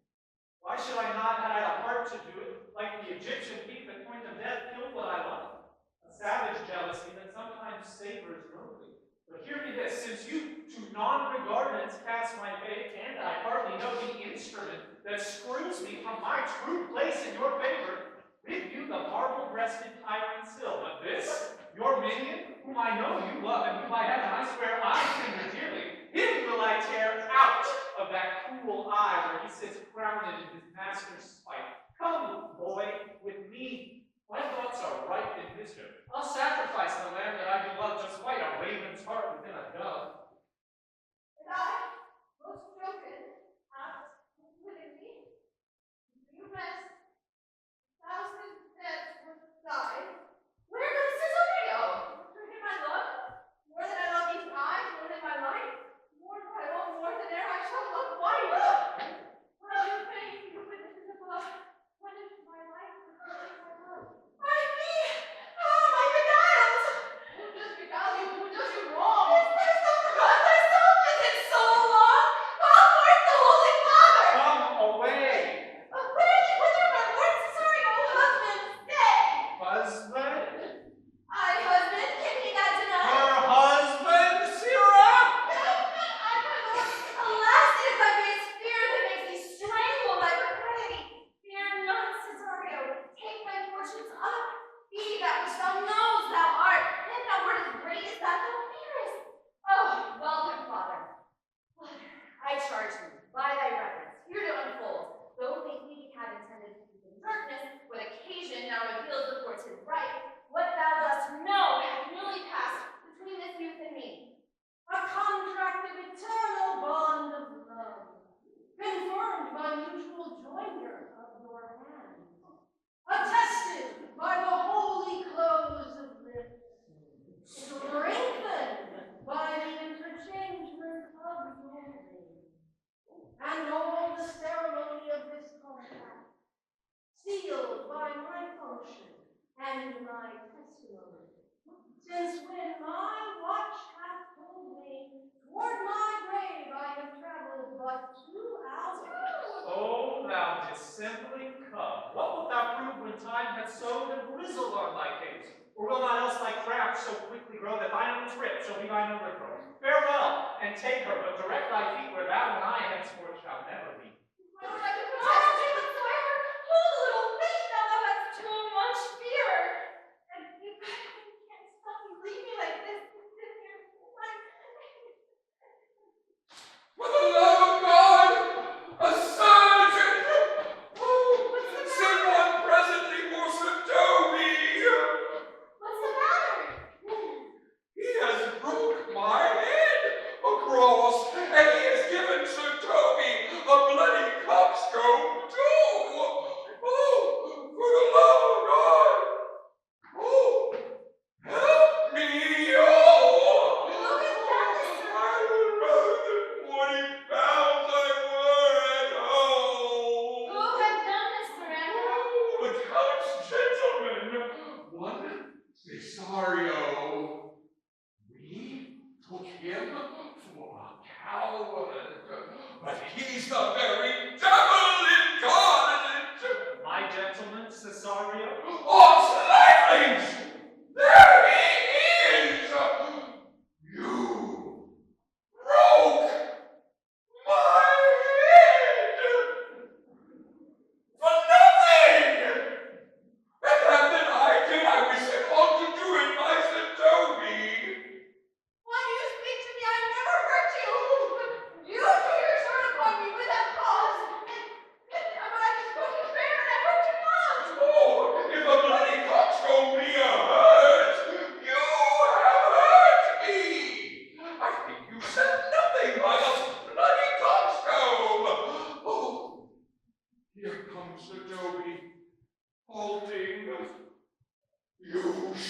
S2: Why should I not, had I the heart to do it, like the Egyptian thief at point of death, kill what I love? A savage jealousy that sometimes savors nobly. But hear me this, since you to non-regardance cast my faith, and I hardly know the instrument that screws me from my true place in your favor, rid you the marble-breasted tyrant still. But this, your minion, whom I know you love, and whom by heaven I swear I tender dearly, him will I tear out of that cruel eye where he sits crowned in his master's spite. Come, boy, with me. My thoughts are ripe in wisdom. I'll sacrifice the lamb that I do love, just quite a raven's heart within a dove.
S5: And I, most broken, ask within me, do you rest? 1,000 deaths were died. Where goes Cesario? For him I love, more than I love these eyes, more than my life, more than I love, more than e'er I shall love wife. What do you think, you witnesses above? What is my life for killing my love? Why me? Oh, my beguiles! Who does beguile you? Who does you wrong? Is there some forgot thyself? Is it so long? Call forth the Holy Father!
S2: Come away!
S5: Away! Whither, my lord Cesario? Husband, stay!
S2: Husband?
S5: I, husband, can he not deny?
S2: Her husband, Sirrah?
S5: I, my lord, alas, it is thy base fear that makes thee strangle thy propriety. Fear not, Cesario. Take thy fortunes up. Be that which thou knowest thou art. If thou wert as great as that thou fearest. Oh, welcome, Father. I charge thee, by thy reverence, here to unfold, though lately he had intended to keep in darkness, what occasion now reveals before 'tis right, what thou dost know hath newly passed between this youth and me. A contract of eternal bond of love, confirmed by mutual joinder of your hands, attested by the holy close of lips, strengthened by the interchangement of your rings, and all the ceremony of this contract, sealed by my function and my testimony. Since when my watch hath told me, toward my grave I have traveled but 2 hours.
S2: O thou dissembling cub, what wilt thou prove when time hath sowed and grizzled on thy case? Or will not else thy craft so quickly grow that thine own trip shall be thine overthrow? Farewell, and take her, but direct thy feet where thou and I henceforth shall never be.
S5: My lord, I can protest you whatsoever. Hold a little faith, now thou hast too much fear. And you can't stop me, leave me like this. Sit here.
S6: For the love of God, a surgeon! Send one presently for Sir Toby!
S5: What's the matter?
S6: He has broke my head across, and he has given Sir Toby a bloody coxcomb too! Oh, for the love of God! Oh, help me! Oh!
S5: Who has done this, sir?
S6: I would rather than 40 pounds I were at home!
S5: Who has done this, Miranda?
S6: Oh, the Count's gentleman! One Cesario.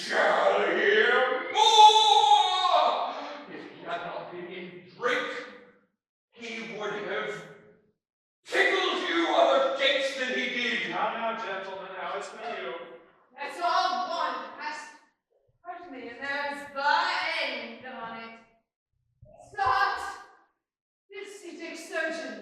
S6: shall hear more! If he had not been in drink, he would have tickled you other cakes than he did.
S2: Now, gentlemen, how is for you?
S7: That's all one. Pardon me, and there's the end on it. Start! This surgeon.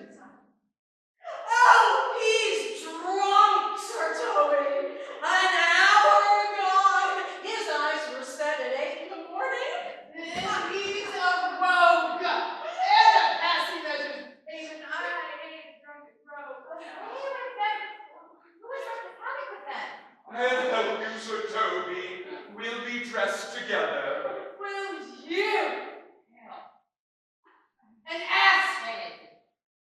S7: Oh, he's drunk, Sir Toby. An hour gone. His eyes were set at 8 in the morning. He's a rogue. And a passing measures. Even I ain't drunk as rogue.
S8: Who was at the comic with them?
S6: I'll help you, Sir Toby. We'll be dressed together.
S7: Will you? An ass-head,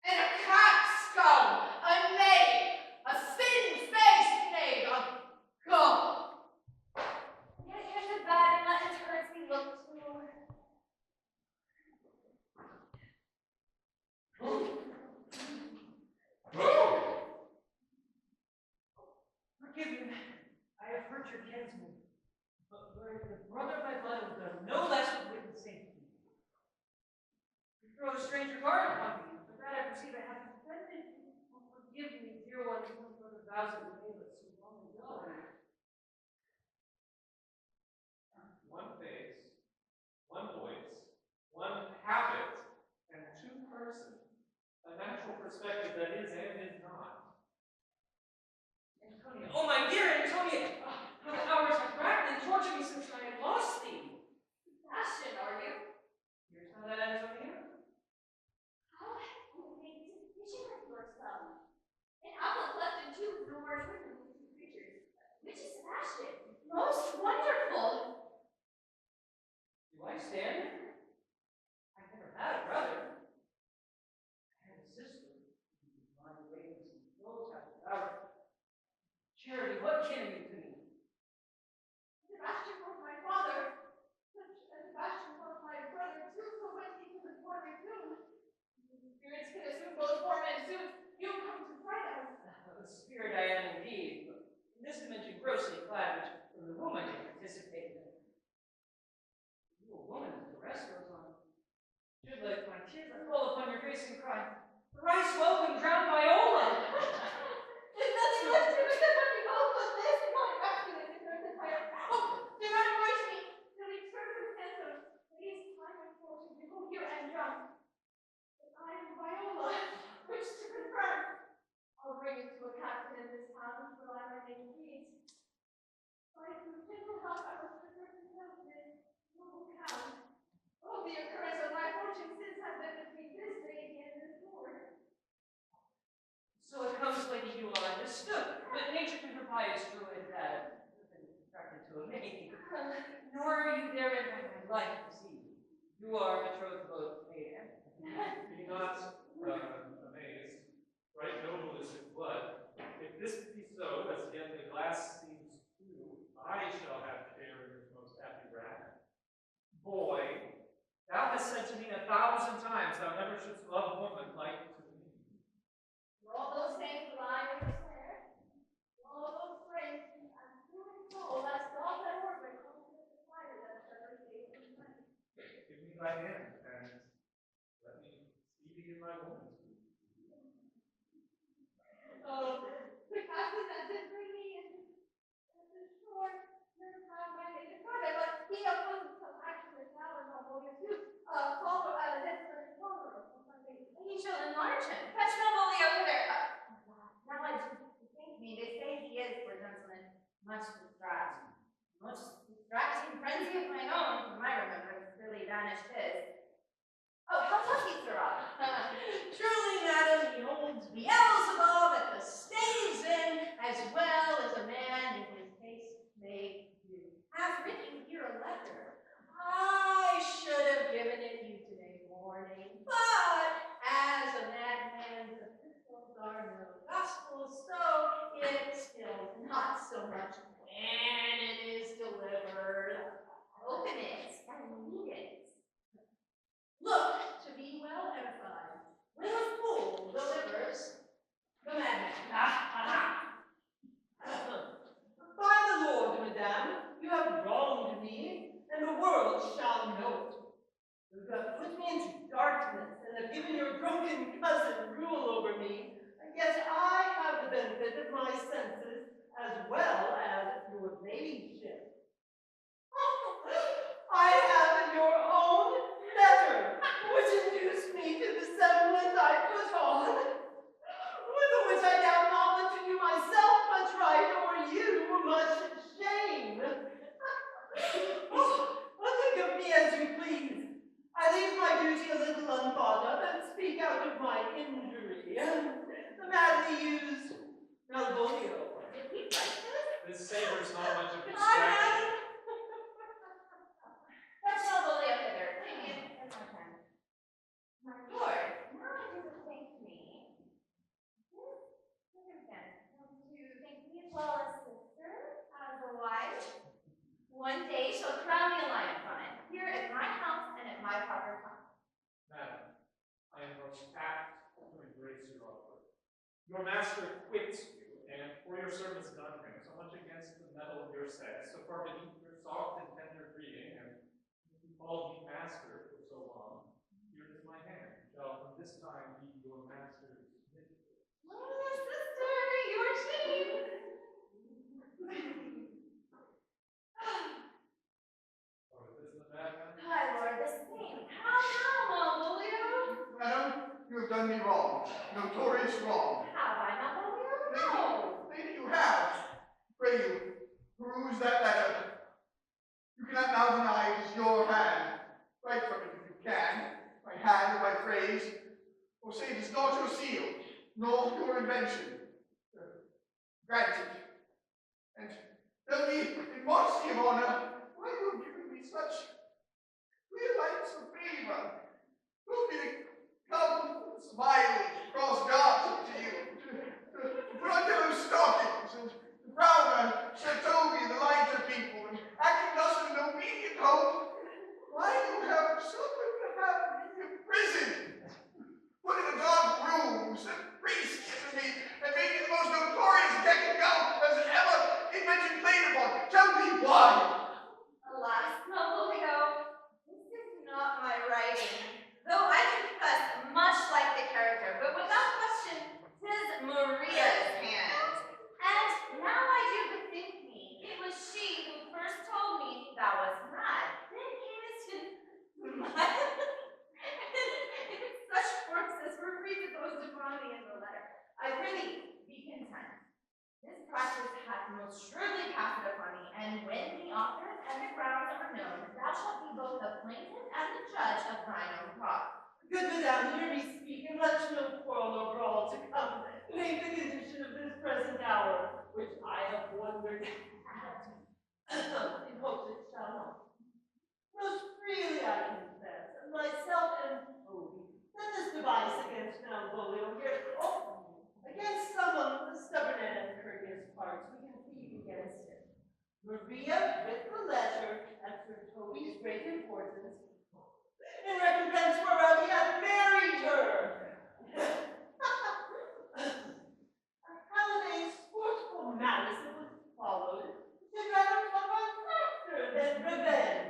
S7: and a coxcomb, a knave, a thin-faced knave, a gum.
S8: Here's the bed and let his hurts be looked to.
S6: Oh!
S2: Forgive me, I have hurt your kinsman, but were the brother of my blood would have done no less with witnessing. You throw a stranger guard upon me, but that I perceive I have offended you. Forgive me, dear one, one brother vows that we made but so long ago. One face, one voice, one habit, and two persons. A natural perspective that is and is not. Antonia, oh my dear Antonia, how the hours have racked and tortured me since I had lost thee.
S8: Sebastian, are you?
S2: Here's how that Antonia.
S8: How have you made decision of yourself? An apple left in two no more true than two creatures. Which is Sebastian? Most wonderful!
S2: Do I stand? I've never had a brother. I had a sister. My ways and those have devoured. Charity, what can you to me?
S3: Sebastian was my father. Sebastian was my brother too, so went he to the corner tomb. Spirits can assume both form and suit. You come to fright us.
S2: A spirit I am indeed, but in this dimension grossly clad, which from the womb I can participate in. You a woman as the rest goes on. Should let my tears fall upon your face and cry, thrice welcome, drowned Viola!
S3: There's nothing left to it but the hope of this. Not actually the person fire. Oh, do not embrace me. To the circumstances. Please time and fortune to go here and jump. But I am Viola. Which to confirm. I'll bring it to a captain in this town till I remain free. By some gentle help I was preserved to know this noble count. Oh, the occurrence of my fortune since has been between this lady and this lord.
S2: So it comes, lady, you are understood, but nature to her pious druid had been contracted to a maid. Nor are you therein by my life to see. You are betrothed both maid and
S10: Be not amazed. Right noble is his blood. If this be so, as yet the glass seems true, I shall have share in his most happy wrath.
S2: boy. Thou hast said to me 1,000 times thou never shouldst love woman like to me.
S3: For all those things will I never swear. For all those friends, I'm true and full, that's all that word by calling it the fire that ever stays in mind.
S10: Give me thy hand, and let me see thee in my woman's food.
S3: Oh, the captain has been bringing in the shore, never found my native brother, but he opposed some action with now and all your too. Follow, desperate follower of my lady.
S8: He shall enlarge him. Fetch Malvolio hither. Now I do think me, they say he is, poor gentleman, much distraught. Much distracting frenzy of my own, from my remembrance, really vanished his. Oh, how was he, Sirrah?
S4: shall know it. You have put me into darkness and have given your drunken cousin rule over me, and yet I have the benefit of my senses as well as your ladyship. I have your own letter, which induced me to the semblance I put on, with which I doubt not but to do myself much right or you much shame. Think of me as you please. I leave my duty a little unthought of and speak out of my injury. The madly used Malvolio.
S5: Did he write this?
S10: This savors not much of
S4: I
S10: distraction.
S5: Fetch Malvolio hither. Please, it's my turn. My lord, now I do thank me. To thank me as well as sister, as a wife. One day shall crown me a lion from it. Here at my house and at my proper time.
S10: Madam, I am most apt to embrace your offer. Your master quits you, and for your service done him, so much against the metal of your sex, so far beneath your soft and tender breeding, and you called me master for so long, here is my hand, shall from this time be your master's mistress.
S5: Oh, sister, your team.
S10: Oh, is this the madman?
S5: My lord, the same. How now, Malvolio?
S9: Madam, you have done me wrong. Notorious wrong.
S5: Have I, Malvolio? No.
S9: Lady, you have. Pray you, peruse that letter. You cannot now deny it is your hand. Write from it if you can, by hand or by phrase, or say it is not your seal, nor your invention. Granted. And tell me, in modesty of honor, why you have given me such clear lights of favor. Told me to come smiling, cross guards to you, to put on yellow stockings, and to frown on Chateau the lighter people, and acting thus in an obedient hope. Why you have suffered to have me imprisoned, put in a dark room, sent priests to me, and made me the most notorious decadent as ever invention played upon. Tell me why.
S5: Alas, Malvolio, this is not my writing. Though I confess much like the character, but without question, 'tis Maria's hand. And now I do bethink me, it was she who first told me thou wast mad. Then camest to my such works as were presupposed upon me in the letter. I really be content. This practice hath most surely passed upon me, and when the authors and the grounds are known, thou shalt be both the plaintiff and the judge of thine own cause.
S4: Good madam, hear me speak, and let no quarrel or brawl to come make the condition of this present hour, which I have wondered at, in hopes it shall not. Most freely I confess, myself and Toby, set this device against Malvolio here, against some of the stubborn and courteous parts we can plead against it. Maria, with the letter, at Sir Toby's great importance, in recompense whereof he hath married her. A holiday sportful malice that was followed should rather come on faster than revenge.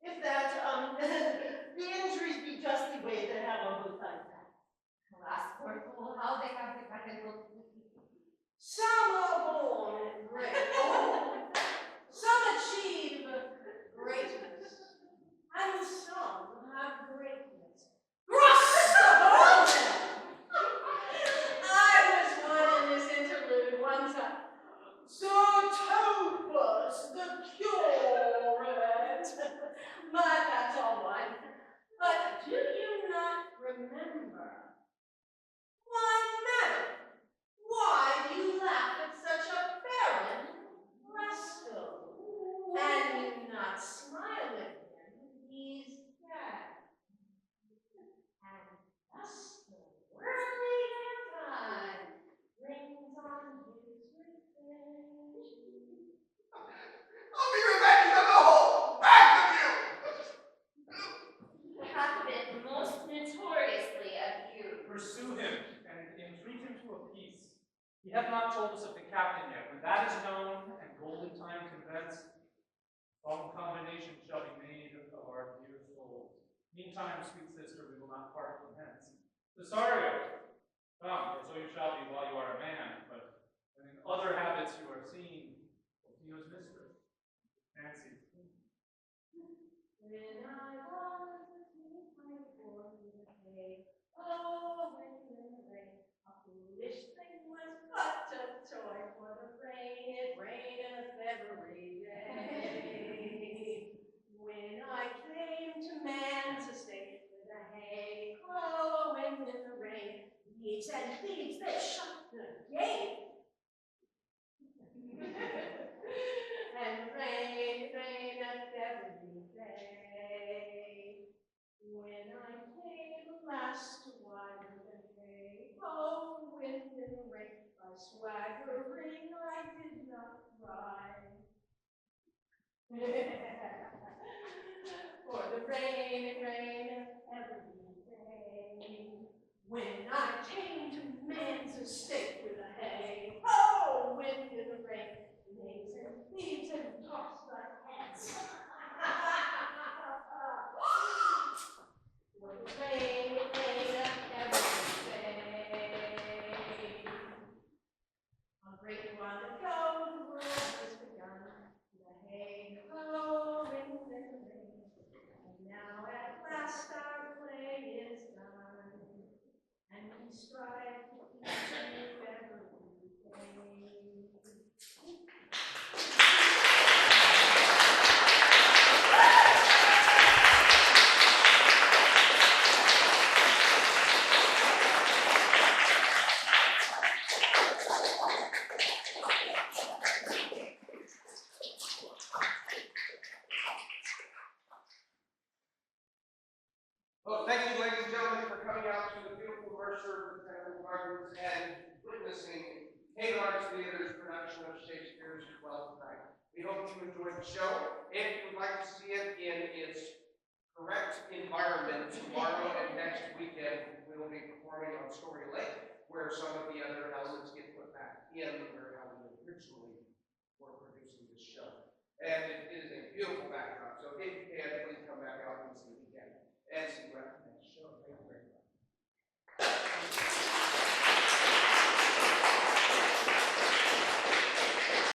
S4: If that, the injuries be justly weighed that have on both sides.
S5: Alas, poor fool, how they have neglected both the people.
S4: Some are born in great, some achieve greatness, and some have greatness. Thrust upon them! I was one in this interlude one time. Sir Topus, the
S10: Meantime, sweet sister, we will not part from hence. Cesario, come, for so you shall be while you are a man, but when in other habits you are seen, Tino's mistress, fancy.
S3: When I was a teen, my boy in the hay, oh, when in the rain, a foolish thing was but a toy for the rain. It raineth every day. When I came to man's estate with a hay, oh, when in the rain, thieves and thieves, they shut the gate. And rain, raineth every day. When I came last to widen the hay, oh, wind in the rain, by swaggering I did not cry. For the rain, it raineth every day. When I came to man's estate with a hay, oh, wind in the rain, knaves and thieves and toss the heads. For the rain, it raineth every day. A great while ago, the world was begun, the hay, oh, wind in the rain. And now at last our play is done, and we strive to keep safe every day.
S1: Well, thank you, ladies and gentlemen, for coming out to the beautiful Mercer Botanical Gardens and witnessing Haylar's Theater's production of Shakespeare's Twelfth Night. We hope you enjoyed the show. If you would like to see it in its correct environment, tomorrow and next weekend we will be performing on Story Lake, where some of the other elements get put back in where how we originally were producing this show. And